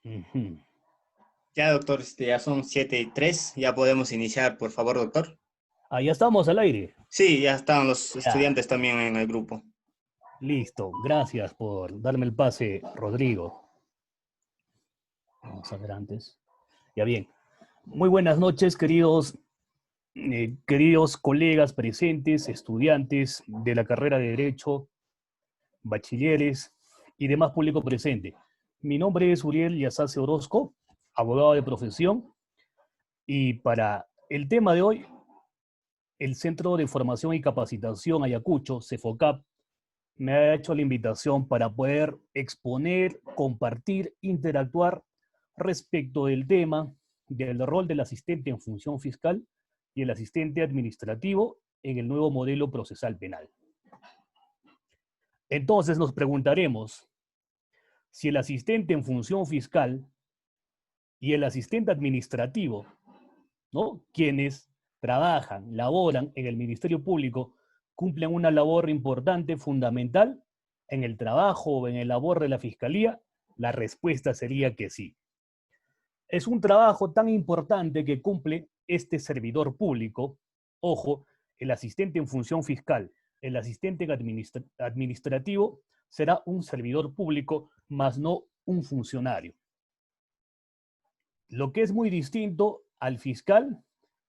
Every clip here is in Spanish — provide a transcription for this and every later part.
Ujú. Ya, doctor, ya son 7:03, ya podemos iniciar, por favor, doctor. Ya estamos al aire. Sí, ya están los Ya, estudiantes también en el grupo. listo. Gracias por darme el pase, Rodrigo. Vamos a ver antes. Ya bien. Muy buenas noches, queridos colegas presentes, estudiantes de la carrera de Derecho, bachilleres y demás público presente. Mi nombre es Uriel Yasace Orozco, abogado de profesión, y para el tema de hoy, el Centro de Formación y Capacitación Ayacucho, CEFOCAP, me ha hecho la invitación para poder exponer, compartir, interactuar respecto del tema del rol del asistente en función fiscal y el asistente administrativo en el nuevo modelo procesal penal. Entonces nos preguntaremos si el asistente en función fiscal y el asistente administrativo, ¿no?, quienes trabajan, laboran en el Ministerio Público, cumplen una labor importante, fundamental, en el trabajo o en el labor de la Fiscalía. La respuesta sería que sí. Es un trabajo tan importante que cumple este servidor público. Ojo, el asistente en función fiscal, el asistente administrativo será un servidor público, más no un funcionario. Lo que es muy distinto al fiscal,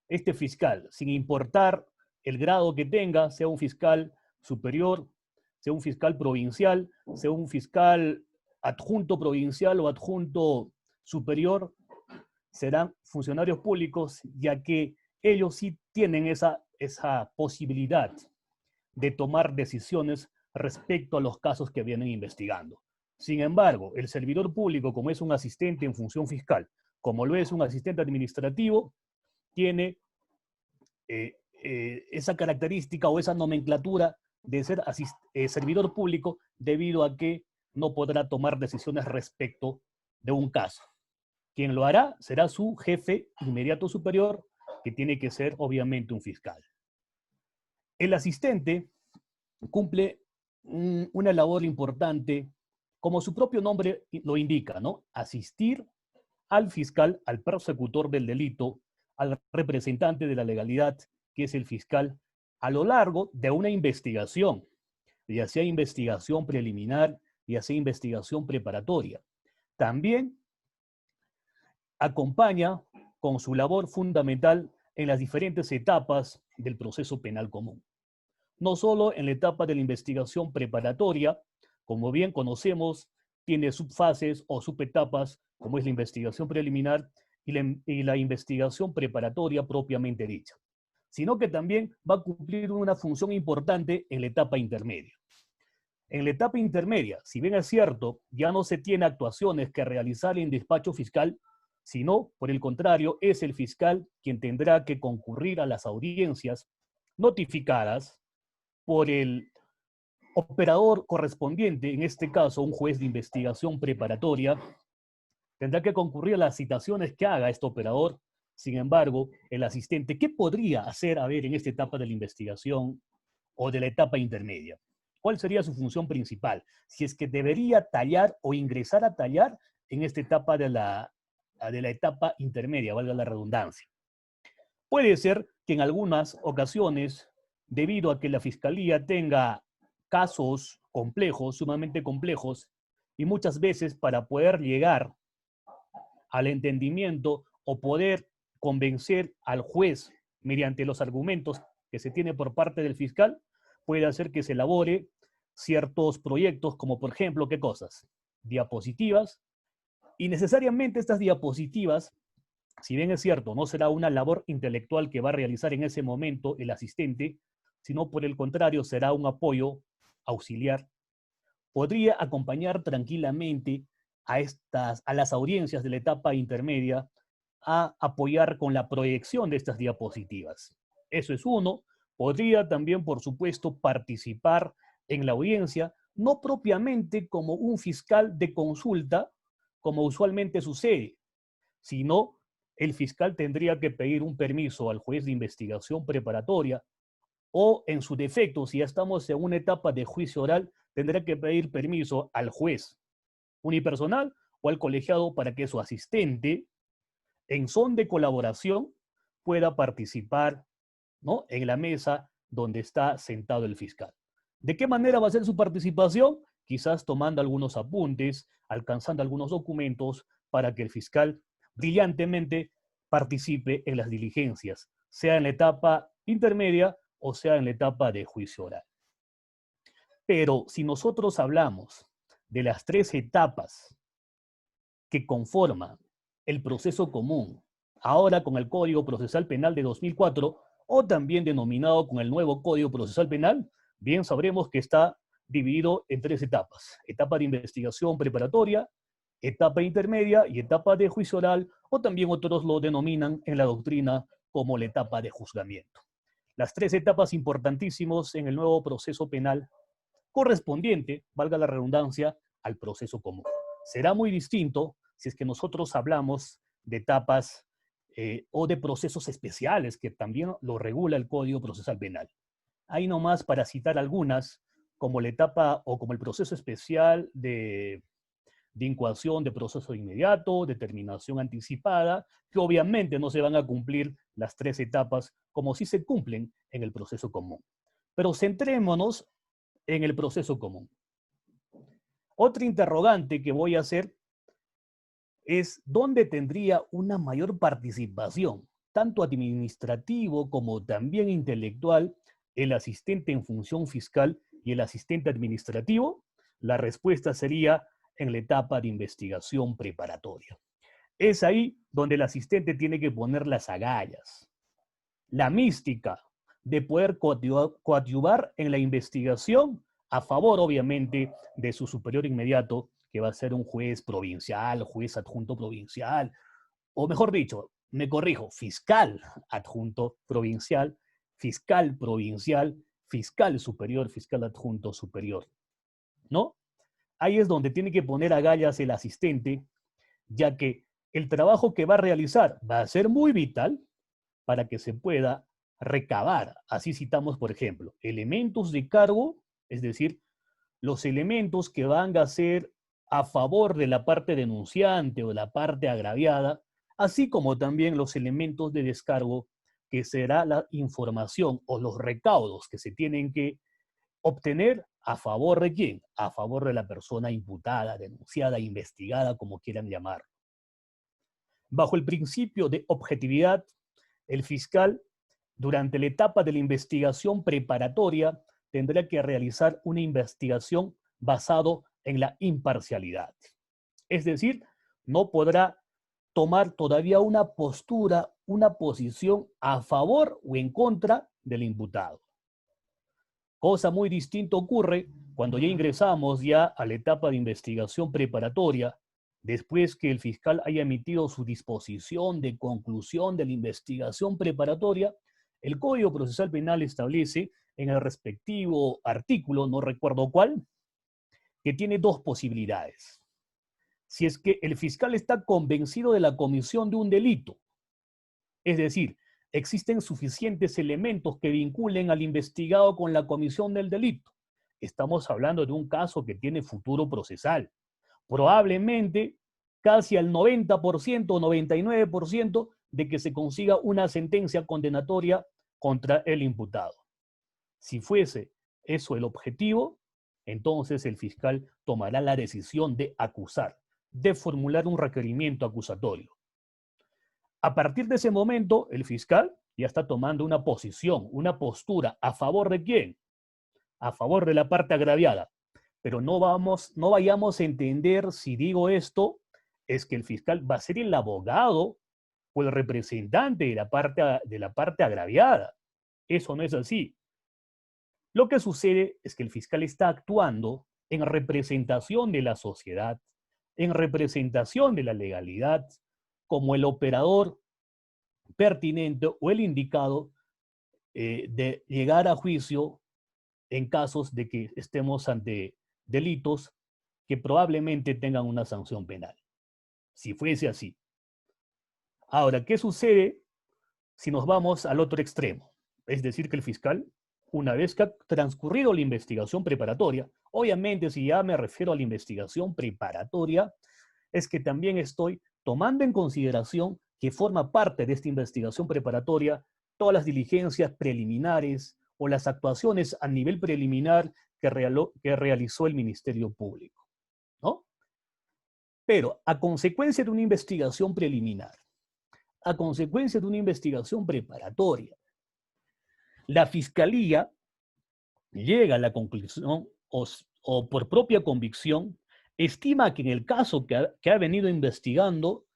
este fiscal, sin importar el grado que tenga, sea un fiscal superior, sea un fiscal provincial, sea un fiscal adjunto provincial o adjunto superior, serán funcionarios públicos, ya que ellos sí tienen esa posibilidad de tomar decisiones respecto a los casos que vienen investigando. Sin embargo, el servidor público, como es un asistente en función fiscal, como lo es un asistente administrativo, tiene esa característica o esa nomenclatura de ser servidor público, debido a que no podrá tomar decisiones respecto de un caso. Quien lo hará será su jefe inmediato superior, que tiene que ser obviamente un fiscal. El asistente cumple una labor importante, como su propio nombre lo indica, ¿no? Asistir al fiscal, al persecutor del delito, al representante de la legalidad, que es el fiscal, a lo largo de una investigación, ya sea investigación preliminar, ya sea investigación preparatoria. También acompaña con su labor fundamental en las diferentes etapas del proceso penal común. No solo en la etapa de la investigación preparatoria, como bien conocemos, tiene subfases o subetapas, como es la investigación preliminar y la investigación preparatoria propiamente dicha, sino que también va a cumplir una función importante en la etapa intermedia. En la etapa intermedia, si bien es cierto, ya no se tiene actuaciones que realizar en despacho fiscal, sino, por el contrario, es el fiscal quien tendrá que concurrir a las audiencias notificadas por el operador correspondiente, en este caso un juez de investigación preparatoria, tendrá que concurrir a las citaciones que haga este operador. Sin embargo, el asistente, ¿qué podría hacer, a ver, en esta etapa de la investigación o de la etapa intermedia? ¿Cuál sería su función principal? Si es que debería tallar o ingresar a tallar en esta etapa de la etapa intermedia, valga la redundancia. Puede ser que en algunas ocasiones, debido a que la fiscalía tenga casos complejos, sumamente complejos, y muchas veces para poder llegar al entendimiento o poder convencer al juez mediante los argumentos que se tiene por parte del fiscal, puede hacer que se elabore ciertos proyectos, como por ejemplo, ¿qué cosas? Diapositivas, y necesariamente estas diapositivas, si bien es cierto, no será una labor intelectual que va a realizar en ese momento el asistente, sino por el contrario será un apoyo auxiliar. Podría acompañar tranquilamente a las audiencias de la etapa intermedia a apoyar con la proyección de estas diapositivas. Eso es uno. Podría también, por supuesto, participar en la audiencia, no propiamente como un fiscal de consulta, como usualmente sucede, sino el fiscal tendría que pedir un permiso al juez de investigación preparatoria, o en su defecto, si ya estamos en una etapa de juicio oral, tendrá que pedir permiso al juez unipersonal o al colegiado para que su asistente, en son de colaboración, pueda participar, ¿no?, en la mesa donde está sentado el fiscal. ¿De qué manera va a ser su participación? Quizás tomando algunos apuntes, alcanzando algunos documentos para que el fiscal brillantemente participe en las diligencias, sea en la etapa intermedia o sea en la etapa de juicio oral. Pero si nosotros hablamos de las tres etapas que conforman el proceso común, ahora con el Código Procesal Penal de 2004, o también denominado con el nuevo Código Procesal Penal, bien sabremos que está dividido en tres etapas: etapa de investigación preparatoria, etapa intermedia y etapa de juicio oral, o también otros lo denominan en la doctrina como la etapa de juzgamiento. Las tres etapas importantísimos en el nuevo proceso penal correspondiente, valga la redundancia, al proceso común. Será muy distinto si es que nosotros hablamos de etapas o de procesos especiales, que también lo regula el Código Procesal Penal. Ahí nomás para citar algunas, como la etapa o como el proceso especial de incoación de proceso inmediato, determinación anticipada, que obviamente no se van a cumplir las tres etapas como sí se cumplen en el proceso común. Pero centrémonos en el proceso común. Otra interrogante que voy a hacer es dónde tendría una mayor participación, tanto administrativo como también intelectual, el asistente en función fiscal y el asistente administrativo. La respuesta sería en la etapa de investigación preparatoria. Es ahí donde el asistente tiene que poner las agallas, la mística de poder coadyuvar en la investigación a favor, obviamente, de su superior inmediato, que va a ser un juez provincial, juez adjunto provincial, o mejor dicho, me corrijo, fiscal adjunto provincial, fiscal provincial, fiscal superior, fiscal adjunto superior, ¿no? Ahí es donde tiene que poner agallas el asistente, ya que el trabajo que va a realizar va a ser muy vital para que se pueda recabar. Así citamos, por ejemplo, elementos de cargo, es decir, los elementos que van a ser a favor de la parte denunciante o de la parte agraviada, así como también los elementos de descargo, que será la información o los recaudos que se tienen que obtener a favor de quién, a favor de la persona imputada, denunciada, investigada, como quieran llamar. Bajo el principio de objetividad, el fiscal, durante la etapa de la investigación preparatoria, tendrá que realizar una investigación basado en la imparcialidad. Es decir, no podrá tomar todavía una postura, una posición a favor o en contra del imputado. Cosa muy distinta ocurre cuando ya ingresamos ya a la etapa de investigación preparatoria, después que el fiscal haya emitido su disposición de conclusión de la investigación preparatoria. El Código Procesal Penal establece en el respectivo artículo, no recuerdo cuál, que tiene dos posibilidades. Si es que el fiscal está convencido de la comisión de un delito, es decir, existen suficientes elementos que vinculen al investigado con la comisión del delito. Estamos hablando de un caso que tiene futuro procesal. Probablemente casi al 90% o 99% de que se consiga una sentencia condenatoria contra el imputado. Si fuese eso el objetivo, entonces el fiscal tomará la decisión de acusar, de formular un requerimiento acusatorio. A partir de ese momento, el fiscal ya está tomando una posición, una postura. ¿A favor de quién? A favor de la parte agraviada. Pero no vayamos a entender, si digo esto, es que el fiscal va a ser el abogado o el representante de la parte agraviada. Eso no es así. Lo que sucede es que el fiscal está actuando en representación de la sociedad, en representación de la legalidad, como el operador pertinente o el indicado de llegar a juicio en casos de que estemos ante delitos que probablemente tengan una sanción penal, si fuese así. Ahora, ¿qué sucede si nos vamos al otro extremo? Es decir, que el fiscal, una vez que ha transcurrido la investigación preparatoria, obviamente si ya me refiero a la investigación preparatoria, es que también estoy tomando en consideración que forma parte de esta investigación preparatoria todas las diligencias preliminares o las actuaciones a nivel preliminar que realizó el Ministerio Público, ¿no? Pero a consecuencia de una investigación preliminar, a consecuencia de una investigación preparatoria, la Fiscalía llega a la conclusión o por propia convicción, estima que en el caso que ha venido investigando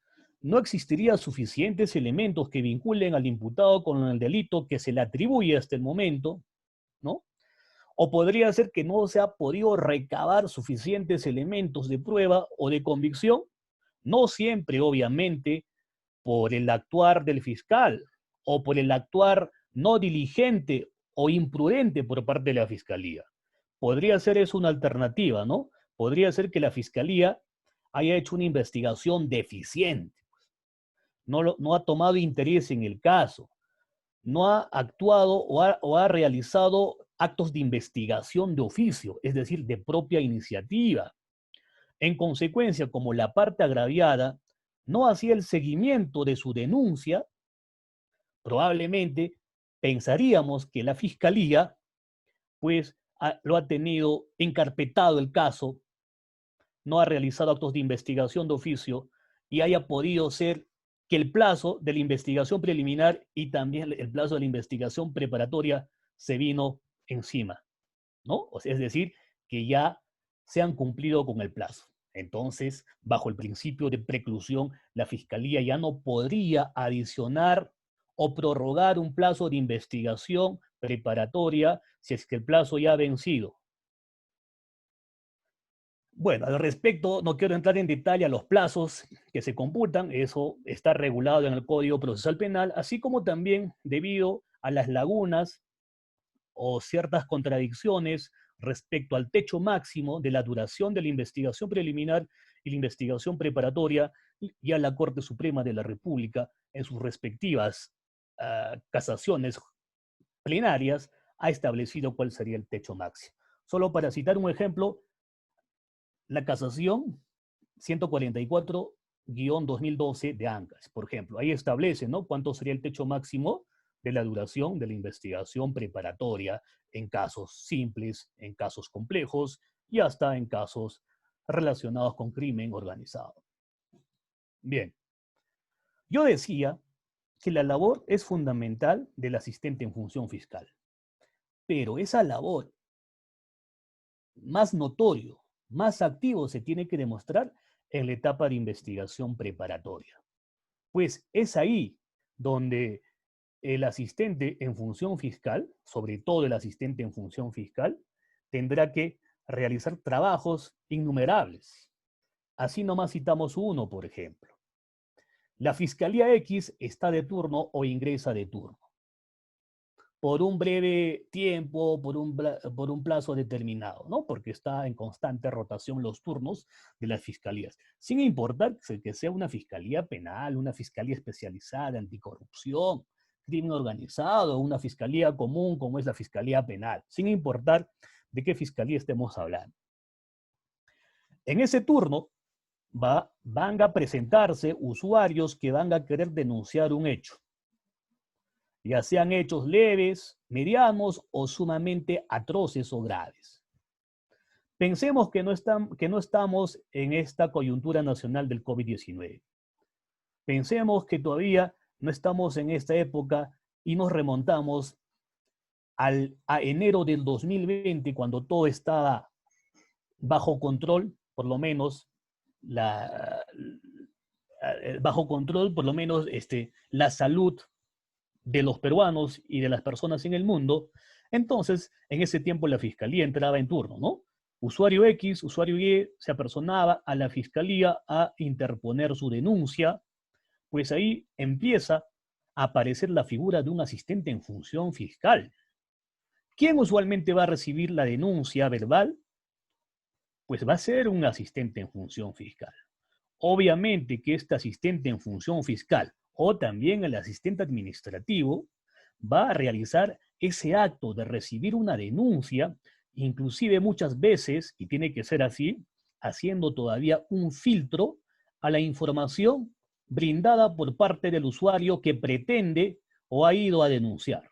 no existiría suficientes elementos que vinculen al imputado con el delito que se le atribuye hasta el momento, ¿no? O podría ser que no se ha podido recabar suficientes elementos de prueba o de convicción, no siempre, obviamente, por el actuar del fiscal o por el actuar no diligente o imprudente por parte de la Fiscalía. Podría ser eso una alternativa, ¿no? Podría ser que la Fiscalía haya hecho una investigación deficiente, no ha tomado interés en el caso, no ha actuado o ha realizado actos de investigación de oficio, es decir, de propia iniciativa. En consecuencia, como la parte agraviada no hacía el seguimiento de su denuncia, probablemente pensaríamos que la Fiscalía pues lo ha tenido encarpetado el caso, no ha realizado actos de investigación de oficio y haya podido ser que el plazo de la investigación preliminar y también el plazo de la investigación preparatoria se vino encima, ¿no? O sea, es decir, que ya se han cumplido con el plazo. Entonces, bajo el principio de preclusión, la Fiscalía ya no podría adicionar o prorrogar un plazo de investigación preparatoria si es que el plazo ya ha vencido. Bueno, al respecto, no quiero entrar en detalle a los plazos que se computan, eso está regulado en el Código Procesal Penal, así como también debido a las lagunas o ciertas contradicciones respecto al techo máximo de la duración de la investigación preliminar y la investigación preparatoria, y a la Corte Suprema de la República en sus respectivas casaciones plenarias ha establecido cuál sería el techo máximo. Solo para citar un ejemplo, la casación 144-2012 de ANCAS, por ejemplo, ahí establece, ¿no?, cuánto sería el techo máximo de la duración de la investigación preparatoria en casos simples, en casos complejos y hasta en casos relacionados con crimen organizado. Bien, yo decía que la labor es fundamental del asistente en función fiscal, pero esa labor más notorio, más activo se tiene que demostrar en la etapa de investigación preparatoria. Pues es ahí donde el asistente en función fiscal, sobre todo el asistente en función fiscal, tendrá que realizar trabajos innumerables. Así nomás citamos uno, por ejemplo. La Fiscalía X está de turno o ingresa de turno por un breve tiempo, por un plazo determinado, ¿no? Porque está en constante rotación los turnos de las fiscalías, sin importar que sea una fiscalía penal, una fiscalía especializada, anticorrupción, crimen organizado, una fiscalía común como es la fiscalía penal, sin importar de qué fiscalía estemos hablando. En ese turno van a presentarse usuarios que van a querer denunciar un hecho, ya sean hechos leves, medianos o sumamente atroces o graves. Pensemos que no estamos en esta coyuntura nacional del COVID-19. Pensemos que todavía no estamos en esta época y nos remontamos a enero del 2020, cuando todo estaba bajo control, por lo menos bajo control, por lo menos la salud de los peruanos y de las personas en el mundo. Entonces, en ese tiempo la Fiscalía entraba en turno, ¿no? Usuario X, usuario Y se apersonaba a la Fiscalía a interponer su denuncia, pues ahí empieza a aparecer la figura de un asistente en función fiscal. ¿Quién usualmente va a recibir la denuncia verbal? Pues va a ser un asistente en función fiscal. Obviamente que este asistente en función fiscal o también el asistente administrativo va a realizar ese acto de recibir una denuncia, inclusive muchas veces, y tiene que ser así, haciendo todavía un filtro a la información brindada por parte del usuario que pretende o ha ido a denunciar.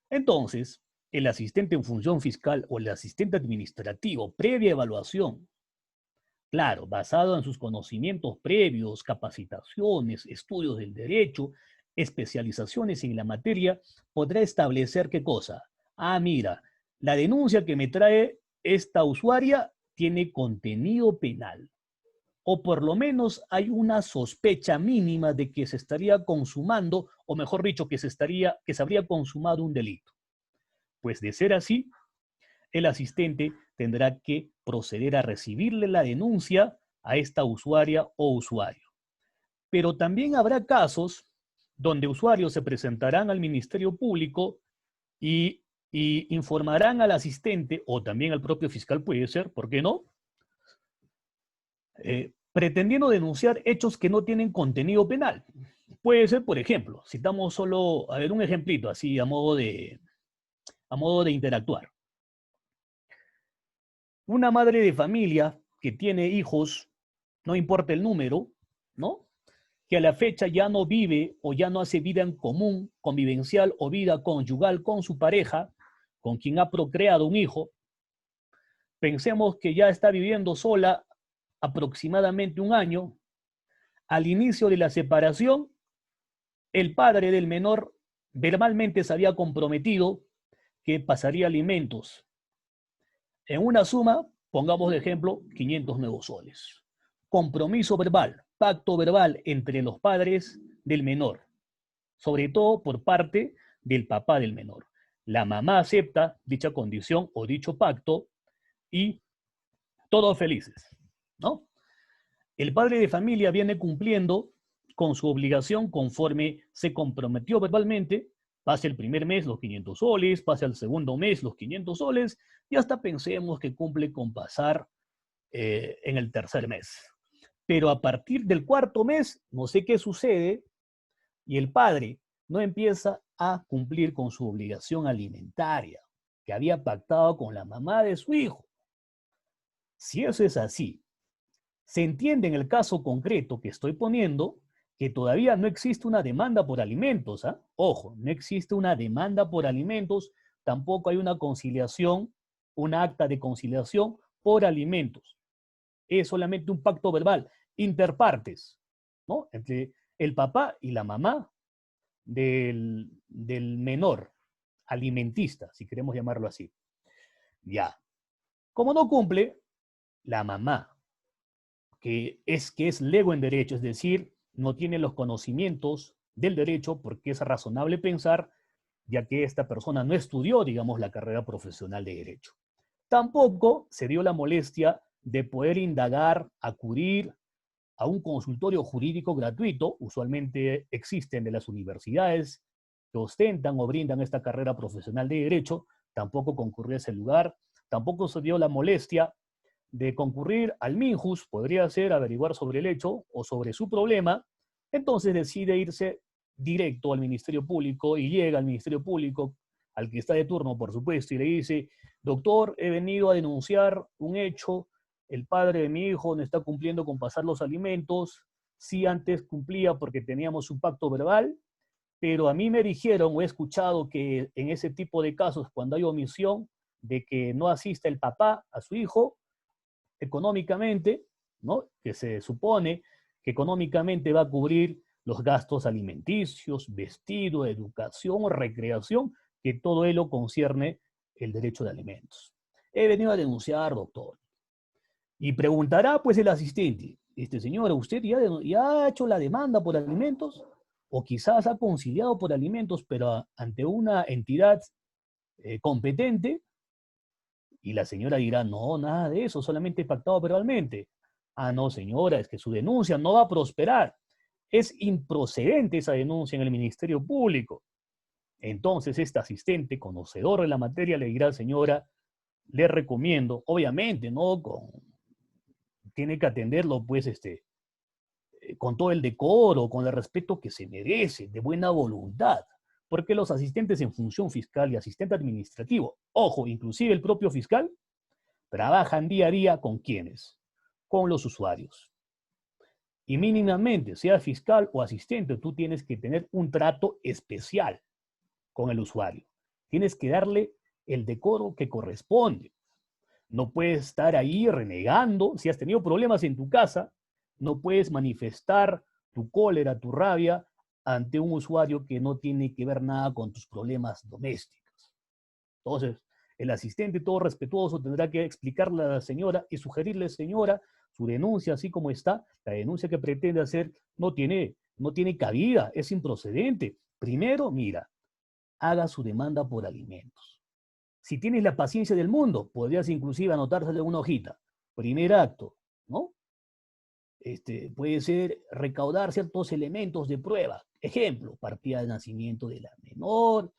Entonces, el asistente en función fiscal o el asistente administrativo, previa evaluación, claro, basado en sus conocimientos previos, capacitaciones, estudios del derecho, especializaciones en la materia, podrá establecer qué cosa. Ah, mira, la denuncia que me trae esta usuaria tiene contenido penal. O por lo menos hay una sospecha mínima de que se estaría consumando, o mejor dicho, que se habría consumado un delito. Pues de ser así, el asistente tendrá que proceder a recibirle la denuncia a esta usuaria o usuario. Pero también habrá casos donde usuarios se presentarán al Ministerio Público y informarán al asistente, o también al propio fiscal puede ser, ¿por qué no? Pretendiendo denunciar hechos que no tienen contenido penal. Puede ser, por ejemplo, citamos solo, a ver, un ejemplito así a modo de interactuar. Una madre de familia que tiene hijos, no importa el número, ¿no? Que a la fecha ya no vive o ya no hace vida en común, convivencial o vida conyugal con su pareja, con quien ha procreado un hijo. Pensemos que ya está viviendo sola aproximadamente un año. Al inicio de la separación, el padre del menor verbalmente se había comprometido que pasaría alimentos en una suma, pongamos de ejemplo, 500 nuevos soles. Compromiso verbal, pacto verbal entre los padres del menor, sobre todo por parte del papá del menor. La mamá acepta dicha condición o dicho pacto y todos felices, ¿no? El padre de familia viene cumpliendo con su obligación conforme se comprometió verbalmente. Pase el primer mes los 500 soles, pase el segundo mes los 500 soles, y hasta pensemos que cumple con pasar en el tercer mes. Pero a partir del cuarto mes, no sé qué sucede, y el padre no empieza a cumplir con su obligación alimentaria que había pactado con la mamá de su hijo. Si eso es así, se entiende en el caso concreto que estoy poniendo que todavía no existe una demanda por alimentos. ¿Ah? Ojo, no existe una demanda por alimentos, tampoco hay una conciliación, un acta de conciliación por alimentos. Es solamente un pacto verbal, interpartes, ¿no? Entre el papá y la mamá del menor, alimentista, si queremos llamarlo así. Ya. Como no cumple, la mamá, que es lego en derecho, es decir, no tiene los conocimientos del derecho porque es razonable pensar, ya que esta persona no estudió, digamos, la carrera profesional de derecho. Tampoco se dio la molestia de poder indagar, acudir a un consultorio jurídico gratuito, usualmente existen de las universidades que ostentan o brindan esta carrera profesional de derecho, tampoco concurrió a ese lugar, tampoco se dio la molestia de concurrir al Minjus, podría ser averiguar sobre el hecho o sobre su problema, entonces decide irse directo al Ministerio Público y llega al Ministerio Público, al que está de turno, por supuesto, y le dice: doctor, he venido a denunciar un hecho, el padre de mi hijo no está cumpliendo con pasar los alimentos, sí antes cumplía porque teníamos un pacto verbal, pero a mí me dijeron o he escuchado que en ese tipo de casos, cuando hay omisión de que no asista el papá a su hijo, económicamente, ¿no? Que se supone que económicamente va a cubrir los gastos alimenticios, vestido, educación, recreación, que todo ello concierne el derecho de alimentos. He venido a denunciar, doctor. Y preguntará pues el asistente: señora, ¿usted ya ha hecho la demanda por alimentos? O quizás ha conciliado por alimentos, pero ante una entidad competente. Y la señora dirá: no, nada de eso, solamente pactado verbalmente. Ah, no, señora, es que su denuncia no va a prosperar. Es improcedente esa denuncia en el Ministerio Público. Entonces, este asistente, conocedor de la materia, le dirá: señora, le recomiendo, obviamente, ¿no? Tiene que atenderlo, pues, con todo el decoro, con el respeto que se merece, de buena voluntad. Porque los asistentes en función fiscal y asistente administrativo, ojo, inclusive el propio fiscal, trabajan día a día con quienes, con los usuarios. Y mínimamente, sea fiscal o asistente, tú tienes que tener un trato especial con el usuario. Tienes que darle el decoro que corresponde. No puedes estar ahí renegando. Si has tenido problemas en tu casa, no puedes manifestar tu cólera, tu rabia ante un usuario que no tiene que ver nada con tus problemas domésticos. Entonces, el asistente, todo respetuoso, tendrá que explicarle a la señora y sugerirle, señora, su denuncia, así como está, la denuncia que pretende hacer no tiene cabida, es improcedente. Primero, mira, haga su demanda por alimentos. Si tienes la paciencia del mundo, podrías inclusive anotárselo en una hojita. Primer acto, ¿no? Puede ser recaudar ciertos elementos de prueba. Ejemplo, partida de nacimiento de la menor,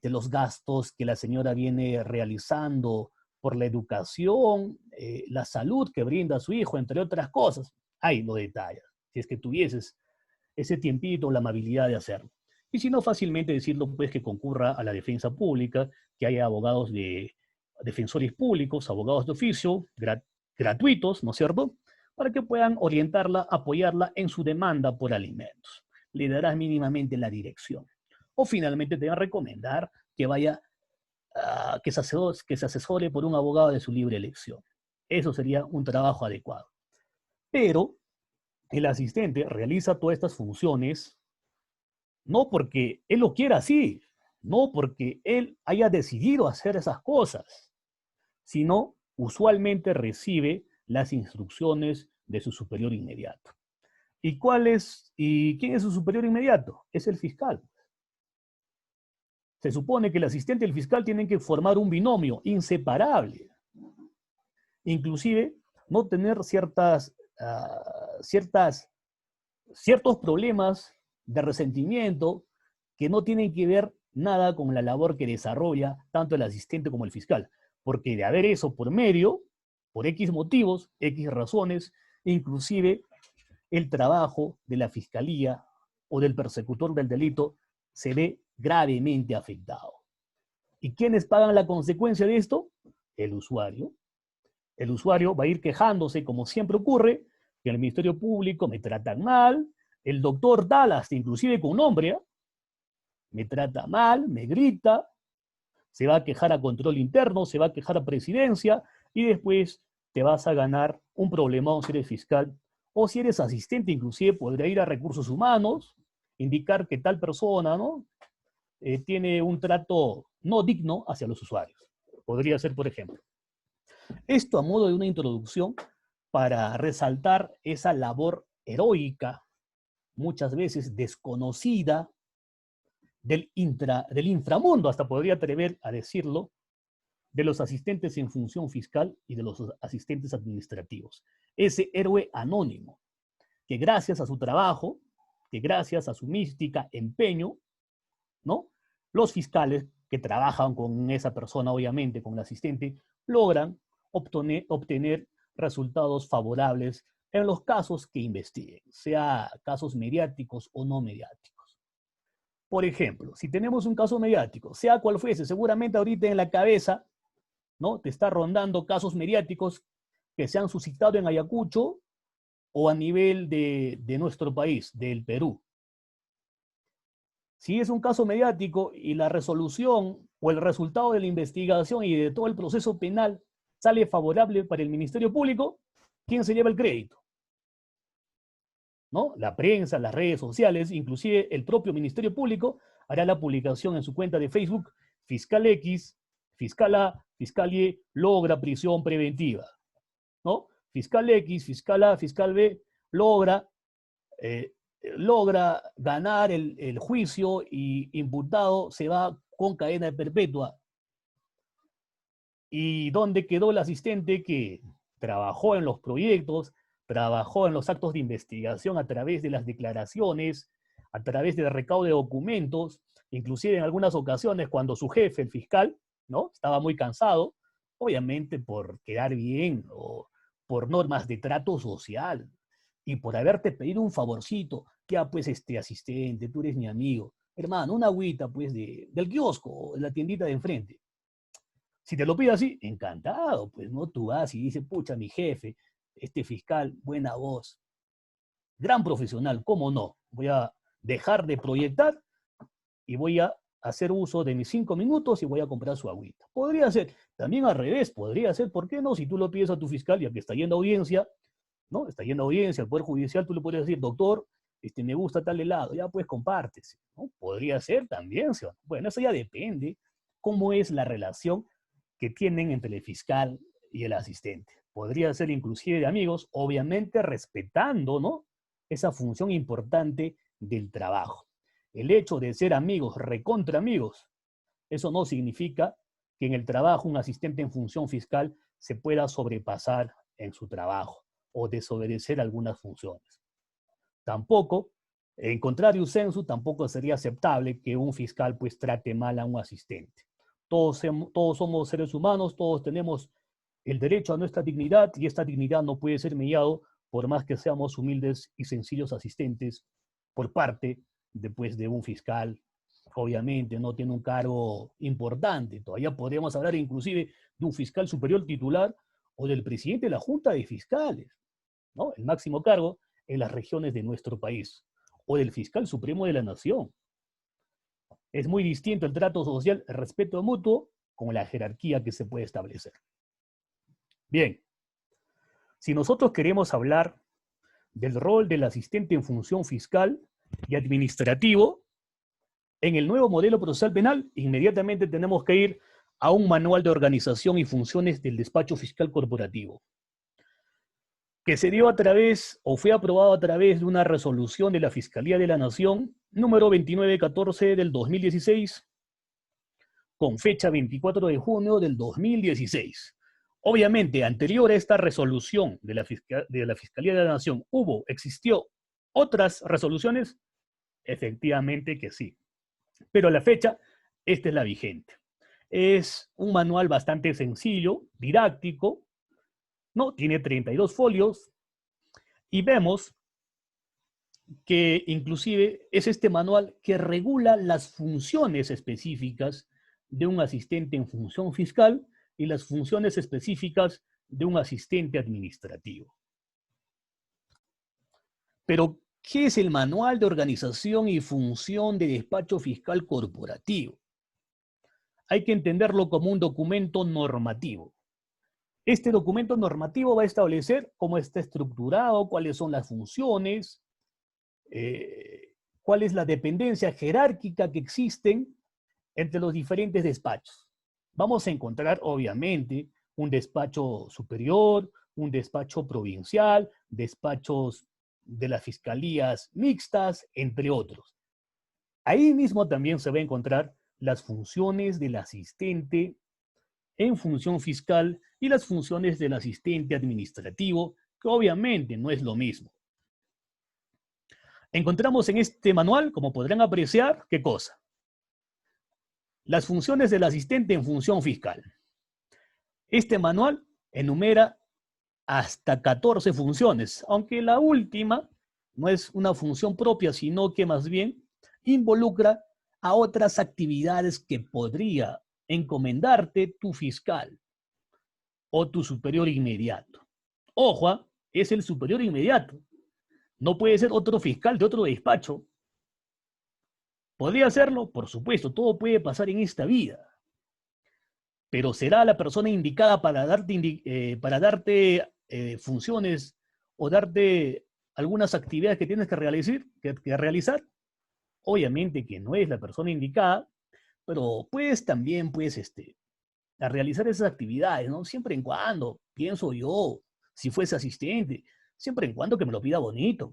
los gastos que la señora viene realizando por la educación, la salud que brinda a su hijo, entre otras cosas. Ahí lo detallas, si es que tuvieses ese tiempito, la amabilidad de hacerlo. Y si no, fácilmente decirlo, pues, que concurra a la defensa pública, que haya abogados de defensores públicos, abogados de oficio, gratuitos, ¿no es cierto?, para que puedan orientarla, apoyarla en su demanda por alimentos. Le darás mínimamente la dirección. O finalmente te va a recomendar que vaya, que se asesore por un abogado de su libre elección. Eso sería un trabajo adecuado. Pero el asistente realiza todas estas funciones no porque él lo quiera así, no porque él haya decidido hacer esas cosas, sino usualmente recibe las instrucciones de su superior inmediato. ¿Y quién es su superior inmediato? Es el fiscal. Se supone que el asistente y el fiscal tienen que formar un binomio inseparable. Inclusive, no tener ciertos problemas de resentimiento que no tienen que ver nada con la labor que desarrolla tanto el asistente como el fiscal. Porque de haber eso por medio, por X motivos, X razones, inclusive el trabajo de la fiscalía o del persecutor del delito se ve gravemente afectado. ¿Y quiénes pagan la consecuencia de esto? El usuario. El usuario va a ir quejándose, como siempre ocurre, que en el Ministerio Público me tratan mal, el doctor tal, hasta inclusive con nombre, me trata mal, me grita, se va a quejar a control interno, se va a quejar a presidencia, y después te vas a ganar un problemón si eres fiscal, o si eres asistente, inclusive podría ir a recursos humanos, indicar que tal persona, ¿no?, tiene un trato no digno hacia los usuarios. Podría ser, por ejemplo. Esto a modo de una introducción para resaltar esa labor heroica, muchas veces desconocida, del inframundo, hasta podría atrever a decirlo, de los asistentes en función fiscal y de los asistentes administrativos. Ese héroe anónimo, que gracias a su trabajo, que gracias a su mística, empeño, ¿no?, los fiscales que trabajan con esa persona, obviamente, con el asistente, logran obtener resultados favorables en los casos que investiguen, sea casos mediáticos o no mediáticos. Por ejemplo, si tenemos un caso mediático, sea cual fuese, seguramente ahorita en la cabeza, ¿no?, te está rondando casos mediáticos que se han suscitado en Ayacucho o a nivel de nuestro país, del Perú. Si es un caso mediático y la resolución o el resultado de la investigación y de todo el proceso penal sale favorable para el Ministerio Público, ¿quién se lleva el crédito? ¿No? La prensa, las redes sociales, inclusive el propio Ministerio Público hará la publicación en su cuenta de Facebook: Fiscal X, Fiscal A, Fiscal Y logra prisión preventiva, ¿no? Fiscal X, Fiscal A, Fiscal B logra ganar el juicio y imputado se va con cadena perpetua. ¿Y dónde quedó el asistente que trabajó en los proyectos, trabajó en los actos de investigación a través de las declaraciones, a través del recaudo de documentos, inclusive en algunas ocasiones cuando su jefe, el fiscal, ¿no?, estaba muy cansado, obviamente por quedar bien o por normas de trato social y por haberte pedido un favorcito, ya pues asistente, tú eres mi amigo, hermano, una agüita pues del kiosco, de la tiendita de enfrente. Si te lo pide así, encantado, pues, ¿no? Tú vas y dices, pucha, mi jefe, este fiscal, buena voz, gran profesional, ¿cómo no? Voy a dejar de proyectar y voy a hacer uso de mis 5 minutos y voy a comprar su agüita. Podría ser, también al revés, podría ser, ¿por qué no? Si tú lo pides a tu fiscal, ya que está yendo a audiencia, ¿no? Está yendo a audiencia, al Poder Judicial, tú le podrías decir, doctor, me gusta tal helado, ya pues compártese, ¿no? Podría ser también, ¿sí? Bueno, eso ya depende cómo es la relación que tienen entre el fiscal y el asistente. Podría ser inclusive de amigos, obviamente respetando, ¿no?, esa función importante del trabajo. El hecho de ser amigos, recontra amigos, eso no significa que en el trabajo un asistente en función fiscal se pueda sobrepasar en su trabajo o desobedecer algunas funciones. Tampoco, en contrario sensu, tampoco sería aceptable que un fiscal pues trate mal a un asistente. Todos somos seres humanos, todos tenemos el derecho a nuestra dignidad y esta dignidad no puede ser mediado por más que seamos humildes y sencillos asistentes por parte de un fiscal. Obviamente no tiene un cargo importante. Todavía podríamos hablar inclusive de un fiscal superior titular o del presidente de la Junta de Fiscales, ¿no?, el máximo cargo en las regiones de nuestro país, o del fiscal supremo de la nación. Es muy distinto el trato social, el respeto mutuo, con la jerarquía que se puede establecer. Bien, si nosotros queremos hablar del rol del asistente en función fiscal y administrativo, en el nuevo modelo procesal penal, inmediatamente tenemos que ir a un manual de organización y funciones del despacho fiscal corporativo, que se dio a través, o fue aprobado a través de una resolución de la Fiscalía de la Nación, número 2914 del 2016, con fecha 24 de junio del 2016. Obviamente, anterior a esta resolución de la Fiscalía de la Nación, ¿existió otras resoluciones? Efectivamente que sí. Pero a la fecha, esta es la vigente. Es un manual bastante sencillo, didáctico, ¿no? Tiene 32 folios y vemos que inclusive es este manual que regula las funciones específicas de un asistente en función fiscal y las funciones específicas de un asistente administrativo. Pero, ¿qué es el Manual de Organización y Función de Despacho Fiscal Corporativo? Hay que entenderlo como un documento normativo. Este documento normativo va a establecer cómo está estructurado, cuáles son las funciones, cuál es la dependencia jerárquica que existen entre los diferentes despachos. Vamos a encontrar, obviamente, un despacho superior, un despacho provincial, despachos de las fiscalías mixtas, entre otros. Ahí mismo también se va a encontrar las funciones del asistente en función fiscal y las funciones del asistente administrativo, que obviamente no es lo mismo. Encontramos en este manual, como podrán apreciar, ¿qué cosa? Las funciones del asistente en función fiscal. Este manual enumera hasta 14 funciones, aunque la última no es una función propia, sino que más bien involucra a otras actividades que podría encomendarte tu fiscal o tu superior inmediato. Ojo, es el superior inmediato. No puede ser otro fiscal de otro despacho. ¿Podría hacerlo? Por supuesto, todo puede pasar en esta vida. Pero será la persona indicada para darte funciones o darte algunas actividades que tienes que realizar. Obviamente que no es la persona indicada, pero pues también a realizar esas actividades, ¿no? Siempre en cuando, pienso yo, si fuese asistente, siempre en cuando que me lo pida bonito,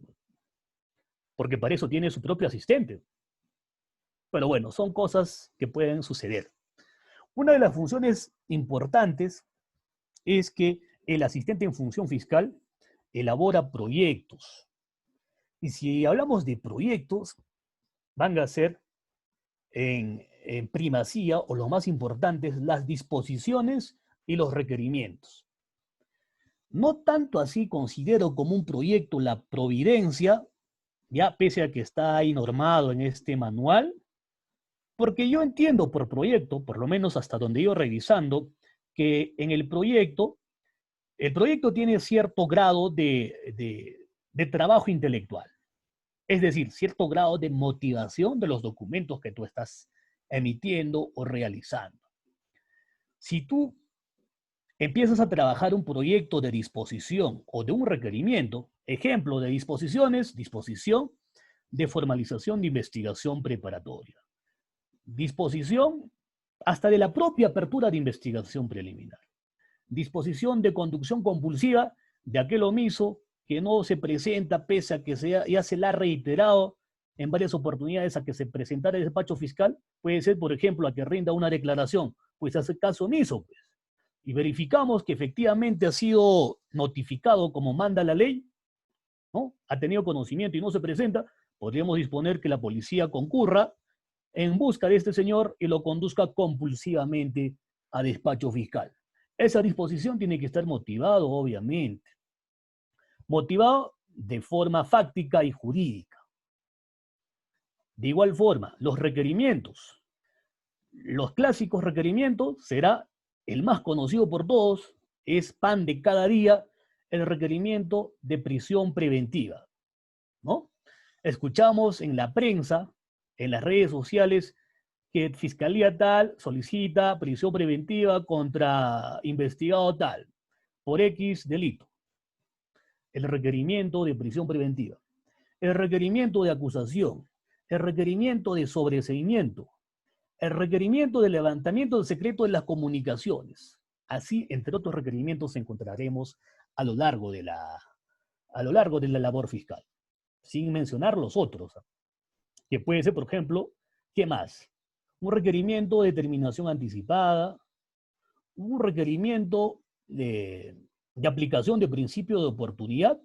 porque para eso tiene su propio asistente. Pero bueno, son cosas que pueden suceder. Una de las funciones importantes es que el asistente en función fiscal elabora proyectos. Y si hablamos de proyectos, van a ser en primacía, o lo más importante, las disposiciones y los requerimientos. No tanto así considero como un proyecto la providencia, ya pese a que está ahí normado en este manual, porque yo entiendo por proyecto, por lo menos hasta donde yo revisando, que en el proyecto El proyecto tiene cierto grado de trabajo intelectual, es decir, cierto grado de motivación de los documentos que tú estás emitiendo o realizando. Si tú empiezas a trabajar un proyecto de disposición o de un requerimiento, ejemplo de disposiciones, disposición de formalización de investigación preparatoria, disposición hasta de la propia apertura de investigación preliminar, disposición de conducción compulsiva de aquel omiso que no se presenta pese a que ya se la ha reiterado en varias oportunidades a que se presentara el despacho fiscal, puede ser, por ejemplo, a que rinda una declaración, pues hace caso omiso, pues, y verificamos que efectivamente ha sido notificado como manda la ley, ¿no? Ha tenido conocimiento y no se presenta, podríamos disponer que la policía concurra en busca de este señor y lo conduzca compulsivamente a despacho fiscal. Esa disposición tiene que estar motivado, obviamente. Motivado de forma fáctica y jurídica. De igual forma, los requerimientos. Los clásicos requerimientos será el más conocido por todos, es pan de cada día, el requerimiento de prisión preventiva, ¿no? Escuchamos en la prensa, en las redes sociales, que Fiscalía tal solicita prisión preventiva contra investigado tal, por X delito. El requerimiento de prisión preventiva, el requerimiento de acusación, el requerimiento de sobreseimiento, el requerimiento de levantamiento del secreto de las comunicaciones. Así, entre otros requerimientos, encontraremos a lo largo de la labor fiscal, sin mencionar los otros, que puede ser, por ejemplo, ¿qué más? Un requerimiento de determinación anticipada, un requerimiento de aplicación de principio de oportunidad,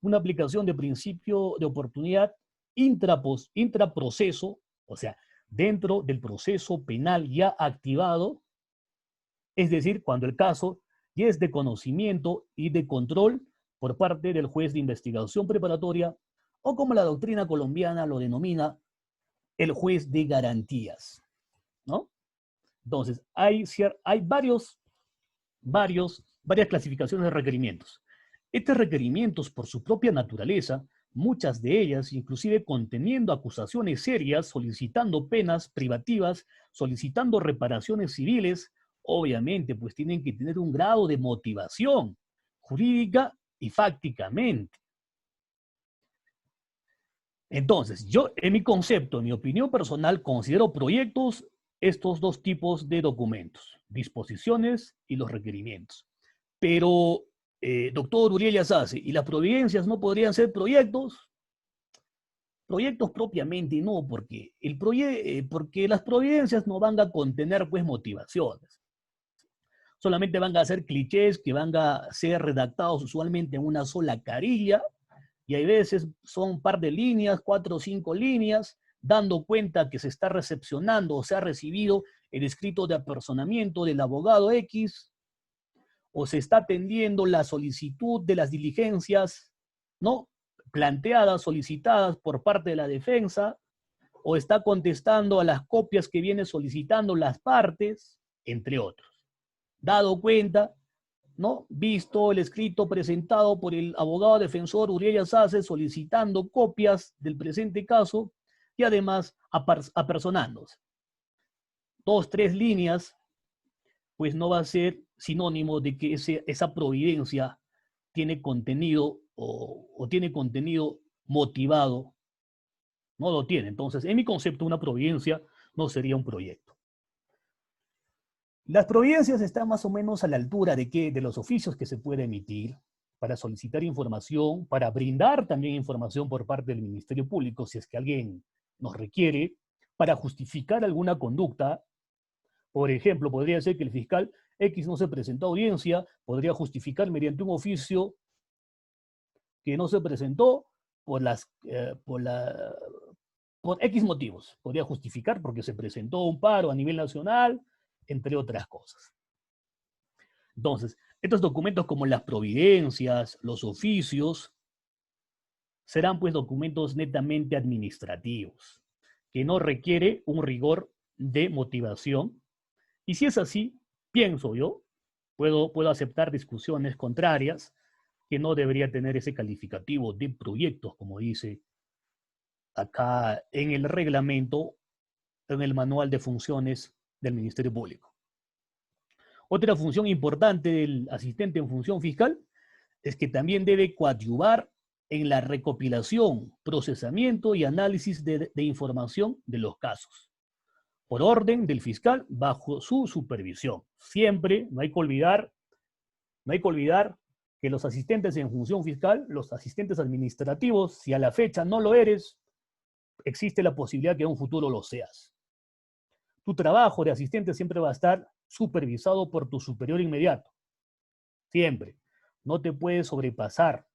una aplicación de principio de oportunidad intraproceso, o sea, dentro del proceso penal ya activado, es decir, cuando el caso ya es de conocimiento y de control por parte del juez de investigación preparatoria, o como la doctrina colombiana lo denomina, el juez de garantías, ¿no? Entonces, hay varias clasificaciones de requerimientos. Estos requerimientos, por su propia naturaleza, muchas de ellas, inclusive conteniendo acusaciones serias, solicitando penas privativas, solicitando reparaciones civiles, obviamente, pues tienen que tener un grado de motivación jurídica y fácticamente. Entonces, yo, en mi concepto, en mi opinión personal, considero proyectos estos dos tipos de documentos, disposiciones y los requerimientos. Pero, doctor Uriel Yazase, ¿y las providencias no podrían ser proyectos? Proyectos propiamente no, porque, porque las providencias no van a contener pues motivaciones. Solamente van a ser clichés que van a ser redactados usualmente en una sola carilla, y hay veces son un par de líneas, 4 o 5 líneas, dando cuenta que se está recepcionando o se ha recibido el escrito de apersonamiento del abogado X, o se está atendiendo la solicitud de las diligencias, ¿no?, planteadas, solicitadas por parte de la defensa, o está contestando a las copias que vienen solicitando las partes, entre otros. Dado cuenta, ¿no?, visto el escrito presentado por el abogado defensor Uriel Yazase solicitando copias del presente caso y además apersonándose. 2, 3 líneas, pues no va a ser sinónimo de que esa providencia tiene contenido o tiene contenido motivado. No lo tiene. Entonces, en mi concepto, una providencia no sería un proyecto. Las providencias están más o menos a la altura de los oficios que se puede emitir para solicitar información, para brindar también información por parte del Ministerio Público, si es que alguien nos requiere, para justificar alguna conducta. Por ejemplo, podría ser que el fiscal X no se presentó a audiencia, podría justificar mediante un oficio que no se presentó por X motivos. Podría justificar porque se presentó un paro a nivel nacional, entre otras cosas. Entonces, estos documentos como las providencias, los oficios, serán pues documentos netamente administrativos, que no requiere un rigor de motivación. Y si es así, pienso yo, Puedo aceptar discusiones contrarias que no debería tener ese calificativo de proyectos, como dice acá en el reglamento, en el manual de funciones del Ministerio Público. Otra función importante del asistente en función fiscal es que también debe coadyuvar en la recopilación, procesamiento y análisis de información de los casos, por orden del fiscal bajo su supervisión. Siempre no hay que olvidar que los asistentes en función fiscal, los asistentes administrativos, si a la fecha no lo eres, existe la posibilidad que en un futuro lo seas. Tu trabajo de asistente siempre va a estar supervisado por tu superior inmediato. Siempre. No te puedes sobrepasar.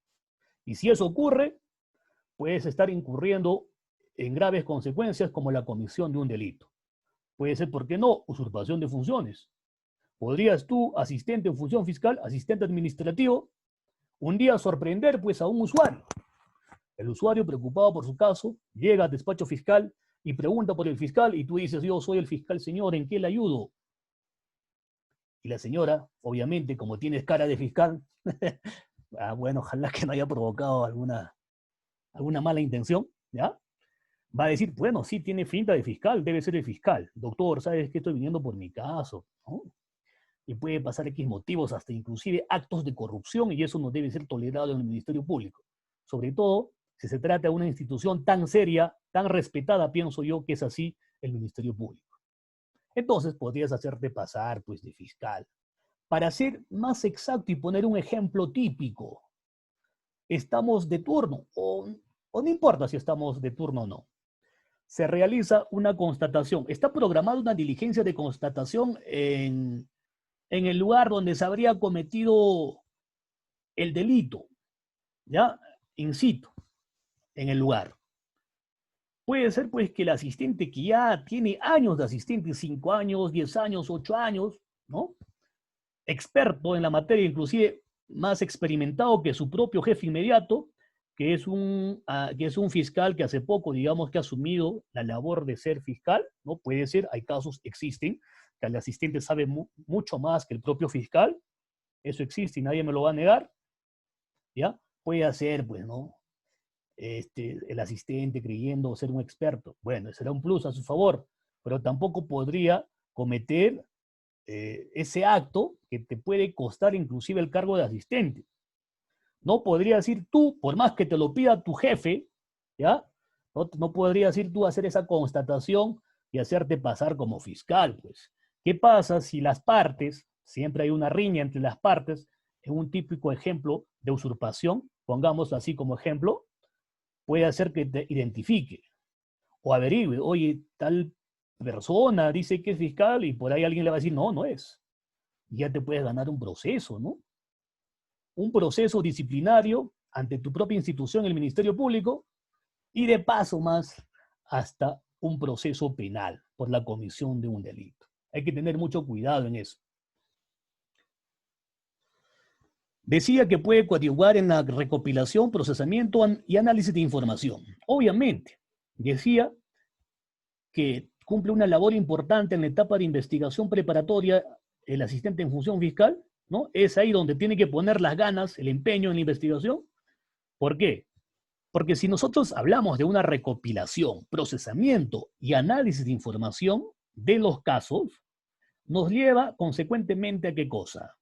Y si eso ocurre, puedes estar incurriendo en graves consecuencias como la comisión de un delito. Puede ser, ¿por qué no?, usurpación de funciones. Podrías tú, asistente en función fiscal, asistente administrativo, un día sorprender pues a un usuario. El usuario, preocupado por su caso, llega al despacho fiscal y pregunta por el fiscal y tú dices, yo soy el fiscal, señor, ¿en qué le ayudo? Y la señora, obviamente, como tienes cara de fiscal, bueno, ojalá que no haya provocado alguna mala intención, ¿ya? Va a decir, bueno, sí, tiene finta de fiscal, debe ser el fiscal. Doctor, ¿sabes qué? Estoy viniendo por mi caso, ¿no? Y puede pasar X motivos, hasta inclusive actos de corrupción, y eso no debe ser tolerado en el Ministerio Público. Sobre todo, si se trata de una institución tan seria, tan respetada, pienso yo, que es así el Ministerio Público. Entonces podrías hacerte pasar, pues, de fiscal. Para ser más exacto y poner un ejemplo típico, estamos de turno, o no importa si estamos de turno o no. Se realiza una constatación. Está programada una diligencia de constatación en el lugar donde se habría cometido el delito, ¿ya? In situ, en el lugar. Puede ser, pues, que el asistente que ya tiene años de asistente, 5 años, 10 años, 8 años, ¿no? Experto en la materia, inclusive más experimentado que su propio jefe inmediato, que es un fiscal que hace poco, digamos, que ha asumido la labor de ser fiscal, ¿no? Puede ser, hay casos, existen, que el asistente sabe mucho más que el propio fiscal, eso existe y nadie me lo va a negar, ¿ya? Puede hacer, pues, ¿no? El asistente creyendo ser un experto. Bueno, será un plus a su favor, pero tampoco podría cometer ese acto que te puede costar inclusive el cargo de asistente. No podrías ir tú, por más que te lo pida tu jefe, ¿ya? No podrías ir tú a hacer esa constatación y hacerte pasar como fiscal, pues. ¿Qué pasa si las partes, siempre hay una riña entre las partes, en un típico ejemplo de usurpación, pongamos así como ejemplo, puede hacer que te identifique o averigüe, oye, tal persona dice que es fiscal y por ahí alguien le va a decir, no, no es. Y ya te puedes ganar un proceso, ¿no? Un proceso disciplinario ante tu propia institución, el Ministerio Público, y de paso más hasta un proceso penal por la comisión de un delito. Hay que tener mucho cuidado en eso. Decía que puede coadyuvar en la recopilación, procesamiento y análisis de información. Obviamente, decía que cumple una labor importante en la etapa de investigación preparatoria el asistente en función fiscal, ¿no? Es ahí donde tiene que poner las ganas, el empeño en la investigación. ¿Por qué? Porque si nosotros hablamos de una recopilación, procesamiento y análisis de información de los casos, nos lleva consecuentemente a ¿qué cosa?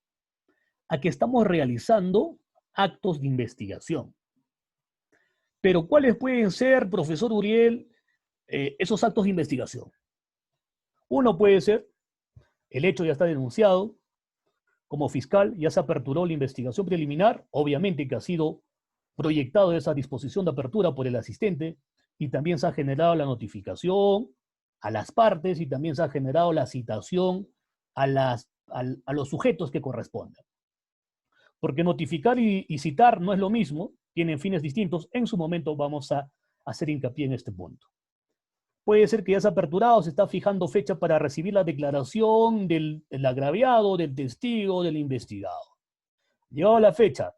A que estamos realizando actos de investigación. Pero ¿cuáles pueden ser, profesor Uriel, esos actos de investigación? Uno puede ser, el hecho ya está denunciado, como fiscal ya se aperturó la investigación preliminar, obviamente que ha sido proyectado esa disposición de apertura por el asistente, y también se ha generado la notificación a las partes y también se ha generado la citación a los sujetos que correspondan. Porque notificar y citar no es lo mismo, tienen fines distintos. En su momento vamos a hacer hincapié en este punto. Puede ser que ya se ha aperturado, se está fijando fecha para recibir la declaración del agraviado, del testigo, del investigado. Llegado la fecha,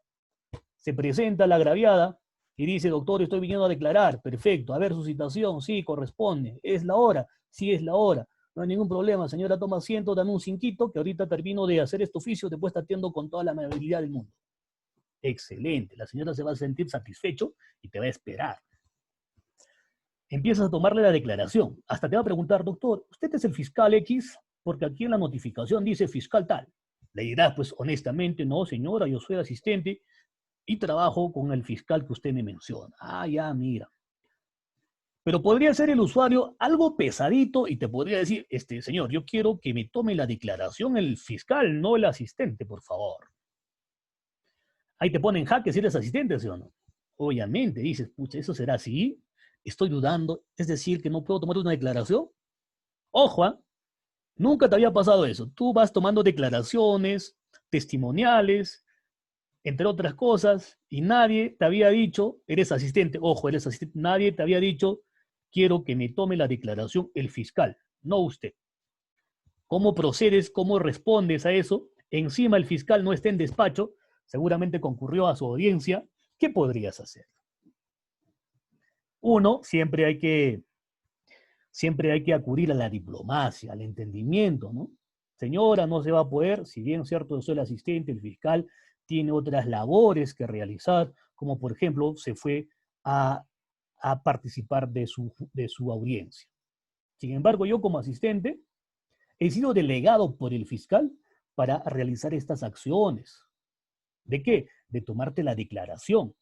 se presenta la agraviada y dice, doctor, estoy viniendo a declarar. Perfecto, a ver su citación, sí, corresponde. ¿Es la hora? Sí, es la hora. No hay ningún problema, señora, toma asiento, dame un cinquito, que ahorita termino de hacer este oficio, después te atiendo con toda la amabilidad del mundo. Excelente, la señora se va a sentir satisfecho y te va a esperar. Empiezas a tomarle la declaración. Hasta te va a preguntar, doctor, ¿usted es el fiscal X? Porque aquí en la notificación dice fiscal tal. Le dirás, pues honestamente, no, señora, yo soy asistente y trabajo con el fiscal que usted me menciona. Ah, ya, mira. Pero podría ser el usuario algo pesadito y te podría decir, señor, yo quiero que me tome la declaración el fiscal, no el asistente, por favor. Ahí te ponen jaque si eres asistente, ¿sí o no? Obviamente, dices, pucha, ¿eso será así? Estoy dudando, es decir, que no puedo tomar una declaración. Ojo, ¿eh? Nunca te había pasado eso. Tú vas tomando declaraciones, testimoniales, entre otras cosas, y nadie te había dicho, eres asistente, ojo, eres asistente, nadie te había dicho, quiero que me tome la declaración el fiscal, no usted. ¿Cómo procedes? ¿Cómo respondes a eso? Encima el fiscal no está en despacho, seguramente concurrió a su audiencia. ¿Qué podrías hacer? Uno, siempre hay que acudir a la diplomacia, al entendimiento, ¿no? Señora, no se va a poder, si bien cierto, yo soy el asistente, el fiscal tiene otras labores que realizar, como por ejemplo, se fue a participar de su audiencia. Sin embargo, yo como asistente he sido delegado por el fiscal para realizar estas acciones. ¿De qué? De tomarte la declaración.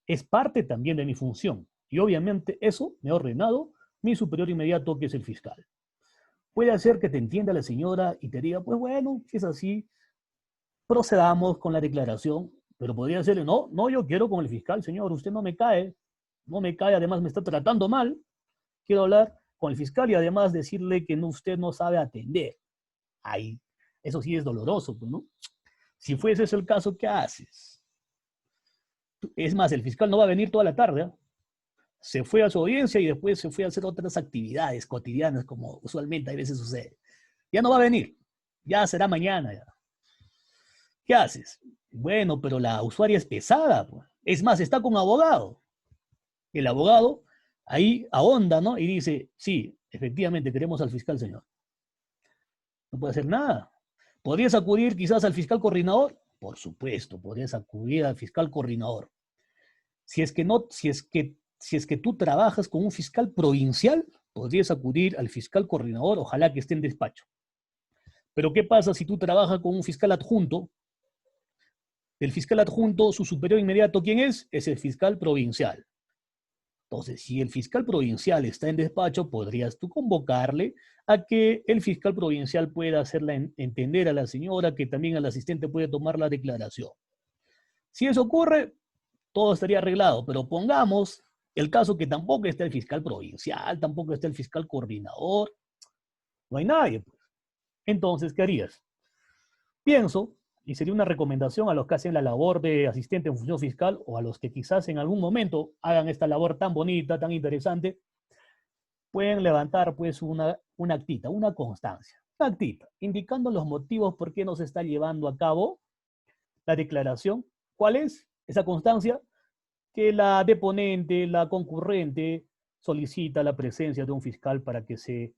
Es parte también de mi función. Y obviamente eso me ha ordenado mi superior inmediato, que es el fiscal. Puede hacer que te entienda la señora y te diga, pues bueno, si es así, procedamos con la declaración, pero podría decirle, no, yo quiero con el fiscal, señor, usted no me cae, además me está tratando mal, quiero hablar con el fiscal y además decirle que usted no sabe atender. Ahí, eso sí es doloroso, ¿no? Si fuese ese el caso, ¿qué haces? Es más, el fiscal no va a venir toda la tarde, ¿eh? Se fue a su audiencia y después se fue a hacer otras actividades cotidianas, como usualmente a veces sucede. Ya no va a venir, ya será mañana. Ya. ¿Qué haces? Bueno, pero la usuaria es pesada, pues. Es más, está con abogado. El abogado ahí ahonda, ¿no? Y dice, sí, efectivamente queremos al fiscal, señor. No puede hacer nada. ¿Podrías acudir quizás al fiscal coordinador? Por supuesto, podrías acudir al fiscal coordinador. Si es que tú trabajas con un fiscal provincial, podrías acudir al fiscal coordinador, ojalá que esté en despacho. Pero ¿qué pasa si tú trabajas con un fiscal adjunto? El fiscal adjunto, su superior inmediato, ¿quién es? Es el fiscal provincial. Entonces, si el fiscal provincial está en despacho, podrías tú convocarle a que el fiscal provincial pueda hacerla entender a la señora que también al asistente puede tomar la declaración. Si eso ocurre, todo estaría arreglado, pero pongamos el caso que tampoco está el fiscal provincial, tampoco está el fiscal coordinador, no hay nadie, pues. Entonces, ¿qué harías? Pienso, y sería una recomendación a los que hacen la labor de asistente en función fiscal o a los que quizás en algún momento hagan esta labor tan bonita, tan interesante, pueden levantar pues una actita, una constancia, una actita, indicando los motivos por qué no se está llevando a cabo la declaración. ¿Cuál es esa constancia? Que la deponente, la concurrente, solicita la presencia de un fiscal para que se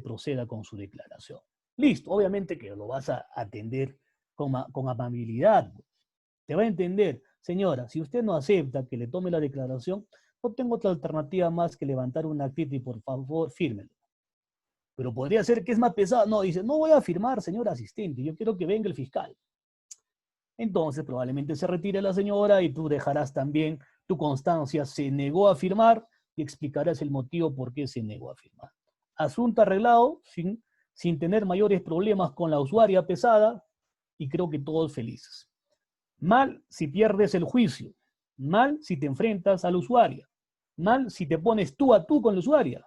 proceda con su declaración. Listo, obviamente que lo vas a atender con amabilidad. Te va a entender, señora, si usted no acepta que le tome la declaración, no tengo otra alternativa más que levantar una actitud y por favor, fírmelo. Pero podría ser que es más pesado. No, dice, no voy a firmar, señor asistente, yo quiero que venga el fiscal. Entonces probablemente se retire la señora y tú dejarás también tu constancia, se negó a firmar y explicarás el motivo por qué se negó a firmar. Asunto arreglado sin tener mayores problemas con la usuaria pesada y creo que todos felices. Mal si pierdes el juicio, mal si te enfrentas a la usuaria, mal si te pones tú a tú con la usuaria,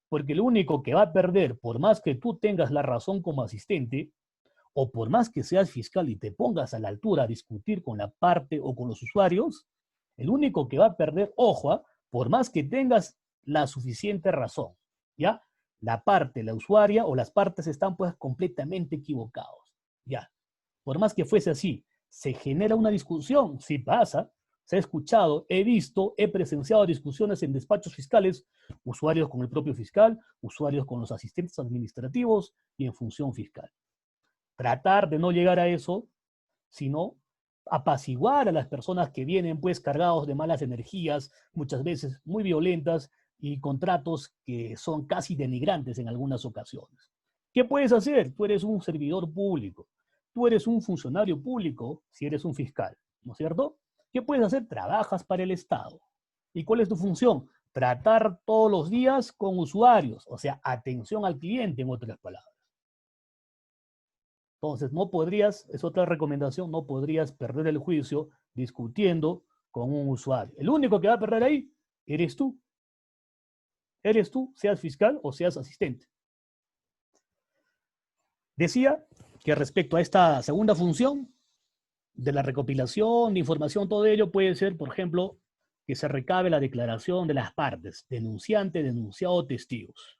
porque lo único que va a perder, por más que tú tengas la razón como asistente, o por más que seas fiscal y te pongas a la altura a discutir con la parte o con los usuarios, el único que va a perder, ojo, por más que tengas la suficiente razón, ¿ya? La parte, la usuaria o las partes están pues completamente equivocados, ¿ya? Por más que fuese así, se genera una discusión, sí pasa, se ha escuchado, he visto, he presenciado discusiones en despachos fiscales, usuarios con el propio fiscal, usuarios con los asistentes administrativos y en función fiscal. Tratar de no llegar a eso, sino apaciguar a las personas que vienen pues cargados de malas energías, muchas veces muy violentas y contratos que son casi denigrantes en algunas ocasiones. ¿Qué puedes hacer? Tú eres un servidor público, tú eres un funcionario público si eres un fiscal, ¿no es cierto? ¿Qué puedes hacer? Trabajas para el Estado. ¿Y cuál es tu función? Tratar todos los días con usuarios, o sea, atención al cliente, en otras palabras. Entonces, no podrías, es otra recomendación, no podrías perder el juicio discutiendo con un usuario. El único que va a perder ahí eres tú. Eres tú, seas fiscal o seas asistente. Decía que respecto a esta segunda función de la recopilación de información, todo ello puede ser, por ejemplo, que se recabe la declaración de las partes, denunciante, denunciado, testigos.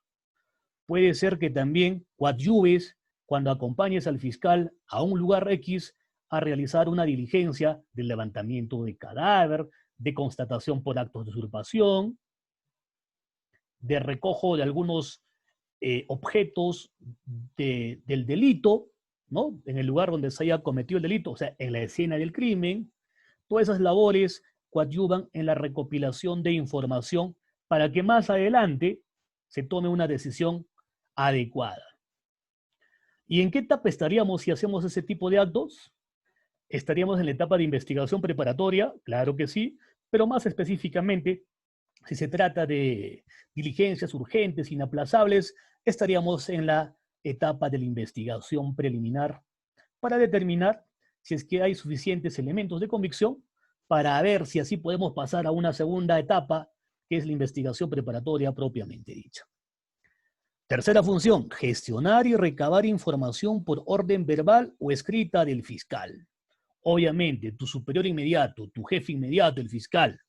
Puede ser que también coadyuves cuando acompañes al fiscal a un lugar X a realizar una diligencia de levantamiento de cadáver, de constatación por actos de usurpación, de recojo de algunos objetos del delito, ¿no? En el lugar donde se haya cometido el delito, o sea, en la escena del crimen. Todas esas labores coadyuvan en la recopilación de información para que más adelante se tome una decisión adecuada. ¿Y en qué etapa estaríamos si hacemos ese tipo de actos? ¿Estaríamos en la etapa de investigación preparatoria? Claro que sí, pero más específicamente, si se trata de diligencias urgentes, inaplazables, estaríamos en la etapa de la investigación preliminar para determinar si es que hay suficientes elementos de convicción para ver si así podemos pasar a una segunda etapa, que es la investigación preparatoria propiamente dicha. Tercera función, gestionar y recabar información por orden verbal o escrita del fiscal. Obviamente, tu superior inmediato, tu jefe inmediato, el fiscal,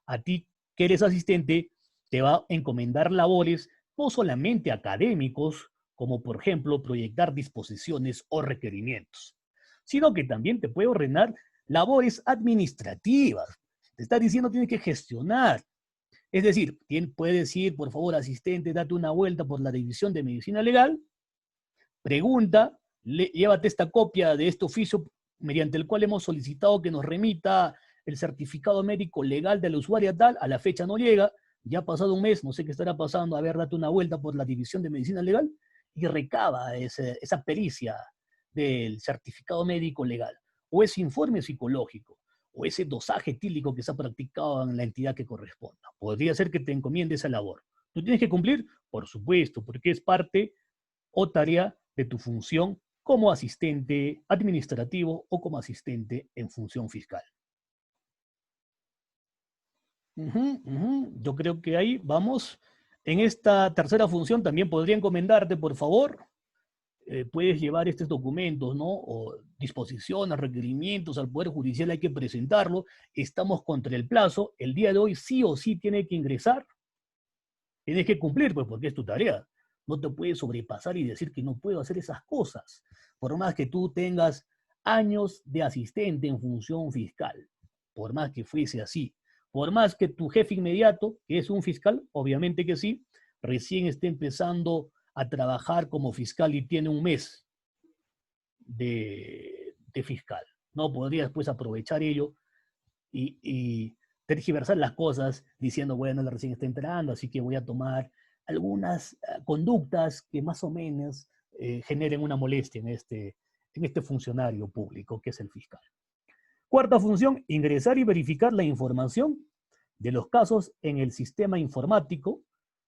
a ti que eres asistente, te va a encomendar labores no solamente académicos, como por ejemplo proyectar disposiciones o requerimientos, sino que también te puede ordenar labores administrativas. Te está diciendo tienes que gestionar. Es decir, puede decir, por favor, asistente, date una vuelta por la división de medicina legal, pregunta, llévate esta copia de este oficio mediante el cual hemos solicitado que nos remita el certificado médico legal de la usuaria tal, a la fecha no llega, ya ha pasado un mes, no sé qué estará pasando, a ver, date una vuelta por la división de medicina legal y recaba esa pericia del certificado médico legal, o ese informe psicológico, o ese dosaje etílico que se ha practicado en la entidad que corresponda. Podría ser que te encomiende esa labor. ¿Tú tienes que cumplir? Por supuesto, porque es parte o tarea de tu función como asistente administrativo o como asistente en función fiscal. Yo creo que ahí vamos. En esta tercera función también podría encomendarte, por favor, puedes llevar estos documentos, ¿no? O disposiciones, requerimientos al Poder Judicial, hay que presentarlo. Estamos contra el plazo. El día de hoy sí o sí tiene que ingresar. Tienes que cumplir, pues, porque es tu tarea. No te puedes sobrepasar y decir que no puedo hacer esas cosas. Por más que tú tengas años de asistente en función fiscal, por más que fuese así, por más que tu jefe inmediato, que es un fiscal, obviamente que sí, recién esté empezando a trabajar como fiscal y tiene un mes de fiscal. No podrías pues aprovechar ello y tergiversar las cosas diciendo, bueno, él recién está entrando, así que voy a tomar algunas conductas que más o menos generen una molestia en este funcionario público que es el fiscal. Cuarta función, ingresar y verificar la información de los casos en el sistema informático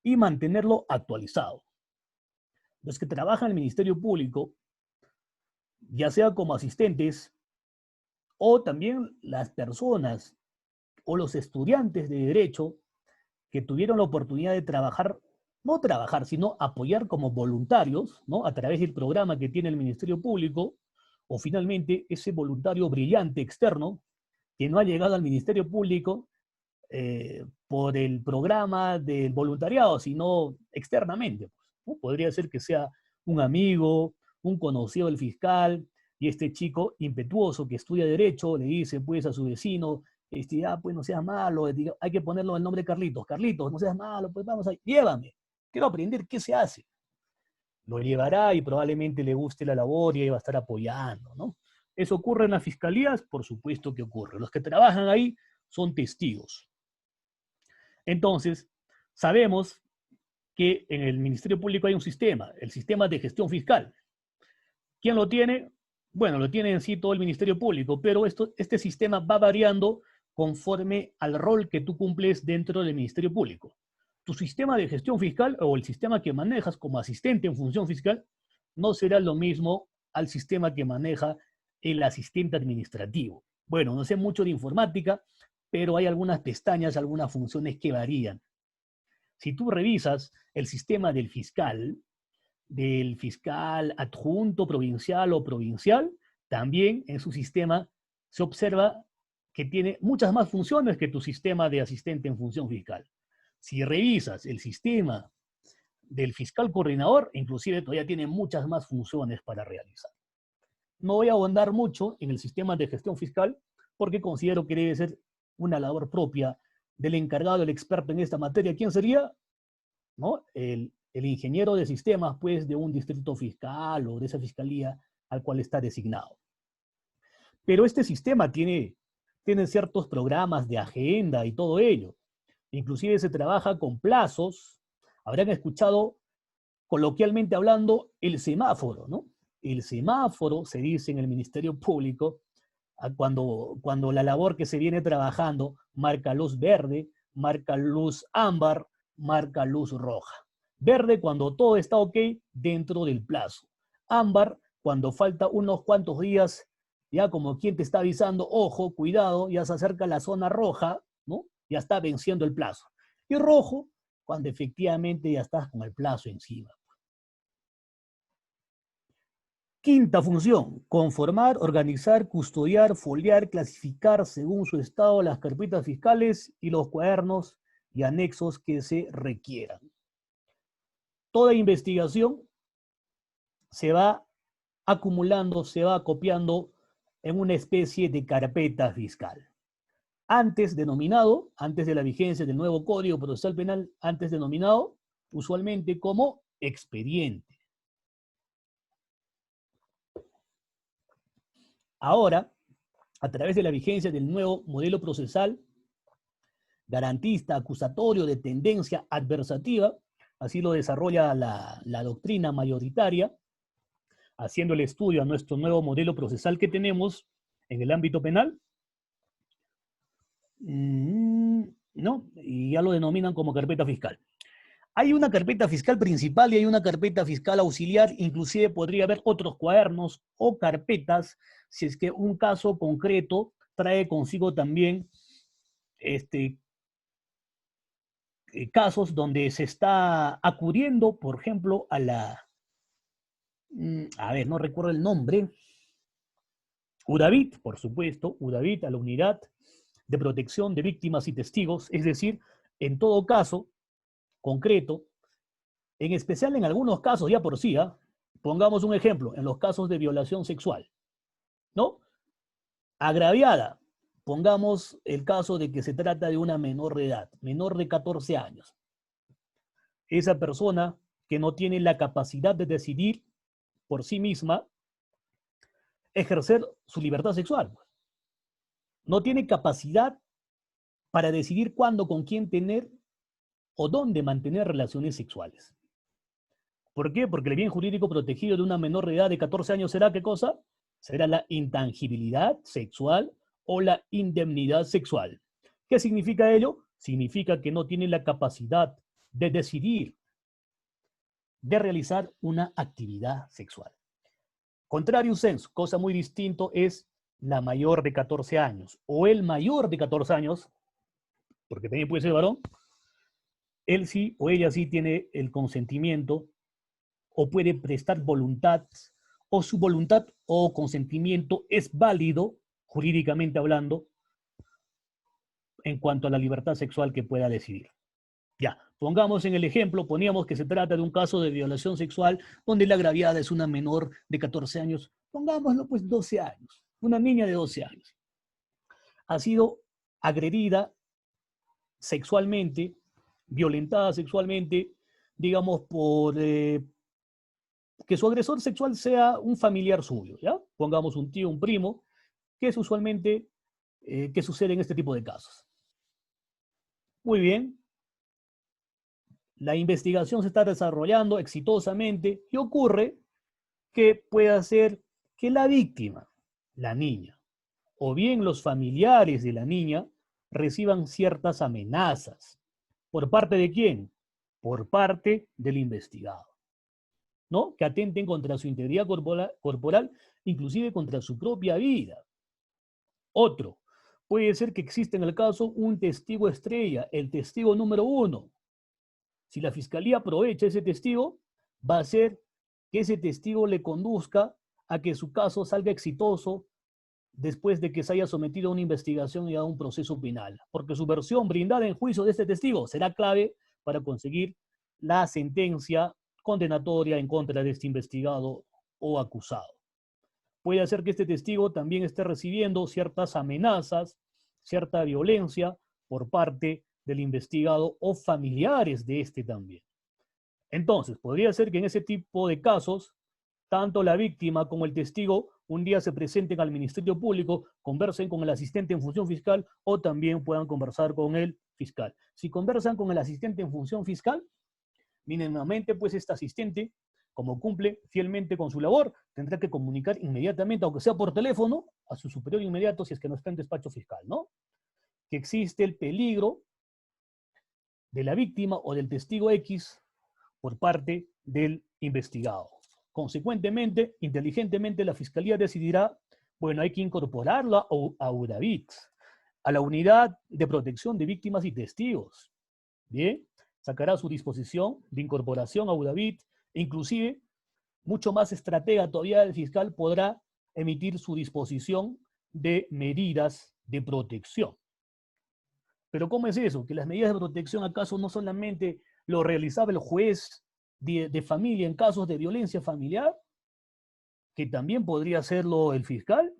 y mantenerlo actualizado. Los que trabajan en el Ministerio Público, ya sea como asistentes o también las personas o los estudiantes de Derecho que tuvieron la oportunidad de trabajar, no trabajar, sino apoyar como voluntarios, ¿no? A través del programa que tiene el Ministerio Público, o finalmente ese voluntario brillante externo que no ha llegado al Ministerio Público por el programa del voluntariado, sino externamente. Pues, ¿no? Podría ser que sea un amigo, un conocido del fiscal, y este chico impetuoso que estudia Derecho le dice pues a su vecino Pues no seas malo, hay que ponerlo el nombre de Carlitos. Carlitos, no seas malo, pues vamos a, llévame. Quiero aprender qué se hace. Lo llevará y probablemente le guste la labor y ahí va a estar apoyando, ¿no? ¿Eso ocurre en las fiscalías? Por supuesto que ocurre. Los que trabajan ahí son testigos. Entonces, sabemos que en el Ministerio Público hay un sistema, el sistema de gestión fiscal. ¿Quién lo tiene? Bueno, lo tiene en sí todo el Ministerio Público, pero este sistema va variando conforme al rol que tú cumples dentro del Ministerio Público. Tu sistema de gestión fiscal o el sistema que manejas como asistente en función fiscal no será lo mismo al sistema que maneja el asistente administrativo. Bueno, no sé mucho de informática, pero hay algunas pestañas, algunas funciones que varían. Si tú revisas el sistema del fiscal adjunto provincial o provincial, también en su sistema se observa que tiene muchas más funciones que tu sistema de asistente en función fiscal. Si revisas el sistema del fiscal coordinador, inclusive todavía tiene muchas más funciones para realizar. No voy a ahondar mucho en el sistema de gestión fiscal porque considero que debe ser una labor propia del encargado, el experto en esta materia. ¿Quién sería? ¿No? El ingeniero de sistemas, pues, de un distrito fiscal o de esa fiscalía al cual está designado. Pero este sistema tiene ciertos programas de agenda y todo ello. Inclusive se trabaja con plazos. Habrán escuchado, coloquialmente hablando, el semáforo, ¿no? El semáforo, se dice en el Ministerio Público, cuando la labor que se viene trabajando marca luz verde, marca luz ámbar, marca luz roja. Verde cuando todo está ok dentro del plazo. Ámbar cuando falta unos cuantos días, ya como quien te está avisando, ojo, cuidado, ya se acerca la zona roja, ¿no? Ya está venciendo el plazo. Y rojo cuando efectivamente ya estás con el plazo encima. Quinta función, conformar, organizar, custodiar, foliar, clasificar según su estado las carpetas fiscales y los cuadernos y anexos que se requieran. Toda investigación se va acumulando, se va copiando en una especie de carpeta fiscal. Antes de la vigencia del nuevo Código Procesal Penal, antes denominado usualmente como expediente. Ahora, a través de la vigencia del nuevo modelo procesal, garantista, acusatorio, de tendencia adversativa, así lo desarrolla la doctrina mayoritaria, haciendo el estudio a nuestro nuevo modelo procesal que tenemos en el ámbito penal, ¿no? Y ya lo denominan como carpeta fiscal. Hay una carpeta fiscal principal y hay una carpeta fiscal auxiliar, inclusive podría haber otros cuadernos o carpetas si es que un caso concreto trae consigo también casos donde se está acudiendo, por ejemplo, a no recuerdo el nombre, UDAVIT, por supuesto, UDAVIT, a la Unidad de Protección de Víctimas y Testigos, es decir, en todo caso concreto, en especial en algunos casos ya por sí, pongamos un ejemplo, en los casos de violación sexual, ¿no? Agraviada, pongamos el caso de que se trata de una menor de edad, menor de 14 años. Esa persona que no tiene la capacidad de decidir por sí misma ejercer su libertad sexual. No tiene capacidad para decidir cuándo, con quién tener o dónde mantener relaciones sexuales. ¿Por qué? Porque el bien jurídico protegido de una menor de edad de 14 años será ¿qué cosa? Será la intangibilidad sexual o la indemnidad sexual. ¿Qué significa ello? Significa que no tiene la capacidad de decidir, de realizar una actividad sexual. Contrario sensu, cosa muy distinto, es la mayor de 14 años o el mayor de 14 años, porque también puede ser varón, él sí o ella sí tiene el consentimiento o puede prestar voluntad, o su voluntad o consentimiento es válido, jurídicamente hablando, en cuanto a la libertad sexual que pueda decidir. Ya, pongamos en el ejemplo, poníamos que se trata de un caso de violación sexual donde la agraviada es una menor de 14 años, pongámoslo pues 12 años, una niña de 12 años. Ha sido agredida sexualmente, violentada sexualmente, digamos, por que su agresor sexual sea un familiar suyo, ¿ya? Pongamos un tío, un primo, que es usualmente que sucede en este tipo de casos. Muy bien, la investigación se está desarrollando exitosamente y ocurre que puede ser que la víctima, la niña, o bien los familiares de la niña, reciban ciertas amenazas. ¿Por parte de quién? Por parte del investigado, ¿no? Que atenten contra su integridad corporal, inclusive contra su propia vida. Otro, puede ser que exista en el caso un testigo estrella, el testigo número 1. Si la fiscalía aprovecha ese testigo, va a ser que ese testigo le conduzca a que su caso salga exitoso después de que se haya sometido a una investigación y a un proceso penal, porque su versión brindada en juicio de este testigo será clave para conseguir la sentencia condenatoria en contra de este investigado o acusado. Puede hacer que este testigo también esté recibiendo ciertas amenazas, cierta violencia por parte del investigado o familiares de este también. Entonces, podría ser que en ese tipo de casos, tanto la víctima como el testigo un día se presenten al Ministerio Público, conversen con el asistente en función fiscal o también puedan conversar con el fiscal. Si conversan con el asistente en función fiscal, mínimamente pues este asistente, como cumple fielmente con su labor, tendrá que comunicar inmediatamente, aunque sea por teléfono, a su superior inmediato si es que no está en despacho fiscal, ¿no? Que existe el peligro de la víctima o del testigo X por parte del investigado. Consecuentemente, inteligentemente, la Fiscalía decidirá, bueno, hay que incorporarla a UDAVIT, a la Unidad de Protección de Víctimas y Testigos. Bien, sacará su disposición de incorporación a UDAVIT, e inclusive, mucho más estratega todavía, el fiscal podrá emitir su disposición de medidas de protección. Pero ¿cómo es eso? ¿Que las medidas de protección acaso no solamente lo realizaba el juez de familia en casos de violencia familiar? ¿Que también podría hacerlo el fiscal?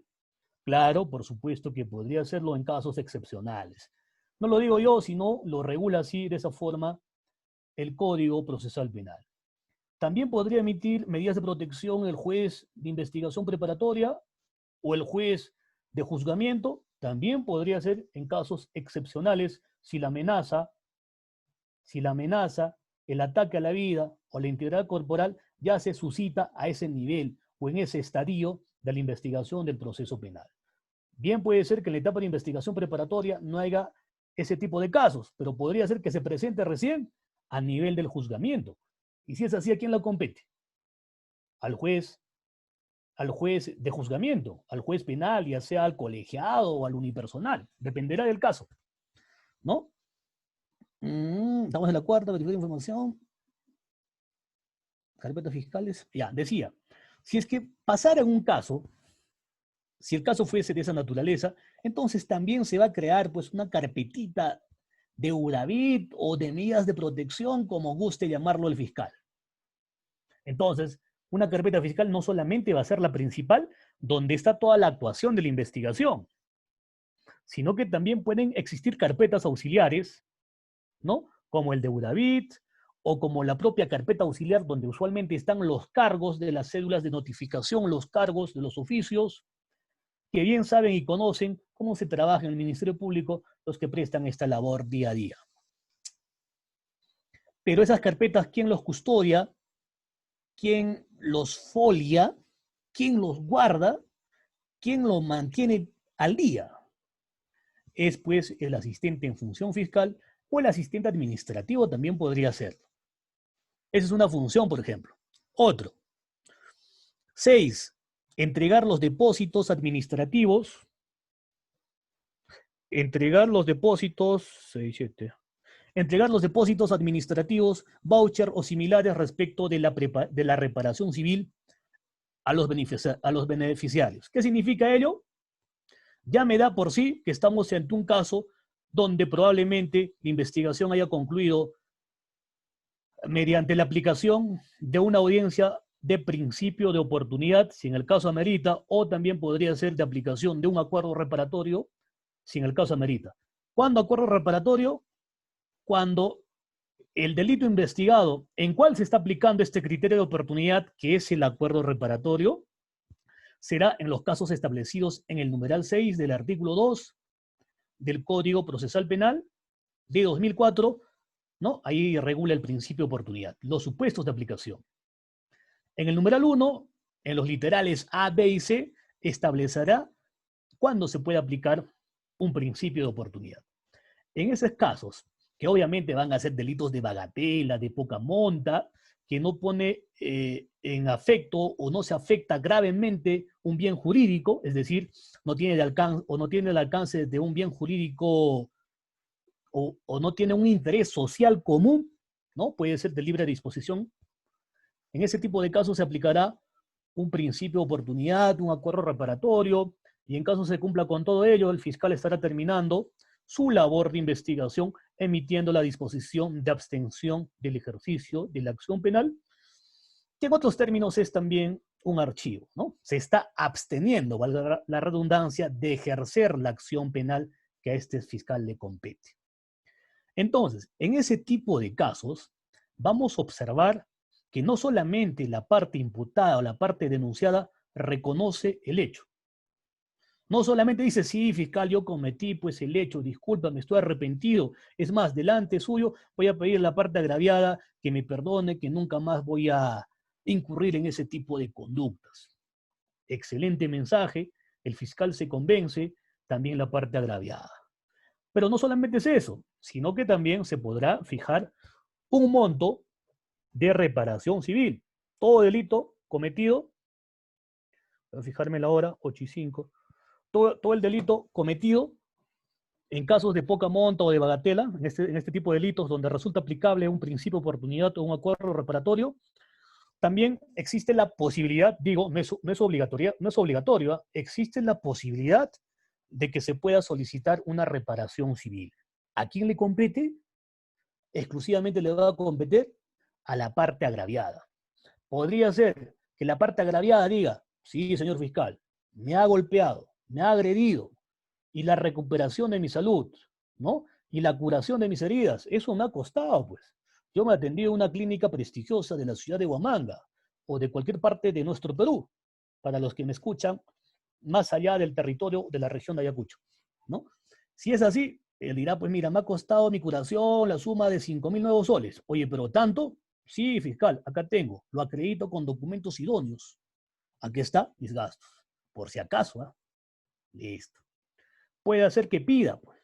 Claro, por supuesto que podría hacerlo en casos excepcionales. No lo digo yo, sino lo regula así, de esa forma, el Código Procesal Penal. También podría emitir medidas de protección el juez de investigación preparatoria o el juez de juzgamiento. También podría ser en casos excepcionales si la amenaza, el ataque a la vida o la integridad corporal ya se suscita a ese nivel o en ese estadio de la investigación del proceso penal. Bien puede ser que en la etapa de investigación preparatoria no haya ese tipo de casos, pero podría ser que se presente recién a nivel del juzgamiento. Y si es así, ¿a quién le compete? Al juez de juzgamiento, al juez penal, ya sea al colegiado o al unipersonal. Dependerá del caso, ¿no? Estamos en la cuarta, verificar información. Carpetas fiscales. Ya, decía, si es que pasara un caso, si el caso fuese de esa naturaleza, entonces también se va a crear pues una carpetita de UDAVIT o de medidas de protección, como guste llamarlo el fiscal. Entonces, una carpeta fiscal no solamente va a ser la principal, donde está toda la actuación de la investigación, sino que también pueden existir carpetas auxiliares, ¿no? Como el de UDAVIT o como la propia carpeta auxiliar, donde usualmente están los cargos de las cédulas de notificación, los cargos de los oficios, que bien saben y conocen cómo se trabaja en el Ministerio Público los que prestan esta labor día a día. Pero esas carpetas, ¿quién los custodia? ¿Quién los folia? ¿Quién los guarda? ¿Quién los mantiene al día? Es pues el asistente en función fiscal o el asistente administrativo también podría serlo. Esa es una función, por ejemplo. Otro. 6. Entregar los depósitos administrativos. Entregar los depósitos, 6, 7. Entregar los depósitos administrativos, voucher o similares respecto de la reparación civil a los beneficiarios. ¿Qué significa ello? Ya me da por sí que estamos ante un caso donde probablemente la investigación haya concluido mediante la aplicación de una audiencia de principio de oportunidad, si en el caso amerita, o también podría ser de aplicación de un acuerdo reparatorio, si en el caso amerita. ¿Cuándo acuerdo reparatorio? Cuando el delito investigado, ¿en cuál se está aplicando este criterio de oportunidad, que es el acuerdo reparatorio? Será en los casos establecidos en el numeral 6 del artículo 2 del Código Procesal Penal de 2004, ¿no? Ahí regula el principio de oportunidad, los supuestos de aplicación. En el numeral 1, en los literales A, B y C, establecerá cuándo se puede aplicar un principio de oportunidad. En esos casos, que obviamente van a ser delitos de bagatela, de poca monta, que no pone en afecto o no se afecta gravemente un bien jurídico, es decir, no tiene el alcance de un bien jurídico o no tiene un interés social común, ¿no? Puede ser de libre disposición. En ese tipo de casos se aplicará un principio de oportunidad, un acuerdo reparatorio, y en caso se cumpla con todo ello, el fiscal estará terminando su labor de investigación, emitiendo la disposición de abstención del ejercicio de la acción penal, que en otros términos es también un archivo, ¿no? Se está absteniendo, valga la redundancia, de ejercer la acción penal que a este fiscal le compete. Entonces, en ese tipo de casos, vamos a observar que no solamente la parte imputada o la parte denunciada reconoce el hecho. No solamente dice, sí, fiscal, yo cometí pues el hecho, discúlpame, estoy arrepentido. Es más, delante suyo voy a pedir a la parte agraviada que me perdone, que nunca más voy a incurrir en ese tipo de conductas. Excelente mensaje, el fiscal se convence, también la parte agraviada. Pero no solamente es eso, sino que también se podrá fijar un monto de reparación civil. Todo delito cometido, voy a fijarme la hora, 8:05, todo el delito cometido en casos de poca monta o de bagatela, en este tipo de delitos donde resulta aplicable un principio de oportunidad o un acuerdo reparatorio, también existe la posibilidad, digo, no es obligatorio, existe la posibilidad de que se pueda solicitar una reparación civil. ¿A quién le compete? Exclusivamente le va a competir a la parte agraviada. Podría ser que la parte agraviada diga, sí, señor fiscal, me ha golpeado, me ha agredido, y la recuperación de mi salud, ¿no? Y la curación de mis heridas, eso me ha costado, pues. Yo me atendí en una clínica prestigiosa de la ciudad de Huamanga o de cualquier parte de nuestro Perú, para los que me escuchan más allá del territorio de la región de Ayacucho, ¿no? Si es así, él dirá, pues mira, me ha costado mi curación la suma de 5.000 nuevos soles. Oye, pero tanto, sí, fiscal, acá tengo, lo acredito con documentos idóneos. Aquí está mis gastos, por si acaso, ¿eh? Listo. Puede hacer que pida, pues.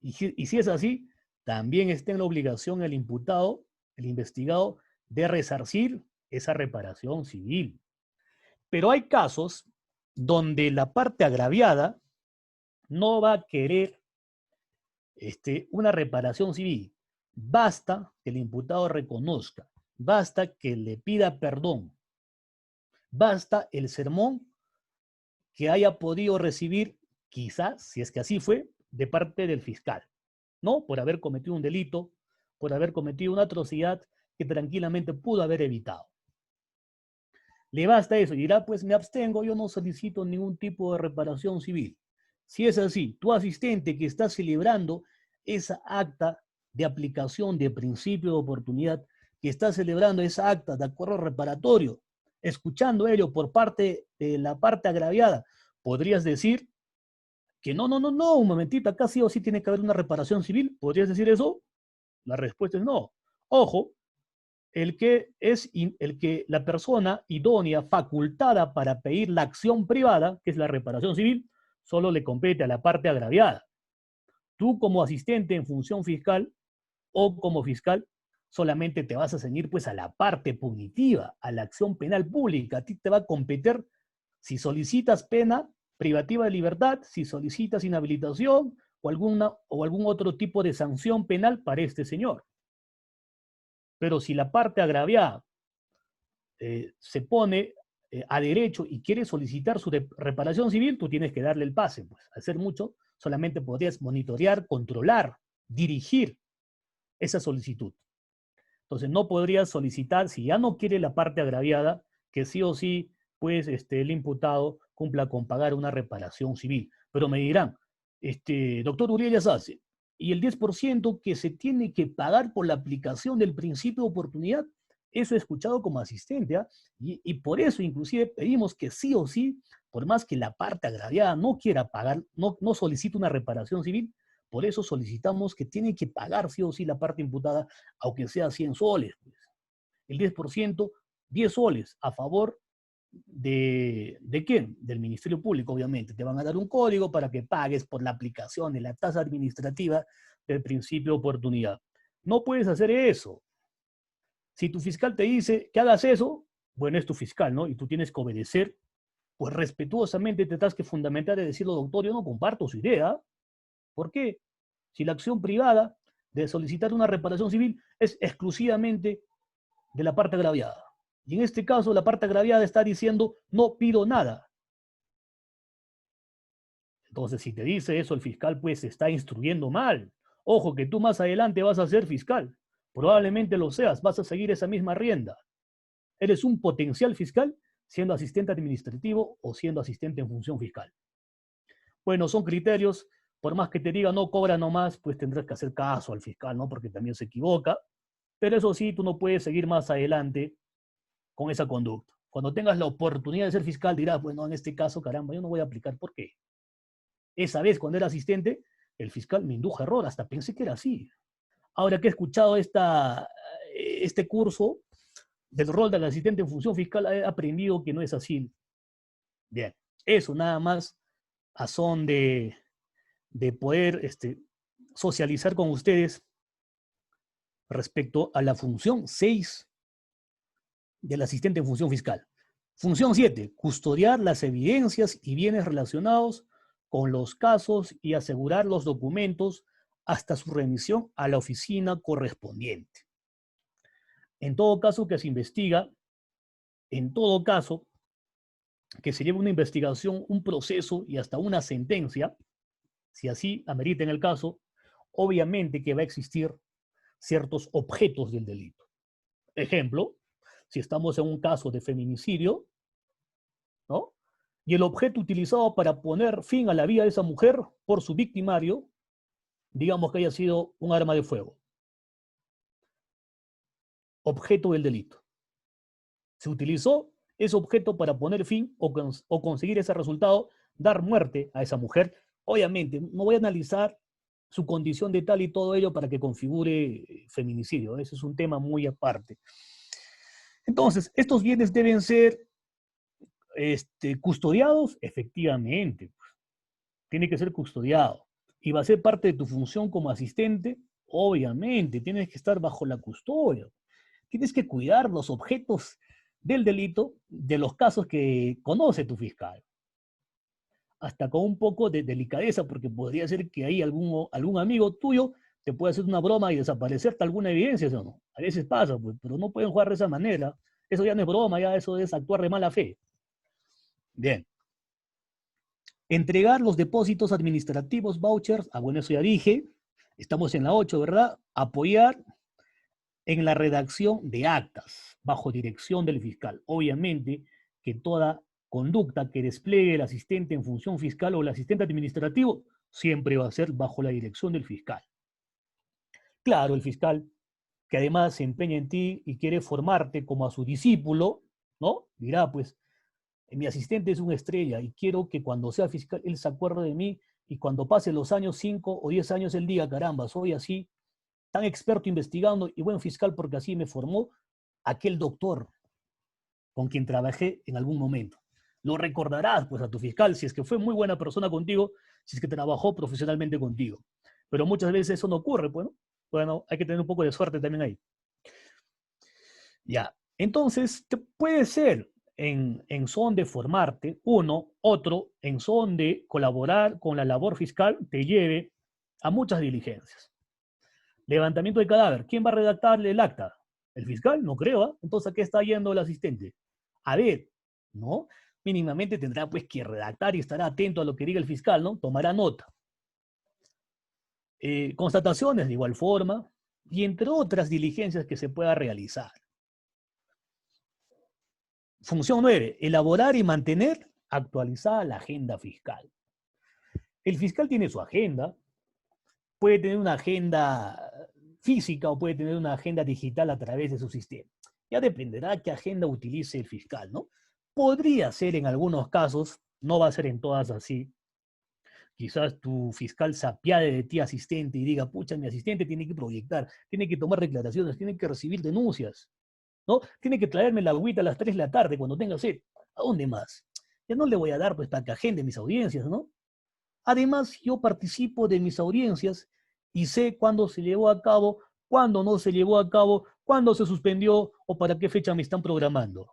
Y si es así, también está en la obligación el imputado, el investigado, de resarcir esa reparación civil. Pero hay casos donde la parte agraviada no va a querer una reparación civil. Basta que el imputado reconozca, basta que le pida perdón, basta el sermón que haya podido recibir, quizás, si es que así fue, de parte del fiscal, ¿no? Por haber cometido un delito, por haber cometido una atrocidad que tranquilamente pudo haber evitado. Le basta eso y dirá, pues me abstengo, yo no solicito ningún tipo de reparación civil. Si es así, tu asistente que está celebrando esa acta de aplicación de principio de oportunidad, que está celebrando esa acta de acuerdo reparatorio, escuchando ello por parte de la parte agraviada, podrías decir que no, un momentito, acá sí o sí tiene que haber una reparación civil. ¿Podrías decir eso? La respuesta es no. Ojo, el que la persona idónea, facultada para pedir la acción privada, que es la reparación civil, solo le compete a la parte agraviada. Tú como asistente en función fiscal o como fiscal, solamente te vas a ceñir pues a la parte punitiva, a la acción penal pública. A ti te va a competir si solicitas pena privativa de libertad, si solicitas inhabilitación o algún otro tipo de sanción penal para este señor. Pero si la parte agraviada se pone a derecho y quiere solicitar su reparación civil, tú tienes que darle el pase. Pues, al ser mucho, solamente podrías monitorear, controlar, dirigir esa solicitud. Entonces, no podrías solicitar, si ya no quiere la parte agraviada, que sí o sí, pues, el imputado cumpla con pagar una reparación civil. Pero me dirán, doctor Uriel Yazase, y el 10% que se tiene que pagar por la aplicación del principio de oportunidad. Eso he escuchado como asistente, ¿ah? Y por eso inclusive pedimos que sí o sí, por más que la parte agraviada no quiera pagar, no solicite una reparación civil, por eso solicitamos que tiene que pagar sí o sí la parte imputada, aunque sea 100 soles. Pues. El 10%, 10 soles a favor ¿de quién? Del Ministerio Público, obviamente. Te van a dar un código para que pagues por la aplicación de la tasa administrativa del principio de oportunidad. No puedes hacer eso. Si tu fiscal te dice que hagas eso, bueno, es tu fiscal, ¿no? Y tú tienes que obedecer, pues respetuosamente te tienes que fundamentar y decirlo, doctor, yo no comparto su idea. ¿Por qué? Si la acción privada de solicitar una reparación civil es exclusivamente de la parte agraviada. Y en este caso, la parte agraviada está diciendo, no pido nada. Entonces, si te dice eso el fiscal, pues se está instruyendo mal. Ojo, que tú más adelante vas a ser fiscal. Probablemente lo seas, vas a seguir esa misma rienda. Eres un potencial fiscal siendo asistente administrativo o siendo asistente en función fiscal. Bueno, son criterios. Por más que te diga no cobra nomás, pues tendrás que hacer caso al fiscal, ¿no? Porque también se equivoca. Pero eso sí, tú no puedes seguir más adelante con esa conducta. Cuando tengas la oportunidad de ser fiscal, dirás, bueno, en este caso, caramba, yo no voy a aplicar. ¿Por qué? Esa vez, cuando era asistente, el fiscal me indujo a error, hasta pensé que era así. Ahora que he escuchado este curso del rol del asistente en función fiscal, he aprendido que no es así. Bien, eso nada más a son de poder socializar con ustedes respecto a la función 6 del asistente en función fiscal. Función 7, custodiar las evidencias y bienes relacionados con los casos y asegurar los documentos hasta su remisión a la oficina correspondiente. En todo caso que se investiga, en todo caso que se lleve una investigación, un proceso y hasta una sentencia, si así amerita en el caso, obviamente que va a existir ciertos objetos del delito. Ejemplo, si estamos en un caso de feminicidio, ¿no? Y el objeto utilizado para poner fin a la vida de esa mujer por su victimario, digamos que haya sido un arma de fuego. Objeto del delito. Se utilizó ese objeto para poner fin o conseguir ese resultado, dar muerte a esa mujer. Obviamente, no voy a analizar su condición de tal y todo ello para que configure feminicidio. Ese es un tema muy aparte. Entonces, estos bienes deben ser custodiados, efectivamente. Tiene que ser custodiado. Y va a ser parte de tu función como asistente, obviamente. Tienes que estar bajo la custodia. Tienes que cuidar los objetos del delito de los casos que conoce tu fiscal. Hasta con un poco de delicadeza, porque podría ser que ahí algún amigo tuyo te puede hacer una broma y desaparecerte alguna evidencia, ¿sí o no? A veces pasa, pues, pero no pueden jugar de esa manera. Eso ya no es broma, ya eso es actuar de mala fe. Bien. Entregar los depósitos administrativos, vouchers, bueno, eso ya dije. Estamos en la 8, ¿verdad? Apoyar en la redacción de actas bajo dirección del fiscal. Obviamente que toda conducta que despliegue el asistente en función fiscal o el asistente administrativo siempre va a ser bajo la dirección del fiscal. Claro, el fiscal que además se empeña en ti y quiere formarte como a su discípulo, ¿no? Dirá, pues, mi asistente es una estrella y quiero que cuando sea fiscal él se acuerde de mí y cuando pase los años, 5 o 10 años, él diga, caramba, soy así, tan experto investigando y buen fiscal porque así me formó aquel doctor con quien trabajé en algún momento. Lo recordarás pues a tu fiscal si es que fue muy buena persona contigo, si es que trabajó profesionalmente contigo. Pero muchas veces eso no ocurre, pues, ¿no? Bueno, hay que tener un poco de suerte también ahí. Ya, entonces puede ser en son de formarte, uno, otro, en son de colaborar con la labor fiscal, te lleve a muchas diligencias. Levantamiento de cadáver. ¿Quién va a redactarle el acta? ¿El fiscal? No creo, ¿eh? Entonces, ¿a qué está yendo el asistente? A ver, ¿no? Mínimamente tendrá pues que redactar y estará atento a lo que diga el fiscal, ¿no? Tomará nota. Constataciones de igual forma y entre otras diligencias que se pueda realizar. Función 9. Elaborar y mantener actualizada la agenda fiscal. El fiscal tiene su agenda, puede tener una agenda física o puede tener una agenda digital a través de su sistema. Ya dependerá qué agenda utilice el fiscal, ¿no? Podría ser en algunos casos, no va a ser en todas así. Quizás tu fiscal se apiade de ti, asistente, y diga, pucha, mi asistente tiene que proyectar, tiene que tomar declaraciones, tiene que recibir denuncias, ¿no? Tiene que traerme la agüita a las 3 de la tarde cuando tenga sed. ¿A dónde más? Ya no le voy a dar pues para que agende mis audiencias, ¿no? Además, yo participo de mis audiencias y sé cuándo se llevó a cabo, cuándo no se llevó a cabo, cuándo se suspendió o para qué fecha me están programando.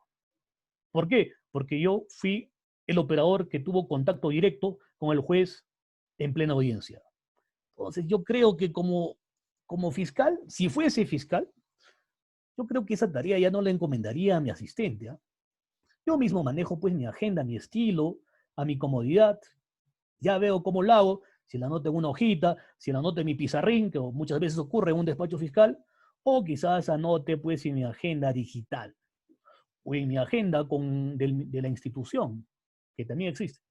¿Por qué? Porque yo fui el operador que tuvo contacto directo con el juez en plena audiencia. Entonces, yo creo que como fiscal, si fuese fiscal, yo creo que esa tarea ya no la encomendaría a mi asistente, ¿eh? Yo mismo manejo pues mi agenda, mi estilo, a mi comodidad. Ya veo cómo lo hago, si la anoto en una hojita, si la anoto en mi pizarrín, que muchas veces ocurre en un despacho fiscal, o quizás anote pues en mi agenda digital, o en mi agenda de la institución, que también existe.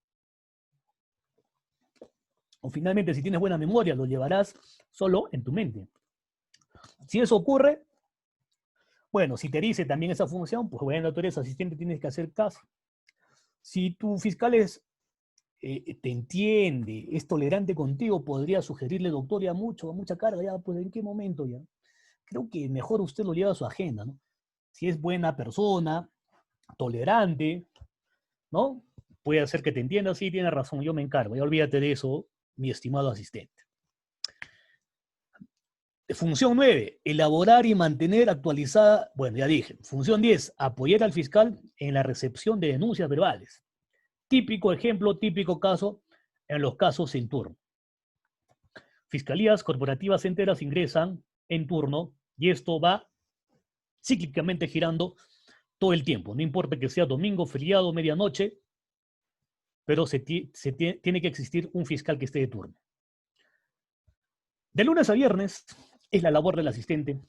O finalmente, si tienes buena memoria, lo llevarás solo en tu mente. Si eso ocurre, bueno, si te dice también esa función, pues bueno, tú eres asistente, tienes que hacer caso. Si tu fiscal te entiende, es tolerante contigo, podría sugerirle, doctor, ya mucha carga, ya, pues ¿en qué momento ya? Creo que mejor usted lo lleva a su agenda, ¿no? Si es buena persona, tolerante, ¿no? Puede hacer que te entienda, sí, tiene razón, yo me encargo, ya olvídate de eso, mi estimado asistente. Función 9, elaborar y mantener actualizada, bueno, ya dije. Función 10, apoyar al fiscal en la recepción de denuncias verbales. Típico ejemplo, típico caso, en los casos en turno. Fiscalías corporativas enteras ingresan en turno y esto va cíclicamente girando todo el tiempo. No importa que sea domingo, feriado, medianoche, pero tiene que existir un fiscal que esté de turno. De lunes a viernes es la labor del asistente.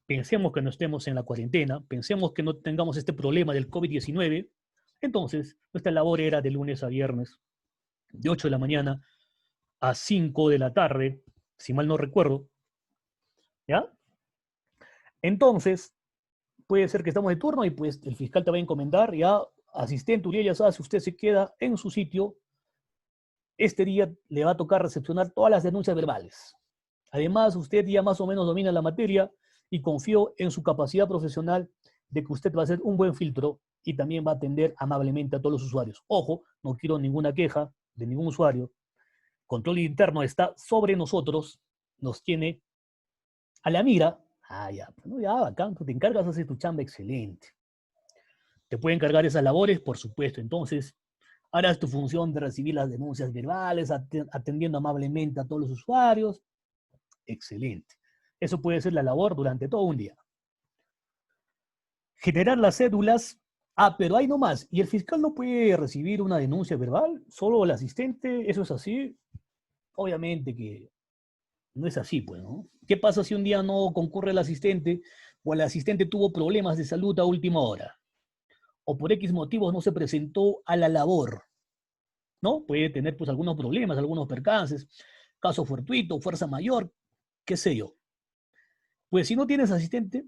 Pensemos que no estemos en la cuarentena, pensemos que no tengamos este problema del COVID-19. Entonces, nuestra labor era de lunes a viernes, de 8 de la mañana a 5 de la tarde, si mal no recuerdo. ¿Ya? Entonces, puede ser que estamos de turno y pues el fiscal te va a encomendar, ya, asistente Uriel, ya sabe, si usted se queda en su sitio, este día le va a tocar recepcionar todas las denuncias verbales. Además, usted ya más o menos domina la materia y confío en su capacidad profesional de que usted va a hacer un buen filtro y también va a atender amablemente a todos los usuarios. Ojo, no quiero ninguna queja de ningún usuario. Control interno está sobre nosotros, nos tiene a la mira. Ah, ya, bueno, ya, bacán, tú te encargas, haces tu chamba excelente. ¿Te puede encargar esas labores? Por supuesto. Entonces, harás tu función de recibir las denuncias verbales, atendiendo amablemente a todos los usuarios. Excelente. Eso puede ser la labor durante todo un día. Generar las cédulas. Ah, pero hay no más. ¿Y el fiscal no puede recibir una denuncia verbal? ¿Solo el asistente? ¿Eso es así? Obviamente que no es así, pues, ¿no? ¿Qué pasa si un día no concurre el asistente o el asistente tuvo problemas de salud a última hora? O por X motivos no se presentó a la labor, ¿no? Puede tener pues algunos problemas, algunos percances, caso fortuito, fuerza mayor, qué sé yo. Pues si no tienes asistente,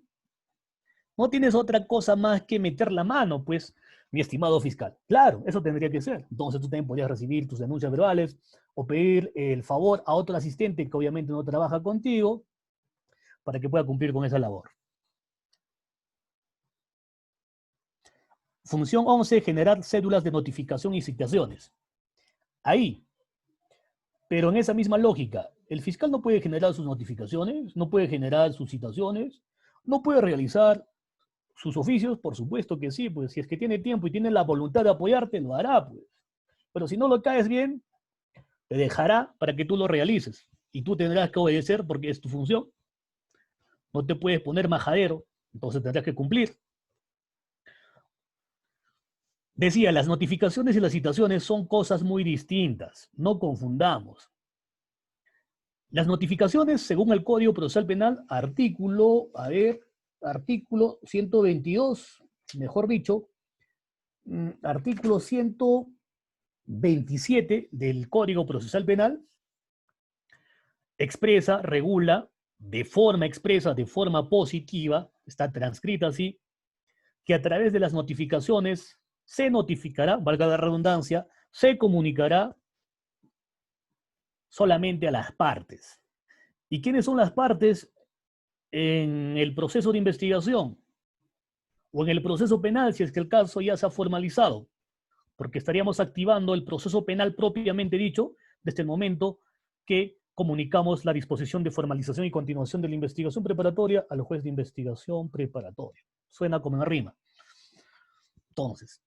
no tienes otra cosa más que meter la mano, pues, mi estimado fiscal. Claro, eso tendría que ser. Entonces tú también podrías recibir tus denuncias verbales o pedir el favor a otro asistente que obviamente no trabaja contigo para que pueda cumplir con esa labor. Función 11, generar cédulas de notificación y citaciones. Ahí, pero en esa misma lógica, el fiscal no puede generar sus notificaciones, no puede generar sus citaciones, no puede realizar sus oficios, por supuesto que sí, pues si es que tiene tiempo y tiene la voluntad de apoyarte, lo hará, pues. Pero si no lo caes bien, te dejará para que tú lo realices. Y tú tendrás que obedecer porque es tu función. No te puedes poner majadero, entonces tendrás que cumplir. Decía, las notificaciones y las citaciones son cosas muy distintas, no confundamos. Las notificaciones, según el Código Procesal Penal, artículo 122, mejor dicho, artículo 127 del Código Procesal Penal, expresa, regula de forma expresa, de forma positiva, está transcrita así, que a través de las notificaciones se notificará, valga la redundancia, se comunicará solamente a las partes. ¿Y quiénes son las partes en el proceso de investigación o en el proceso penal si es que el caso ya se ha formalizado? Porque estaríamos activando el proceso penal propiamente dicho desde el momento que comunicamos la disposición de formalización y continuación de la investigación preparatoria al juez de investigación preparatoria. Suena como una rima. Entonces,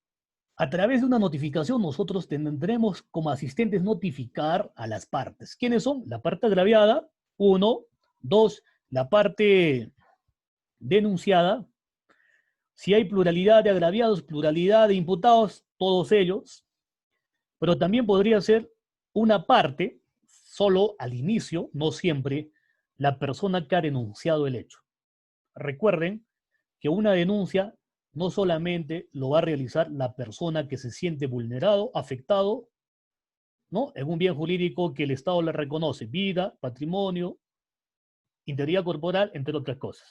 a través de una notificación nosotros tendremos como asistentes notificar a las partes. ¿Quiénes son? La parte agraviada, 1, 2, la parte denunciada. Si hay pluralidad de agraviados, pluralidad de imputados, todos ellos. Pero también podría ser una parte, solo al inicio, no siempre, la persona que ha denunciado el hecho. Recuerden que una denuncia no solamente lo va a realizar la persona que se siente vulnerado, afectado, ¿no? En un bien jurídico que el Estado le reconoce, vida, patrimonio, integridad corporal, entre otras cosas.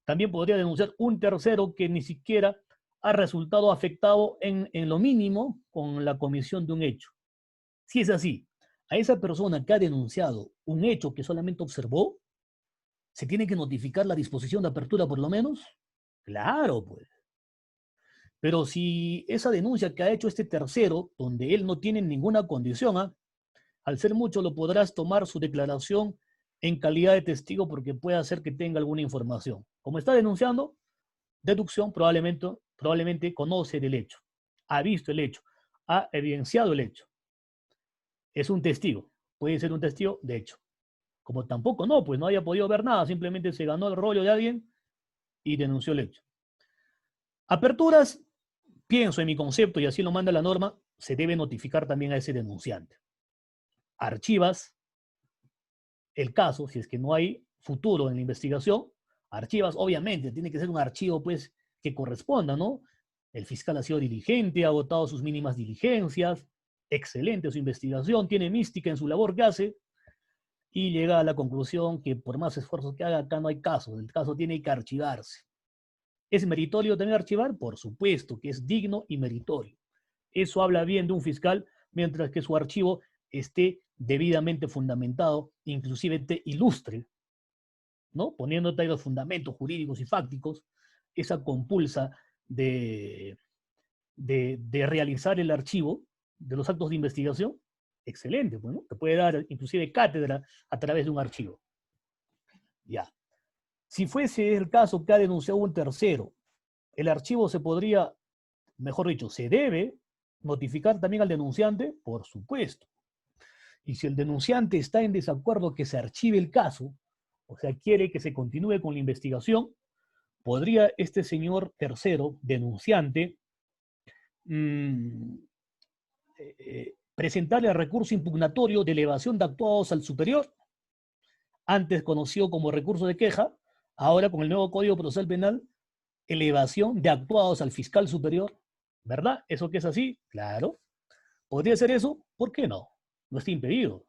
También podría denunciar un tercero que ni siquiera ha resultado afectado en lo mínimo con la comisión de un hecho. Si es así, a esa persona que ha denunciado un hecho que solamente observó, ¿se tiene que notificar la disposición de apertura por lo menos? Claro, pues. Pero si esa denuncia que ha hecho este tercero, donde él no tiene ninguna condición, al ser mucho lo podrás tomar su declaración en calidad de testigo porque puede hacer que tenga alguna información. Como está denunciando, deducción probablemente conoce del hecho, ha visto el hecho, ha evidenciado el hecho. Es un testigo, puede ser un testigo de hecho. Como tampoco no, pues no haya podido ver nada, simplemente se ganó el rollo de alguien y denunció el hecho. Aperturas, pienso en mi concepto y así lo manda la norma, se debe notificar también a ese denunciante. Archivas el caso, si es que no hay futuro en la investigación, archivas, obviamente, tiene que ser un archivo pues que corresponda, ¿no? El fiscal ha sido diligente, ha agotado sus mínimas diligencias, excelente su investigación, tiene mística en su labor que hace y llega a la conclusión que por más esfuerzos que haga acá no hay caso, el caso tiene que archivarse. ¿Es meritorio también archivar? Por supuesto que es digno y meritorio. Eso habla bien de un fiscal, mientras que su archivo esté debidamente fundamentado, inclusive te ilustre, ¿no? Poniéndote ahí los fundamentos jurídicos y fácticos, esa compulsa de realizar el archivo de los actos de investigación, excelente, pues, ¿no? Te puede dar inclusive cátedra a través de un archivo. Ya. Si fuese el caso que ha denunciado un tercero, el archivo se podría, mejor dicho, se debe notificar también al denunciante, por supuesto. Y si el denunciante está en desacuerdo que se archive el caso, o sea, quiere que se continúe con la investigación, podría este señor tercero, denunciante, presentarle el recurso impugnatorio de elevación de actuados al superior, antes conocido como recurso de queja, ahora con el nuevo Código Procesal Penal, elevación de actuados al fiscal superior, ¿verdad? ¿Eso que es así? Claro. ¿Podría ser eso? ¿Por qué no? No está impedido.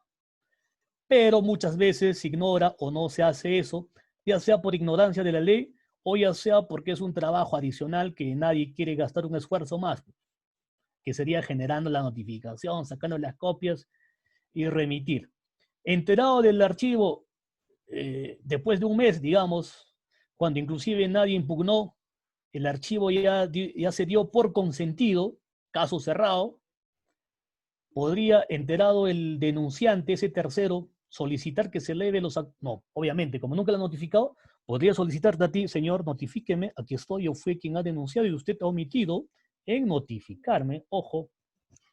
Pero muchas veces se ignora o no se hace eso, ya sea por ignorancia de la ley o ya sea porque es un trabajo adicional que nadie quiere gastar un esfuerzo más, que sería generando la notificación, sacando las copias y remitir. Enterado del archivo después de un mes, digamos, cuando inclusive nadie impugnó, el archivo ya se dio por consentido, caso cerrado, podría, enterado el denunciante, ese tercero, solicitar que se eleve los actos. No, obviamente, como nunca lo ha notificado, podría solicitarte a ti, señor, notifíqueme, aquí estoy, yo fui quien ha denunciado y usted ha omitido en notificarme. Ojo,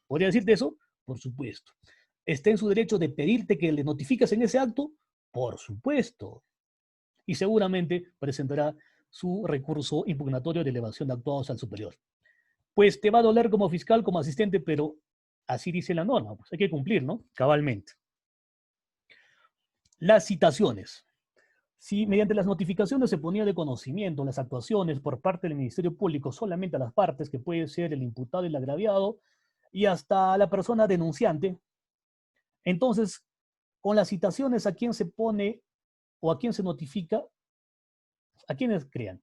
¿podría decirte eso? Por supuesto. ¿Está en su derecho de pedirte que le notifiques en ese acto? Por supuesto. Y seguramente presentará su recurso impugnatorio de elevación de actuados al superior. Pues te va a doler como fiscal, como asistente, pero así dice la norma, pues hay que cumplir, ¿no? Cabalmente. Las citaciones. Si mediante las notificaciones se ponía de conocimiento las actuaciones por parte del Ministerio Público solamente a las partes, que puede ser el imputado y el agraviado, y hasta la persona denunciante, entonces Con las citaciones, ¿a quién se pone o a quién se notifica? ¿A quiénes crean?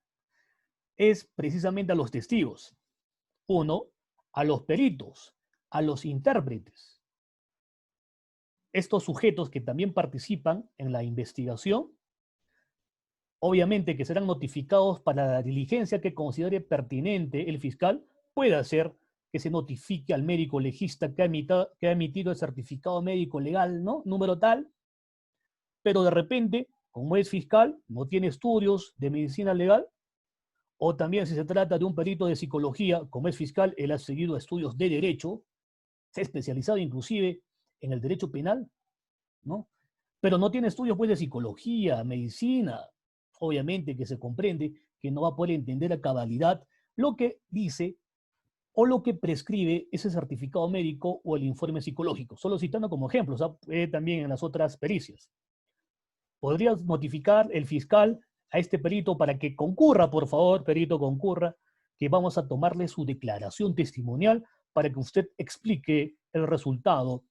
Es precisamente a los testigos. Uno, a los peritos, a los intérpretes. Estos sujetos que también participan en la investigación, obviamente que serán notificados para la diligencia que considere pertinente el fiscal. Puede hacer que se notifique al médico legista que ha emitido el certificado médico legal, ¿no? Número tal, pero de repente, como es fiscal, no tiene estudios de medicina legal, o también si se trata de un perito de psicología, como es fiscal, él ha seguido estudios de derecho, se ha especializado inclusive en el derecho penal, ¿no? Pero no tiene estudios pues de psicología, medicina, obviamente que se comprende que no va a poder entender a cabalidad lo que dice o lo que prescribe ese certificado médico o el informe psicológico, solo citando como ejemplos, también en las otras pericias. ¿Podrías notificar el fiscal a este perito para que concurra, por favor, perito, concurra, que vamos a tomarle su declaración testimonial para que usted explique el resultado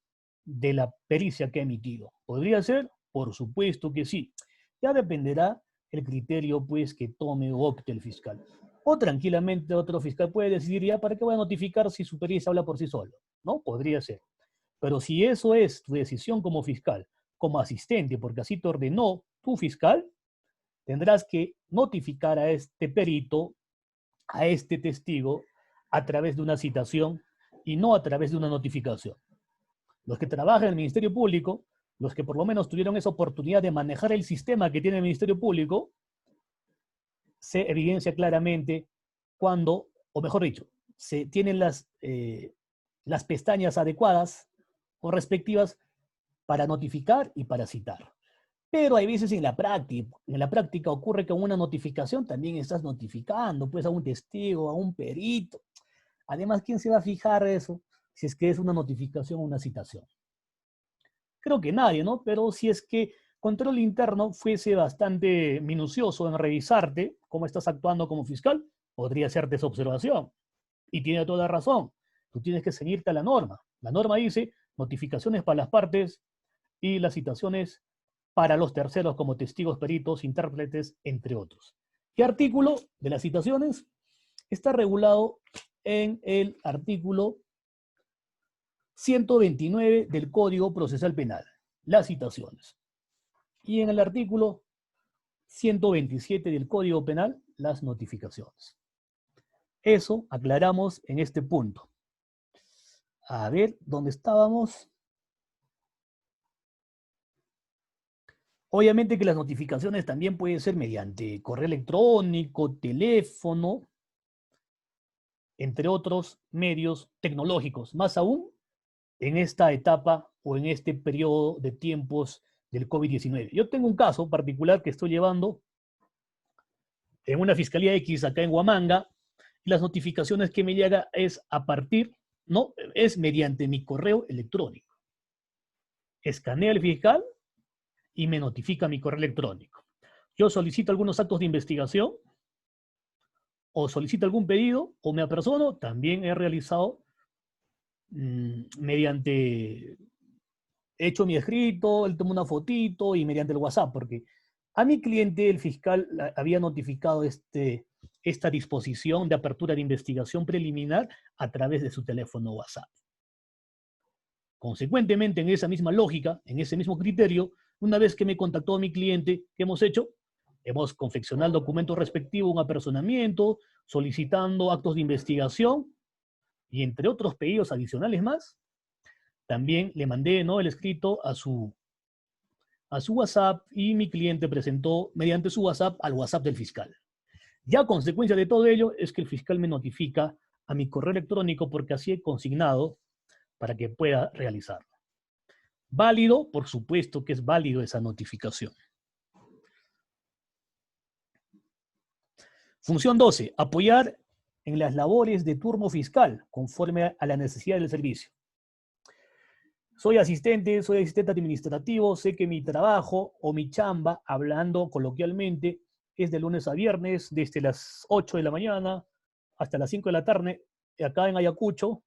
de la pericia que ha emitido? ¿Podría ser? Por supuesto que sí. Ya dependerá el criterio pues que tome o opte el fiscal. O tranquilamente otro fiscal puede decidir ya para qué voy a notificar si su pericia habla por sí solo, ¿no? Podría ser. Pero si eso es tu decisión como fiscal, como asistente, porque así te ordenó tu fiscal, tendrás que notificar a este perito, a este testigo, a través de una citación y no a través de una notificación. Los que trabajan en el Ministerio Público, los que por lo menos tuvieron esa oportunidad de manejar el sistema que tiene el Ministerio Público, se evidencia claramente cuando, o mejor dicho, se tienen las pestañas adecuadas o respectivas para notificar y para citar. Pero hay veces en la práctica ocurre que en una notificación también estás notificando pues a un testigo, a un perito. Además, ¿quién se va a fijar eso si es que es una notificación o una citación? Creo que nadie, ¿no? Pero si es que control interno fuese bastante minucioso en revisarte cómo estás actuando como fiscal, podría hacerte esa observación. Y tiene toda razón. Tú tienes que ceñirte a la norma. La norma dice notificaciones para las partes y las citaciones para los terceros como testigos, peritos, intérpretes, entre otros. ¿Qué artículo de las citaciones? Está regulado en el artículo 129 del Código Procesal Penal, las citaciones. Y en el artículo 127 del Código Penal, las notificaciones. Eso aclaramos en este punto. A ver, ¿dónde estábamos? Obviamente que las notificaciones también pueden ser mediante correo electrónico, teléfono, entre otros medios tecnológicos, más aún en esta etapa o en este periodo de tiempos del COVID-19. Yo tengo un caso particular que estoy llevando en una fiscalía X acá en Huamanga, y las notificaciones que me llega es es mediante mi correo electrónico. Escanea el fiscal y me notifica mi correo electrónico. Yo solicito algunos actos de investigación o solicito algún pedido o me apersono, también he realizado mediante, he hecho mi escrito, él tomó una fotito y mediante el WhatsApp, porque a mi cliente el fiscal había notificado esta disposición de apertura de investigación preliminar a través de su teléfono WhatsApp. Consecuentemente, en esa misma lógica, en ese mismo criterio, una vez que me contactó mi cliente, ¿qué hemos hecho? Hemos confeccionado el documento respectivo, un apersonamiento, solicitando actos de investigación y entre otros pedidos adicionales más. También le mandé, ¿no?, el escrito a su WhatsApp y mi cliente presentó mediante su WhatsApp al WhatsApp del fiscal. Ya a consecuencia de todo ello es que el fiscal me notifica a mi correo electrónico porque así he consignado para que pueda realizarlo. ¿Válido? Por supuesto que es válido esa notificación. Función 12. Apoyar en las labores de turno fiscal conforme a la necesidad del servicio. Soy asistente administrativo, sé que mi trabajo o mi chamba, hablando coloquialmente, es de lunes a viernes, desde las 8 de la mañana hasta las 5 de la tarde, acá en Ayacucho,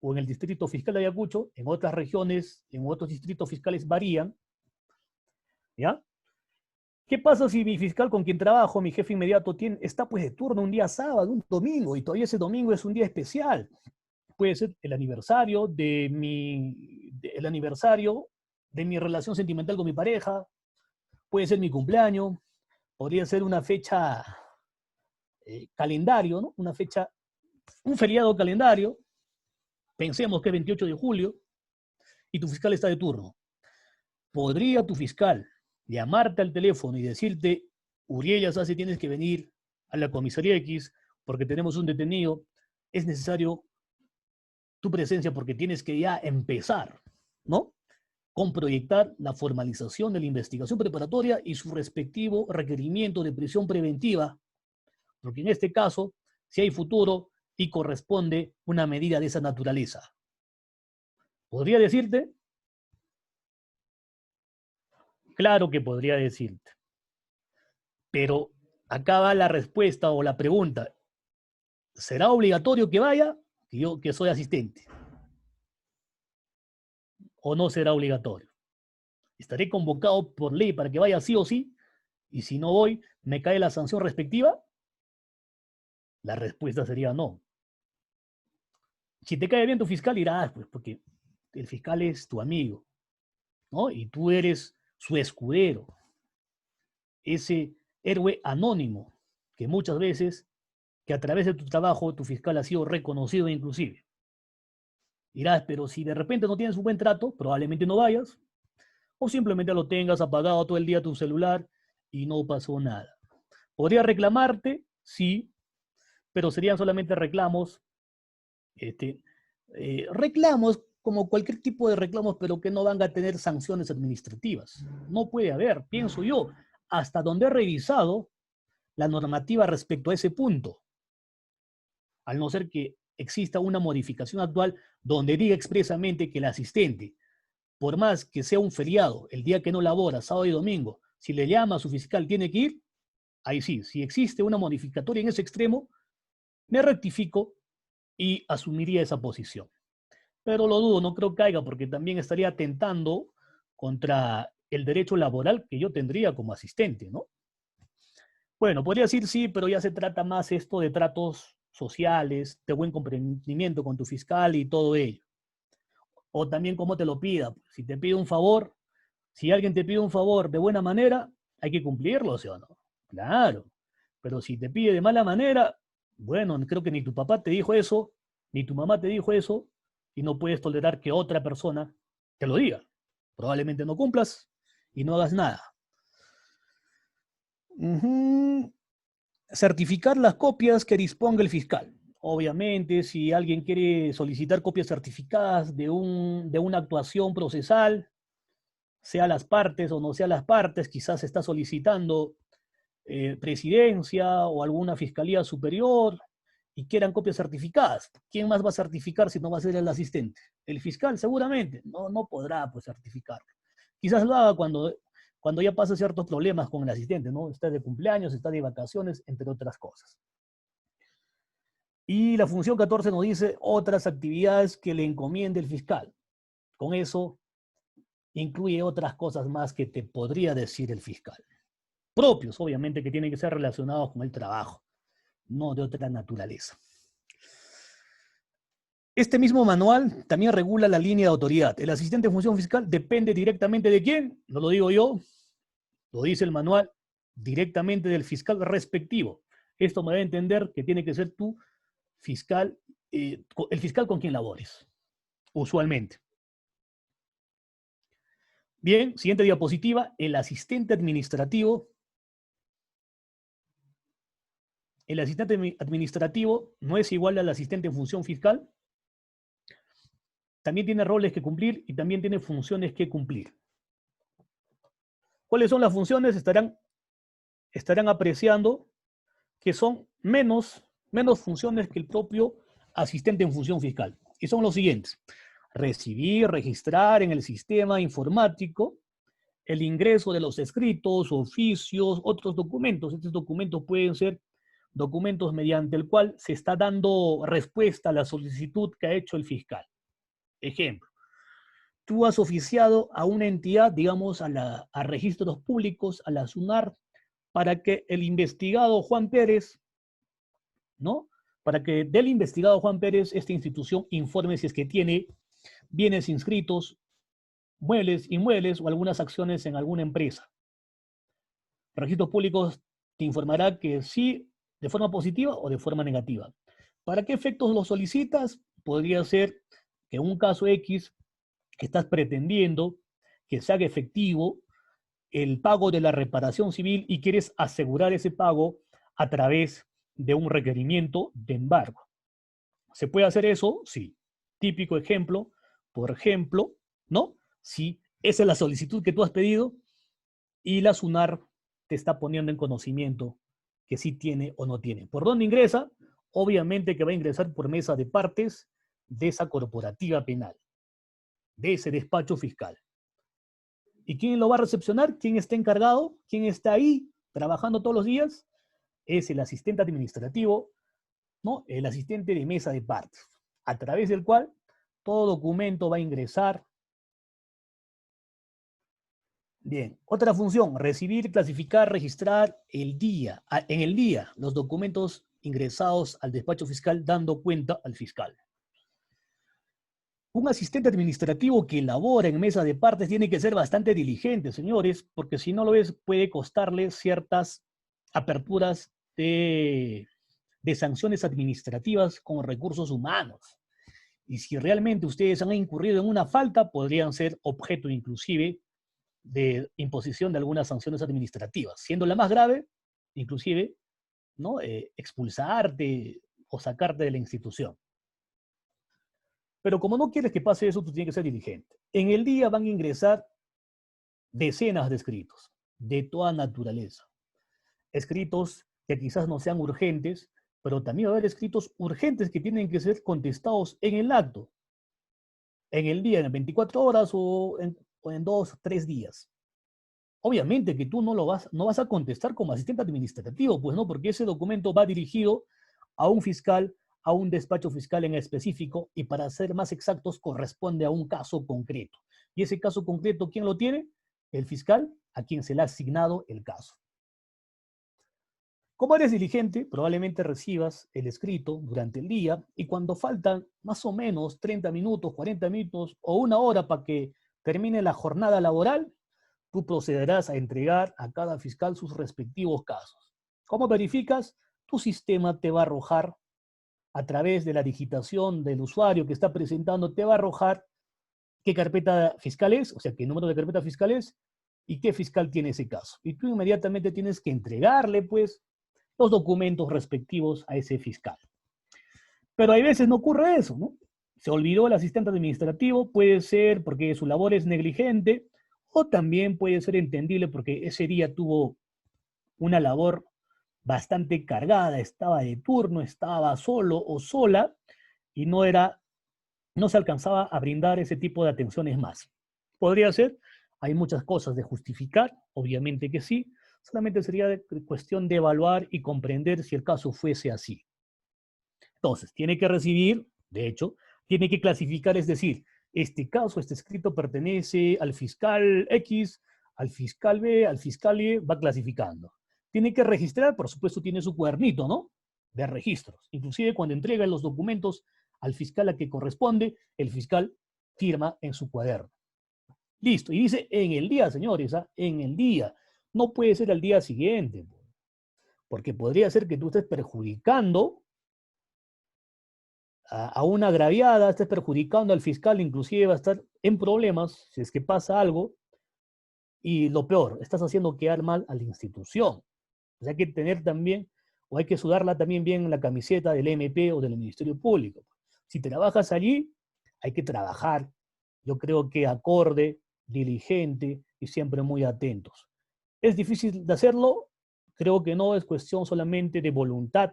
o en el distrito fiscal de Ayacucho. En otras regiones, en otros distritos fiscales varían, ¿Ya? ¿Qué pasa si mi fiscal con quien trabajo, mi jefe inmediato, está pues de turno un día sábado, un domingo, y todavía ese domingo es un día especial? Puede ser el aniversario el aniversario de mi relación sentimental con mi pareja, puede ser mi cumpleaños, podría ser una fecha calendario, ¿no? Una fecha, un feriado calendario, pensemos que es 28 de julio, y tu fiscal está de turno. ¿Podría tu fiscal llamarte al teléfono y decirte, Uriel Yasase, tienes que venir a la comisaría X porque tenemos un detenido, es necesario tu presencia porque tienes que ya empezar, ¿no? Con proyectar la formalización de la investigación preparatoria y su respectivo requerimiento de prisión preventiva, porque en este caso, si hay futuro y corresponde una medida de esa naturaleza. ¿Podría decirte? Claro que podría decirte. Pero acá va la respuesta o la pregunta. ¿Será obligatorio que vaya? Yo que soy asistente. ¿O no será obligatorio? ¿Estaré convocado por ley para que vaya sí o sí? Y si no voy, ¿me cae la sanción respectiva? La respuesta sería no. Si te cae bien tu fiscal, dirás, pues porque el fiscal es tu amigo, ¿no? Y tú eres su escudero, ese héroe anónimo que muchas veces, que a través de tu trabajo, tu fiscal ha sido reconocido inclusive. Dirás, pero si de repente no tienes un buen trato, probablemente no vayas, o simplemente lo tengas apagado todo el día tu celular y no pasó nada. ¿Podría reclamarte? Sí, pero serían solamente reclamos, reclamos como cualquier tipo de reclamos, pero que no van a tener sanciones administrativas. No puede haber, pienso yo, hasta donde he revisado la normativa respecto a ese punto, al no ser que exista una modificación actual donde diga expresamente que el asistente, por más que sea un feriado, el día que no labora, sábado y domingo, si le llama a su fiscal tiene que ir, ahí sí, si existe una modificatoria en ese extremo, me rectifico y asumiría esa posición. Pero lo dudo, no creo que caiga, porque también estaría atentando contra el derecho laboral que yo tendría como asistente, ¿no? Bueno, podría decir sí, pero ya se trata más esto de tratos sociales, de buen comprendimiento con tu fiscal y todo ello. O también cómo te lo pida. Si te pide un favor, si alguien te pide un favor de buena manera, hay que cumplirlo, ¿sí o no? Claro. Pero si te pide de mala manera, bueno, creo que ni tu papá te dijo eso, ni tu mamá te dijo eso, y no puedes tolerar que otra persona te lo diga. Probablemente no cumplas y no hagas nada. Certificar las copias que disponga el fiscal. Obviamente, si alguien quiere solicitar copias certificadas de una actuación procesal, sea las partes o no sea las partes, quizás está solicitando presidencia o alguna fiscalía superior y quieran copias certificadas. ¿Quién más va a certificar si no va a ser el asistente? El fiscal seguramente no podrá pues certificarlo. Quizás lo haga cuando ya pasa ciertos problemas con el asistente, ¿no? Está de cumpleaños, está de vacaciones, entre otras cosas. Y la función 14 nos dice otras actividades que le encomiende el fiscal. Con eso incluye otras cosas más que te podría decir el fiscal. Propios, obviamente, que tienen que ser relacionados con el trabajo, no de otra naturaleza. Este mismo manual también regula la línea de autoridad. El asistente de función fiscal depende directamente de quién, no lo digo yo, lo dice el manual, directamente del fiscal respectivo. Esto me da a entender que tiene que ser tu fiscal, el fiscal con quien labores, usualmente. Bien, siguiente diapositiva, el asistente administrativo. El asistente administrativo no es igual al asistente en función fiscal. También tiene roles que cumplir y también tiene funciones que cumplir. ¿Cuáles son las funciones? Estarán apreciando que son menos funciones que el propio asistente en función fiscal. Y son los siguientes. Recibir, registrar en el sistema informático el ingreso de los escritos, oficios, otros documentos. Estos documentos pueden ser documentos mediante el cual se está dando respuesta a la solicitud que ha hecho el fiscal. Ejemplo, tú has oficiado a una entidad, digamos, a registros públicos, a la SUNAR, para que el investigado Juan Pérez, ¿no? Para que del investigado Juan Pérez, esta institución informe si es que tiene bienes inscritos, muebles, inmuebles o algunas acciones en alguna empresa. Registros públicos te informará que sí, de forma positiva o de forma negativa. ¿Para qué efectos lo solicitas? Podría ser que en un caso X estás pretendiendo que se haga efectivo el pago de la reparación civil y quieres asegurar ese pago a través de un requerimiento de embargo. ¿Se puede hacer eso? Sí. Típico ejemplo, por ejemplo, ¿no? Si esa es la solicitud que tú has pedido y la SUNAR te está poniendo en conocimiento que sí tiene o no tiene. ¿Por dónde ingresa? Obviamente que va a ingresar por mesa de partes de esa corporativa penal, de ese despacho fiscal. ¿Y quién lo va a recepcionar? ¿Quién está encargado? ¿Quién está ahí trabajando todos los días? Es el asistente administrativo, ¿no? El asistente de mesa de partes, a través del cual todo documento va a ingresar. Bien, otra función, recibir, clasificar, registrar en el día, los documentos ingresados al despacho fiscal dando cuenta al fiscal. Un asistente administrativo que labora en mesa de partes tiene que ser bastante diligente, señores, porque si no lo es, puede costarle ciertas aperturas de sanciones administrativas con recursos humanos. Y si realmente ustedes han incurrido en una falta, podrían ser objeto inclusive de imposición de algunas sanciones administrativas, siendo la más grave, inclusive, ¿no? Expulsarte o sacarte de la institución. Pero como no quieres que pase eso, tú tienes que ser diligente. En el día van a ingresar decenas de escritos, de toda naturaleza. Escritos que quizás no sean urgentes, pero también va a haber escritos urgentes que tienen que ser contestados en el acto, en el día, en 24 horas o en 2 o 3 días. Obviamente que tú no vas a contestar como asistente administrativo, pues no, porque ese documento va dirigido a un fiscal, a un despacho fiscal en específico, y para ser más exactos, corresponde a un caso concreto. Y ese caso concreto, ¿quién lo tiene? El fiscal a quien se le ha asignado el caso. Como eres diligente, probablemente recibas el escrito durante el día y cuando faltan más o menos 30 minutos, 40 minutos o una hora para que termine la jornada laboral, tú procederás a entregar a cada fiscal sus respectivos casos. ¿Cómo verificas? Tu sistema te va a arrojar, a través de la digitación del usuario que está presentando, te va a arrojar qué carpeta fiscal es, o sea, qué número de carpeta fiscal es y qué fiscal tiene ese caso. Y tú inmediatamente tienes que entregarle, pues, los documentos respectivos a ese fiscal. Pero hay veces no ocurre eso, ¿no? Se olvidó el asistente administrativo, puede ser porque su labor es negligente, o también puede ser entendible porque ese día tuvo una labor bastante cargada, estaba de turno, estaba solo o sola, y no se alcanzaba a brindar ese tipo de atenciones más. Podría ser, hay muchas cosas de justificar, obviamente que sí, solamente sería cuestión de evaluar y comprender si el caso fuese así. Entonces, tiene que recibir, de hecho, tiene que clasificar, es decir, este caso, este escrito pertenece al fiscal X, al fiscal B, al fiscal Y, va clasificando. Tiene que registrar, por supuesto, tiene su cuadernito, ¿no? De registros. Inclusive cuando entrega los documentos al fiscal a que corresponde, el fiscal firma en su cuaderno. Listo. Y dice en el día, señores, ¿ah? En el día. No puede ser al día siguiente, porque podría ser que tú estés perjudicando a una agraviada, estés perjudicando al fiscal, inclusive va a estar en problemas si es que pasa algo. Y lo peor, estás haciendo quedar mal a la institución. O sea, hay que tener también, o hay que sudarla también bien en la camiseta del MP o del Ministerio Público. Si trabajas allí, hay que trabajar, yo creo que acorde, diligente y siempre muy atentos. ¿Es difícil de hacerlo? Creo que no, es cuestión solamente de voluntad.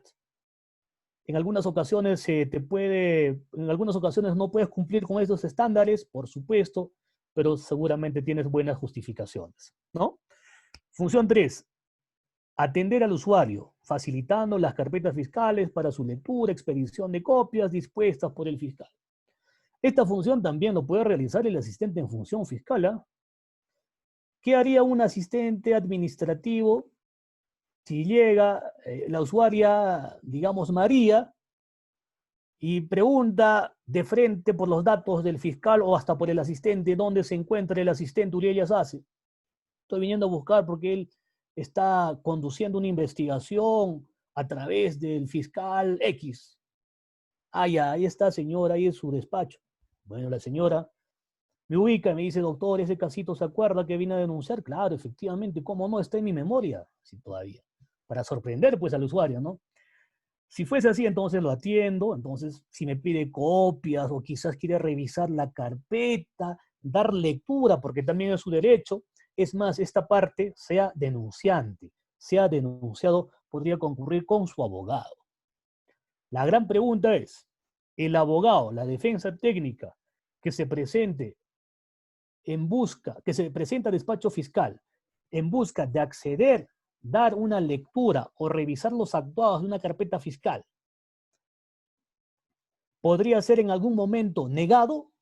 En algunas ocasiones en algunas ocasiones no puedes cumplir con esos estándares, por supuesto, pero seguramente tienes buenas justificaciones, ¿no? Función 3, atender al usuario, facilitando las carpetas fiscales para su lectura, expedición de copias dispuestas por el fiscal. Esta función también lo puede realizar el asistente en función fiscal, ¿ah? ¿Qué haría un asistente administrativo si llega la usuaria, digamos, María, y pregunta de frente por los datos del fiscal o hasta por el asistente dónde se encuentra el asistente Uriel Sase? Estoy viniendo a buscar porque él está conduciendo una investigación a través del fiscal X. Ah, ya, ahí está, señora, ahí es su despacho. Bueno, la señora me ubica y me dice, doctor, ese casito se acuerda que vine a denunciar. Claro, efectivamente, ¿cómo no? Está en mi memoria, sí, todavía. Para sorprender, pues, al usuario, ¿no? Si fuese así, entonces lo atiendo. Entonces, si me pide copias o quizás quiere revisar la carpeta, dar lectura, porque también es su derecho. Es más, esta parte, sea denunciante, sea denunciado, podría concurrir con su abogado. La gran pregunta es, el abogado, la defensa técnica que se presente que se presenta al despacho fiscal en busca de acceder, dar una lectura o revisar los actuados de una carpeta fiscal, podría ser en algún momento negado,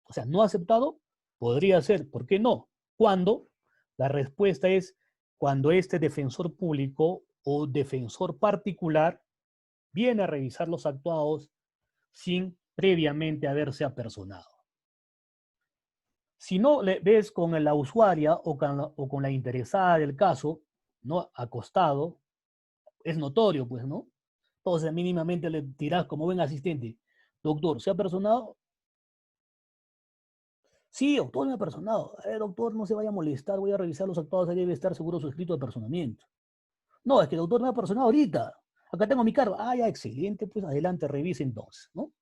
o sea, no aceptado, podría ser, ¿por qué no? ¿Cuándo? La respuesta es cuando este defensor público o defensor particular viene a revisar los actuados sin previamente haberse apersonado. Si no le ves con la usuaria o con la interesada del caso, ¿no? Acostado, es notorio, pues, ¿no? Entonces, mínimamente le dirás como buen asistente, doctor, ¿se ha personado? Sí, doctor, me ha personado. Doctor, no se vaya a molestar, voy a revisar los actuados, ahí debe estar seguro su escrito de personamiento. No, es que el doctor me ha personado ahorita. Acá tengo mi cargo. Ah, ya, excelente, pues adelante, revise entonces, ¿no?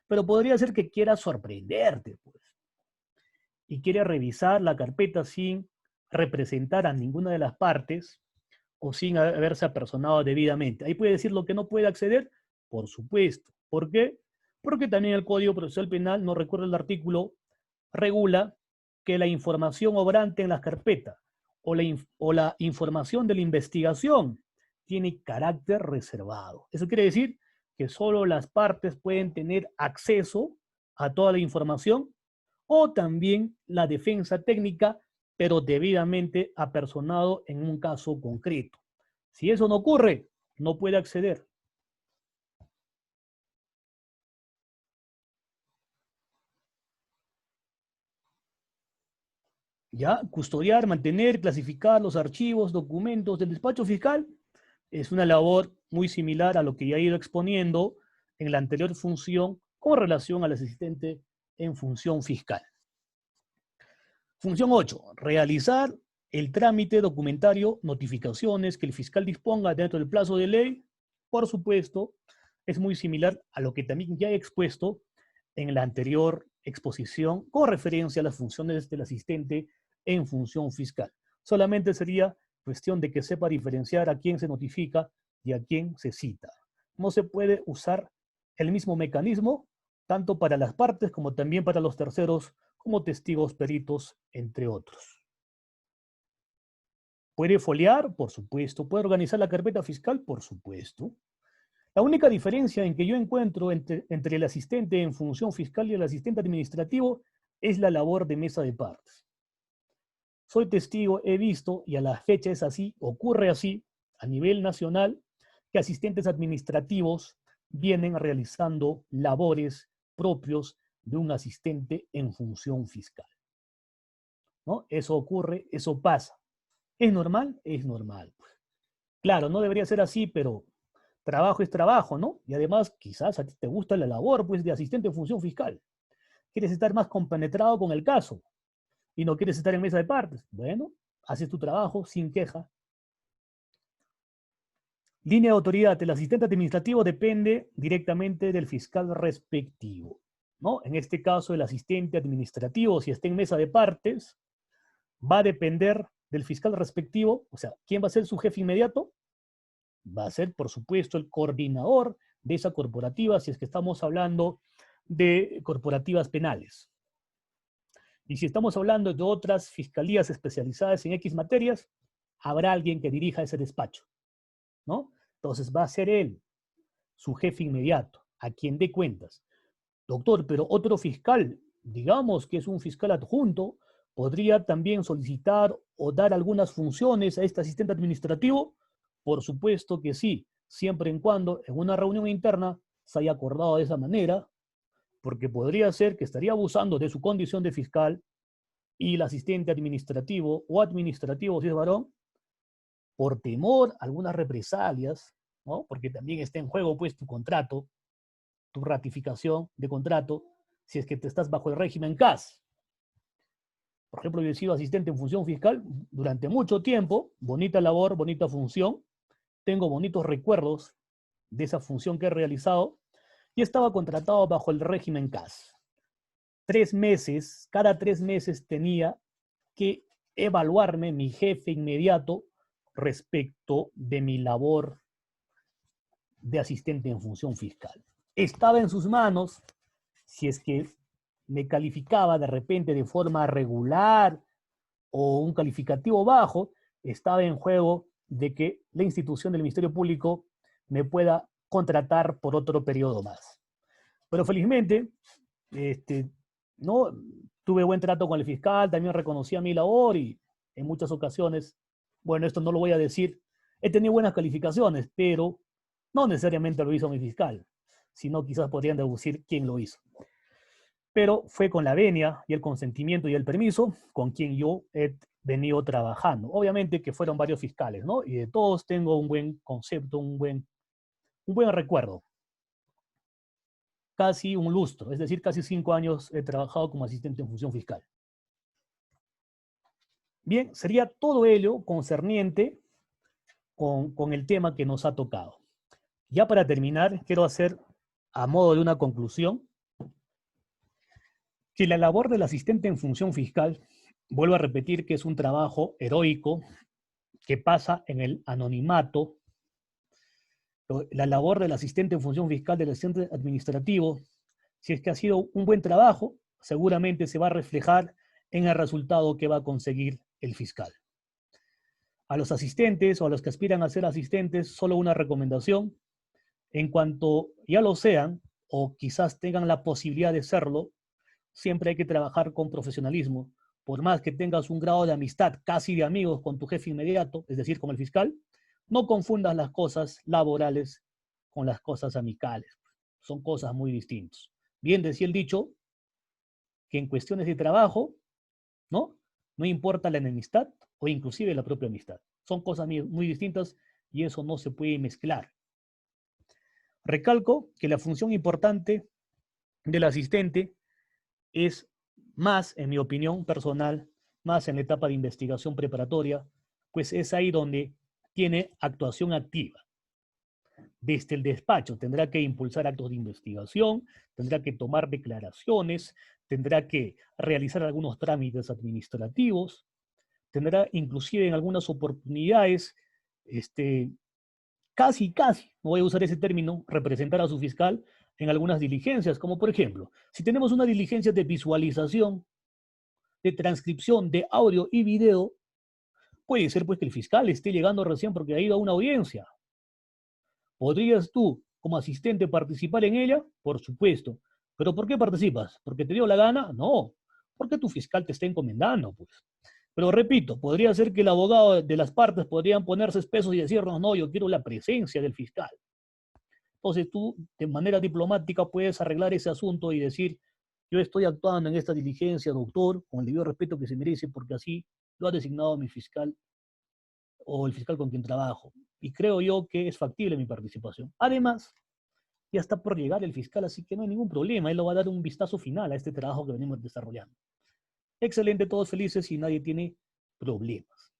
Pero podría ser que quiera sorprenderte, pues, y quiere revisar la carpeta sin representar a ninguna de las partes o sin haberse apersonado debidamente. Ahí puede decir lo que no puede acceder, por supuesto. ¿Por qué? Porque también el Código Procesal Penal, no recuerdo el artículo, regula que la información obrante en las carpetas o la información de la investigación tiene carácter reservado. Eso quiere decir que solo las partes pueden tener acceso a toda la información o también la defensa técnica, pero debidamente apersonado en un caso concreto. Si eso no ocurre, no puede acceder. ¿Ya? Custodiar, mantener, clasificar los archivos, documentos del despacho fiscal es una labor muy similar a lo que ya he ido exponiendo en la anterior función con relación al asistente en función fiscal. Función 8. Realizar el trámite documentario, notificaciones que el fiscal disponga dentro del plazo de ley. Por supuesto, es muy similar a lo que también ya he expuesto en la anterior exposición con referencia a las funciones del asistente en función fiscal. Solamente sería cuestión de que sepa diferenciar a quién se notifica y a quién se cita. No se puede usar el mismo mecanismo tanto para las partes como también para los terceros, como testigos, peritos, entre otros. ¿Puede foliar? Por supuesto. ¿Puede organizar la carpeta fiscal? Por supuesto. La única diferencia en que yo encuentro entre el asistente en función fiscal y el asistente administrativo es la labor de mesa de partes. Soy testigo, he visto, y a la fecha es así, ocurre así, a nivel nacional, que asistentes administrativos vienen realizando labores propios de un asistente en función fiscal, ¿no? Eso ocurre, eso pasa. ¿Es normal? Es normal. Claro, no debería ser así, pero trabajo es trabajo, ¿no? Y además, quizás a ti te gusta la labor, pues, de asistente en función fiscal. Quieres estar más compenetrado con el caso y no quieres estar en mesa de partes. Bueno, haces tu trabajo sin queja. Línea de autoridad. El asistente administrativo depende directamente del fiscal respectivo, ¿no? En este caso, el asistente administrativo, si está en mesa de partes, va a depender del fiscal respectivo. O sea, ¿quién va a ser su jefe inmediato? Va a ser, por supuesto, el coordinador de esa corporativa, si es que estamos hablando de corporativas penales. Y si estamos hablando de otras fiscalías especializadas en X materias, habrá alguien que dirija ese despacho, ¿no? Entonces va a ser él, su jefe inmediato, a quien dé cuentas. Doctor, pero otro fiscal, digamos que es un fiscal adjunto, podría también solicitar o dar algunas funciones a este asistente administrativo. Por supuesto que sí, siempre y cuando en una reunión interna se haya acordado de esa manera, porque podría ser que estaría abusando de su condición de fiscal y el asistente administrativo o administrativo, si es varón, por temor a algunas represalias, ¿no? Porque también está en juego pues tu contrato, tu ratificación de contrato, si es que te estás bajo el régimen CAS. Por ejemplo, yo he sido asistente en función fiscal durante mucho tiempo, bonita labor, bonita función, tengo bonitos recuerdos de esa función que he realizado y estaba contratado bajo el régimen CAS. 3 meses, cada 3 meses tenía que evaluarme mi jefe inmediato respecto de mi labor de asistente en función fiscal. Estaba en sus manos, si es que me calificaba de repente de forma regular o un calificativo bajo, estaba en juego de que la institución del Ministerio Público me pueda contratar por otro periodo más. Pero felizmente, no tuve buen trato con el fiscal, también reconocía mi labor y en muchas ocasiones, bueno, esto no lo voy a decir, he tenido buenas calificaciones, pero no necesariamente lo hizo mi fiscal, sino quizás podrían deducir quién lo hizo. Pero fue con la venia y el consentimiento y el permiso con quien yo he venido trabajando. Obviamente que fueron varios fiscales, ¿no? Y de todos tengo un buen concepto, un buen recuerdo. Casi un lustro, es decir, casi 5 años he trabajado como asistente en función fiscal. Bien, sería todo ello concerniente con el tema que nos ha tocado. Ya para terminar, quiero hacer, a modo de una conclusión, que la labor del asistente en función fiscal, vuelvo a repetir que es un trabajo heroico que pasa en el anonimato. La labor del asistente en función fiscal, del asistente administrativo, si es que ha sido un buen trabajo, seguramente se va a reflejar en el resultado que va a conseguir el fiscal. A los asistentes o a los que aspiran a ser asistentes, solo una recomendación: en cuanto ya lo sean o quizás tengan la posibilidad de serlo, siempre hay que trabajar con profesionalismo. Por más que tengas un grado de amistad, casi de amigos con tu jefe inmediato, es decir, con el fiscal, no confundas las cosas laborales con las cosas amicales. Son cosas muy distintas. Bien decía el dicho que en cuestiones de trabajo, ¿no? No importa la enemistad o inclusive la propia amistad. Son cosas muy distintas y eso no se puede mezclar. Recalco que la función importante del asistente es más, en mi opinión personal, más en la etapa de investigación preparatoria, pues es ahí donde tiene actuación activa. Desde el despacho tendrá que impulsar actos de investigación, tendrá que tomar declaraciones, tendrá que realizar algunos trámites administrativos, tendrá inclusive en algunas oportunidades, casi, no voy a usar ese término, representar a su fiscal en algunas diligencias, como por ejemplo, si tenemos una diligencia de visualización, de transcripción de audio y video, puede ser pues que el fiscal esté llegando recién porque ha ido a una audiencia. ¿Podrías tú, como asistente, participar en ella? Por supuesto. ¿Pero por qué participas? ¿Porque te dio la gana? No, porque tu fiscal te está encomendando, pues. Pero repito, podría ser que el abogado de las partes podrían ponerse espesos y decirnos, no, yo quiero la presencia del fiscal. Entonces tú, de manera diplomática, puedes arreglar ese asunto y decir, yo estoy actuando en esta diligencia, doctor, con el debido respeto que se merece, porque así lo ha designado mi fiscal o el fiscal con quien trabajo. Y creo yo que es factible mi participación. Además, ya está por llegar el fiscal, así que no hay ningún problema. Él lo va a dar un vistazo final a este trabajo que venimos desarrollando. Excelente, todos felices y nadie tiene problemas.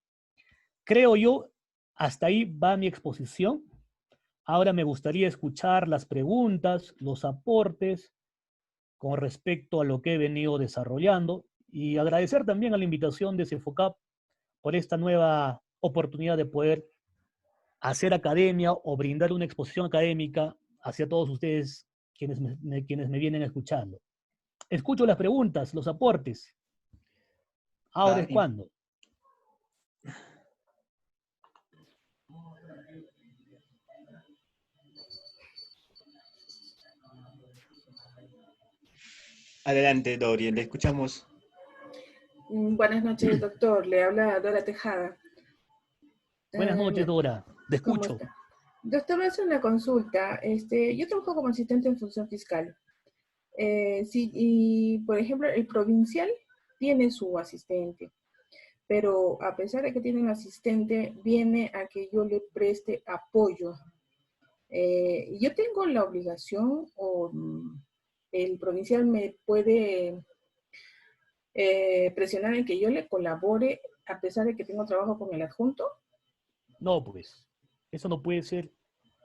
Creo yo, hasta ahí va mi exposición. Ahora me gustaría escuchar las preguntas, los aportes con respecto a lo que he venido desarrollando y agradecer también a la invitación de CEFOCAP por esta nueva oportunidad de poder hacer academia o brindar una exposición académica hacia todos ustedes quienes me vienen escuchando. Escucho las preguntas, los aportes. Ahora Ah, es cuando. Adelante, Dori, le escuchamos. Buenas noches, doctor. Le habla Dora Tejada. Buenas noches, Dora. Te ¿Cómo escucho. está? Doctor, voy a hacer una consulta. Yo trabajo como asistente en función fiscal. Sí, y por ejemplo, el provincial tiene su asistente, pero a pesar de que tiene un asistente, viene a que yo le preste apoyo. Yo tengo la obligación o el provincial me puede presionar en que yo le colabore a pesar de que tengo trabajo con el adjunto. No, pues, eso no puede ser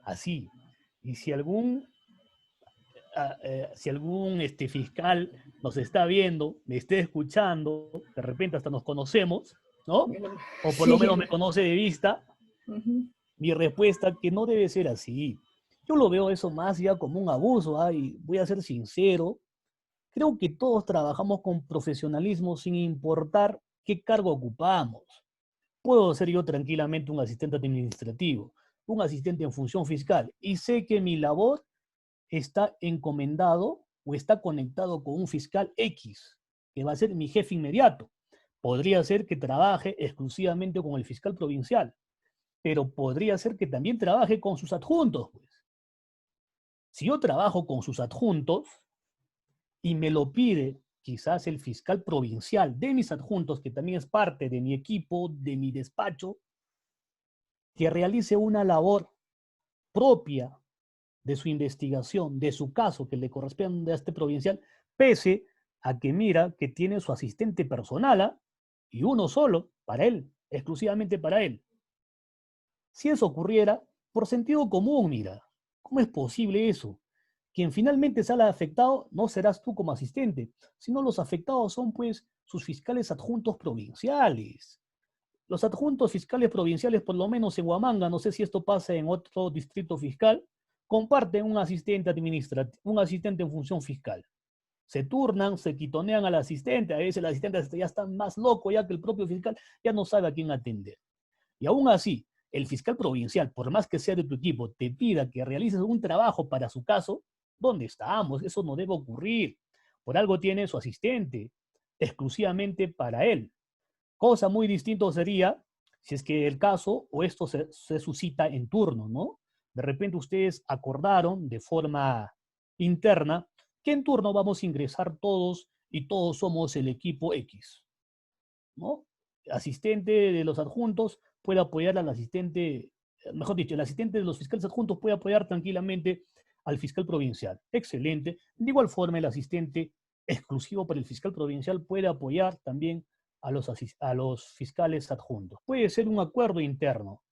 así. Y si algún fiscal nos está viendo, me esté escuchando, de repente hasta nos conocemos, ¿no? O por lo Sí. menos me conoce de vista, mi respuesta que no debe ser así. Yo lo veo eso más ya como un abuso, y voy a ser sincero, creo que todos trabajamos con profesionalismo sin importar qué cargo ocupamos. Puedo ser yo tranquilamente un asistente administrativo, un asistente en función fiscal, y sé que mi labor está encomendado o está conectado con un fiscal X, que va a ser mi jefe inmediato. Podría ser que trabaje exclusivamente con el fiscal provincial, pero podría ser que también trabaje con sus adjuntos, pues. Si yo trabajo con sus adjuntos y me lo pide quizás el fiscal provincial de mis adjuntos, que también es parte de mi equipo, de mi despacho, que realice una labor propia de su investigación, de su caso que le corresponde a este provincial, pese a que mira que tiene su asistente personal y uno solo para él, exclusivamente para él. Si eso ocurriera, por sentido común, mira, ¿cómo es posible eso? Quien finalmente sale afectado no serás tú como asistente, sino los afectados son pues sus fiscales adjuntos provinciales. Los adjuntos fiscales provinciales, por lo menos en Huamanga, no sé si esto pasa en otro distrito fiscal, comparten un asistente administrativo, un asistente en función fiscal. Se turnan, se quitonean al asistente, a veces el asistente ya está más loco ya que el propio fiscal, ya no sabe a quién atender. Y aún así, el fiscal provincial, por más que sea de tu equipo, te pida que realices un trabajo para su caso, ¿dónde estamos? Eso no debe ocurrir. Por algo tiene su asistente, exclusivamente para él. Cosa muy distinta sería si es que el caso o esto se suscita en turno, ¿no? De repente ustedes acordaron de forma interna que en turno vamos a ingresar todos y todos somos el equipo X, ¿no? Asistente de los adjuntos puede apoyar al asistente, mejor dicho, el asistente de los fiscales adjuntos puede apoyar tranquilamente al fiscal provincial. Excelente. De igual forma, el asistente exclusivo para el fiscal provincial puede apoyar también a los fiscales adjuntos. Puede ser un acuerdo interno,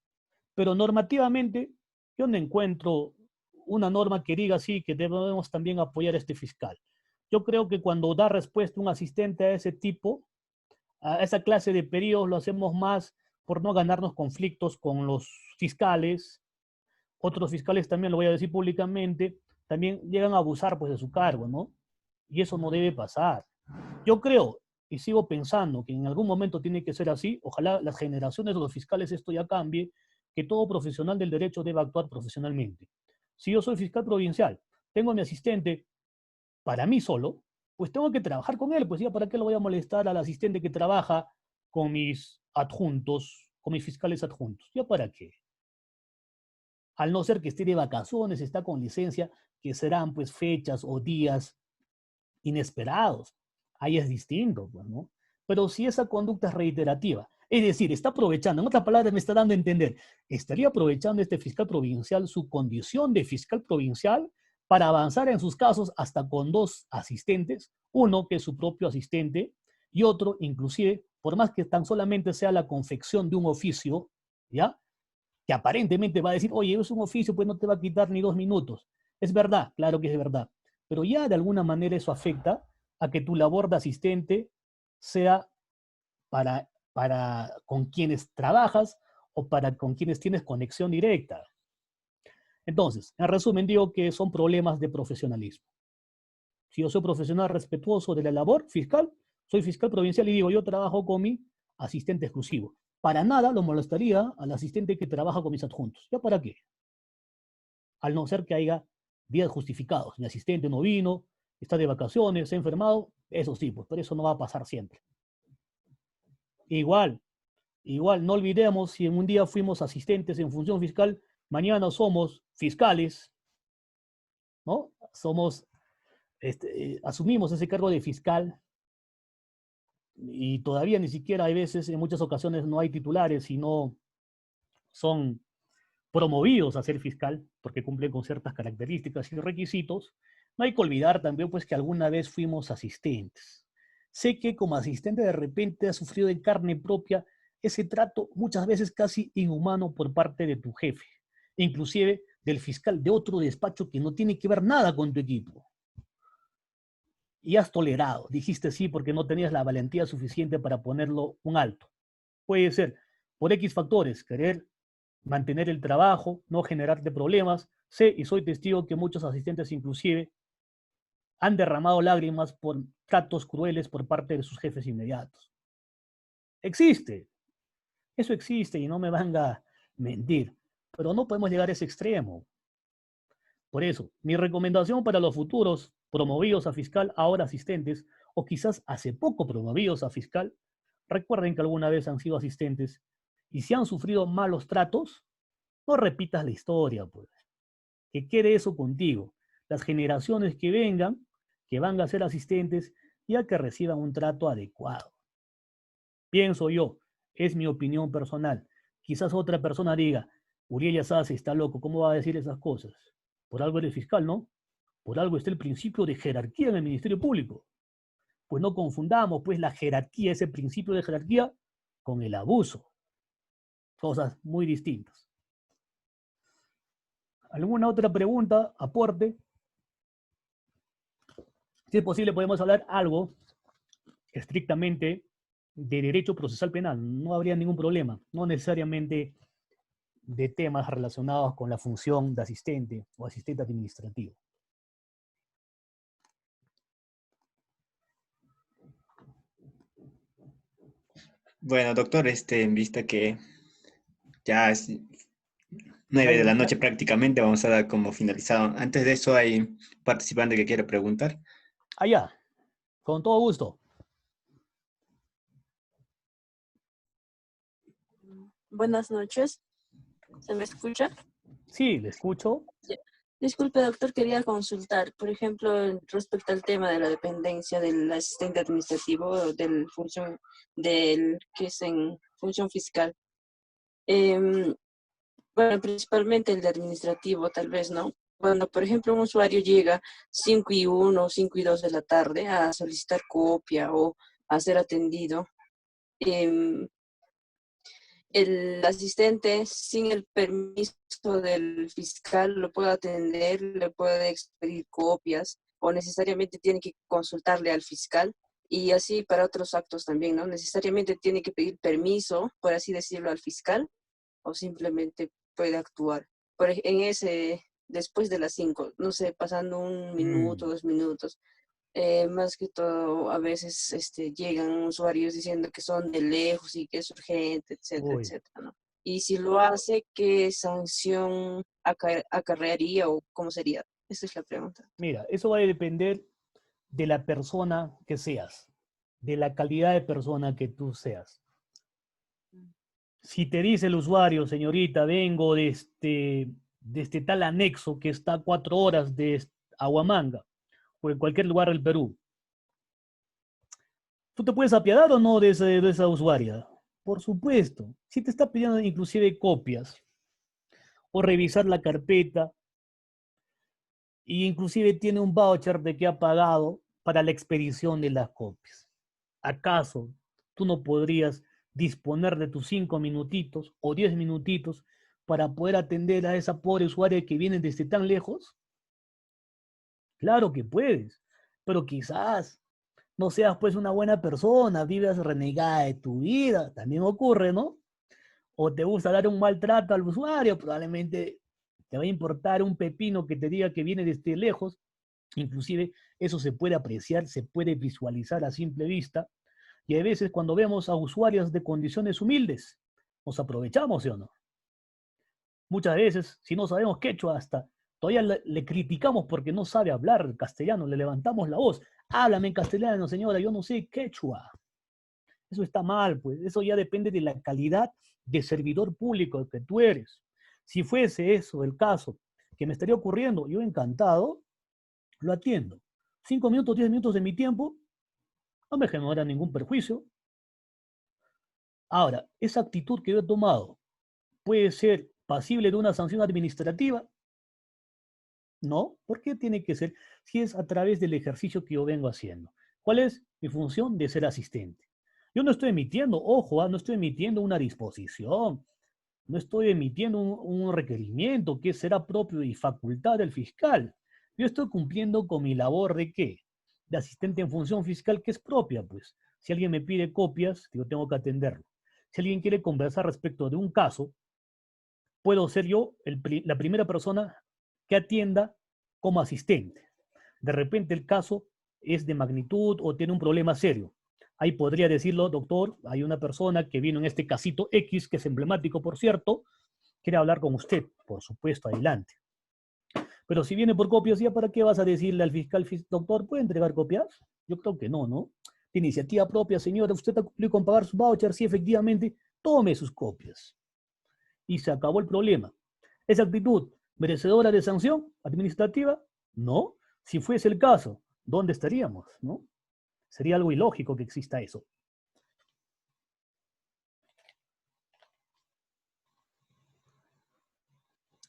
pero normativamente yo no encuentro una norma que diga así que debemos también apoyar a este fiscal. Yo creo que cuando da respuesta un asistente a ese tipo, a esa clase de periodos lo hacemos más por no ganarnos conflictos con los fiscales. Otros fiscales también, lo voy a decir públicamente, también llegan a abusar pues de su cargo, ¿no? Y eso no debe pasar. Yo creo y sigo pensando que en algún momento tiene que ser así. Ojalá las generaciones de los fiscales esto ya cambie, que todo profesional del derecho deba actuar profesionalmente. Si yo soy fiscal provincial, tengo a mi asistente para mí solo, pues tengo que trabajar con él, pues ya para qué lo voy a molestar al asistente que trabaja con mis adjuntos, con mis fiscales adjuntos, ya para qué. Al no ser que esté de vacaciones, está con licencia, que serán pues fechas o días inesperados. Ahí es distinto, pues, ¿no? Pero si esa conducta es reiterativa, es decir, está aprovechando, en otras palabras me está dando a entender, estaría aprovechando este fiscal provincial su condición de fiscal provincial para avanzar en sus casos hasta con dos asistentes, uno que es su propio asistente y otro, inclusive, por más que tan solamente sea la confección de un oficio, ¿ya? Que aparentemente va a decir, oye, es un oficio, pues no te va a quitar ni 2 minutos. Es verdad, claro que es verdad, pero ya de alguna manera eso afecta a que tu labor de asistente sea para con quienes trabajas o para con quienes tienes conexión directa. Entonces, en resumen, digo que son problemas de profesionalismo. Si yo soy profesional respetuoso de la labor fiscal, soy fiscal provincial y digo, yo trabajo con mi asistente exclusivo. Para nada lo molestaría al asistente que trabaja con mis adjuntos. ¿Ya para qué? Al no ser que haya días justificados. Mi asistente no vino, está de vacaciones, se ha enfermado, eso sí, pues, pero eso no va a pasar siempre. Igual, no olvidemos, si en un día fuimos asistentes en función fiscal, mañana somos fiscales, ¿no? Asumimos ese cargo de fiscal y todavía ni siquiera hay veces, en muchas ocasiones no hay titulares, sino son promovidos a ser fiscal porque cumplen con ciertas características y requisitos. No hay que olvidar también pues que alguna vez fuimos asistentes. Sé que como asistente de repente has sufrido en carne propia ese trato muchas veces casi inhumano por parte de tu jefe, inclusive del fiscal de otro despacho que no tiene que ver nada con tu equipo. Y has tolerado, dijiste sí porque no tenías la valentía suficiente para ponerlo un alto. Puede ser por X factores, querer mantener el trabajo, no generarte problemas. Sé y soy testigo que muchos asistentes inclusive han derramado lágrimas por tratos crueles por parte de sus jefes inmediatos. Existe, eso existe y no me van a mentir, pero no podemos llegar a ese extremo. Por eso, mi recomendación para los futuros promovidos a fiscal, ahora asistentes, o quizás hace poco promovidos a fiscal, recuerden que alguna vez han sido asistentes y si han sufrido malos tratos, no repitas la historia, pues. Que quede eso contigo. Las generaciones que vengan, que van a ser asistentes, ya que reciban un trato adecuado. Pienso yo, es mi opinión personal. Quizás otra persona diga, Uriel Yazaz está loco, ¿cómo va a decir esas cosas? Por algo eres fiscal, ¿no? Por algo está el principio de jerarquía en el Ministerio Público. Pues no confundamos, pues, la jerarquía, ese principio de jerarquía, con el abuso. Cosas muy distintas. ¿Alguna otra pregunta, aporte? Si es posible, podemos hablar algo estrictamente de derecho procesal penal. No habría ningún problema. No necesariamente de temas relacionados con la función de asistente o asistente administrativo. Bueno, doctor, en vista que ya es 9 de la noche prácticamente, vamos a dar como finalizado. Antes de eso, hay participante que quiere preguntar. Allá, con todo gusto. Buenas noches. ¿Se me escucha? Sí, le escucho. Disculpe, doctor, quería consultar, por ejemplo, respecto al tema de la dependencia del asistente administrativo del que es en función fiscal. Bueno, principalmente el de administrativo, tal vez, ¿no? Cuando, por ejemplo, un usuario llega 5:01 o 5:02 de la tarde a solicitar copia o a ser atendido, el asistente, sin el permiso del fiscal, lo puede atender, le puede expedir copias o necesariamente tiene que consultarle al fiscal. Y así para otros actos también, ¿no? Necesariamente tiene que pedir permiso, por así decirlo, al fiscal o simplemente puede actuar. Después de las 5, no sé, pasando un minuto, 2 minutos. Más que todo, a veces llegan usuarios diciendo que son de lejos y que es urgente, etcétera, etcétera, ¿no? Y si lo hace, ¿qué sanción acarrearía o cómo sería? Esa es la pregunta. Mira, eso va a depender de la persona que seas, de la calidad de persona que tú seas. Si te dice el usuario, señorita, vengo de este tal anexo que está a 4 horas de Aguamanga, o en cualquier lugar del Perú, ¿tú te puedes apiadar o no de esa usuaria? Por supuesto. Si te está pidiendo inclusive copias o revisar la carpeta e inclusive tiene un voucher de que ha pagado para la expedición de las copias. ¿Acaso tú no podrías disponer de tus 5 minutitos o 10 minutitos para poder atender a esa pobre usuaria que viene desde tan lejos? Claro que puedes, pero quizás no seas pues una buena persona, vivas renegada de tu vida, también ocurre, ¿no? O te gusta dar un maltrato al usuario, probablemente te va a importar un pepino que te diga que viene desde lejos, inclusive eso se puede apreciar, se puede visualizar a simple vista, y hay veces cuando vemos a usuarios de condiciones humildes, nos aprovechamos, ¿sí o no? Muchas veces, si no sabemos quechua hasta, todavía le criticamos porque no sabe hablar castellano, le levantamos la voz. Háblame en castellano, señora, yo no sé quechua. Eso está mal, pues. Eso ya depende de la calidad de servidor público que tú eres. Si fuese eso el caso que me estaría ocurriendo, yo encantado lo atiendo. 5 minutos, 10 minutos de mi tiempo, no me genera ningún perjuicio. Ahora, esa actitud que yo he tomado puede ser pasible de una sanción administrativa. No, ¿por qué tiene que ser? Si es a través del ejercicio que yo vengo haciendo. ¿Cuál es mi función? De ser asistente. Yo no estoy emitiendo, ojo, no estoy emitiendo una disposición, no estoy emitiendo un requerimiento que será propio y facultad del fiscal. Yo estoy cumpliendo con mi labor ¿de qué? De asistente en función fiscal, que es propia, pues. Si alguien me pide copias, yo tengo que atenderlo. Si alguien quiere conversar respecto de un caso, puedo ser yo la primera persona que atienda como asistente. De repente el caso es de magnitud o tiene un problema serio. Ahí podría decirlo, doctor, hay una persona que vino en este casito X, que es emblemático, por cierto, quiere hablar con usted. Por supuesto, adelante. Pero si viene por copias, ¿ya para qué vas a decirle al fiscal, doctor, ¿puede entregar copias? Yo creo que no, ¿no? De iniciativa propia, señora, usted ha cumplido con pagar su voucher, sí, efectivamente, tome sus copias. Y se acabó el problema. ¿Esa actitud merecedora de sanción administrativa? No. Si fuese el caso, ¿dónde estaríamos? ¿No? Sería algo ilógico que exista eso.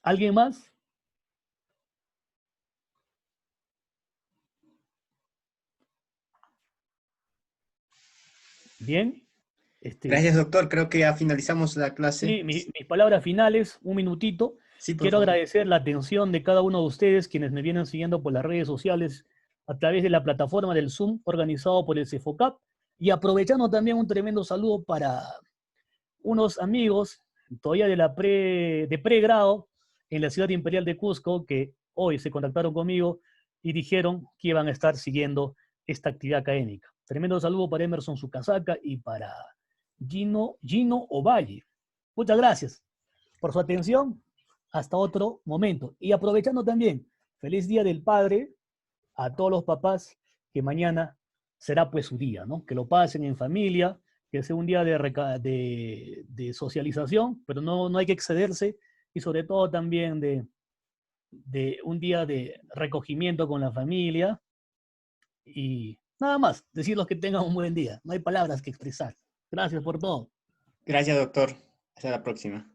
¿Alguien más? Bien. Gracias, doctor. Creo que ya finalizamos la clase. Sí, mis palabras finales, un minutito. Sí, por Quiero favor. agradecer la atención de cada uno de ustedes, quienes me vienen siguiendo por las redes sociales a través de la plataforma del Zoom organizado por el CEFOCAP, y aprovechando también un tremendo saludo para unos amigos todavía de pregrado en la ciudad imperial de Cusco, que hoy se contactaron conmigo y dijeron que iban a estar siguiendo esta actividad académica. Tremendo saludo para Emerson Sukasaka y para Gino Ovalle. Muchas gracias por su atención. Hasta otro momento. Y aprovechando también, feliz Día del Padre a todos los papás, que mañana será pues su día, ¿no? Que lo pasen en familia, que sea un día de socialización, pero no hay que excederse, y sobre todo también de un día de recogimiento con la familia. Y nada más, decirles que tengan un buen día. No hay palabras que expresar. Gracias por todo. Gracias, doctor. Hasta la próxima.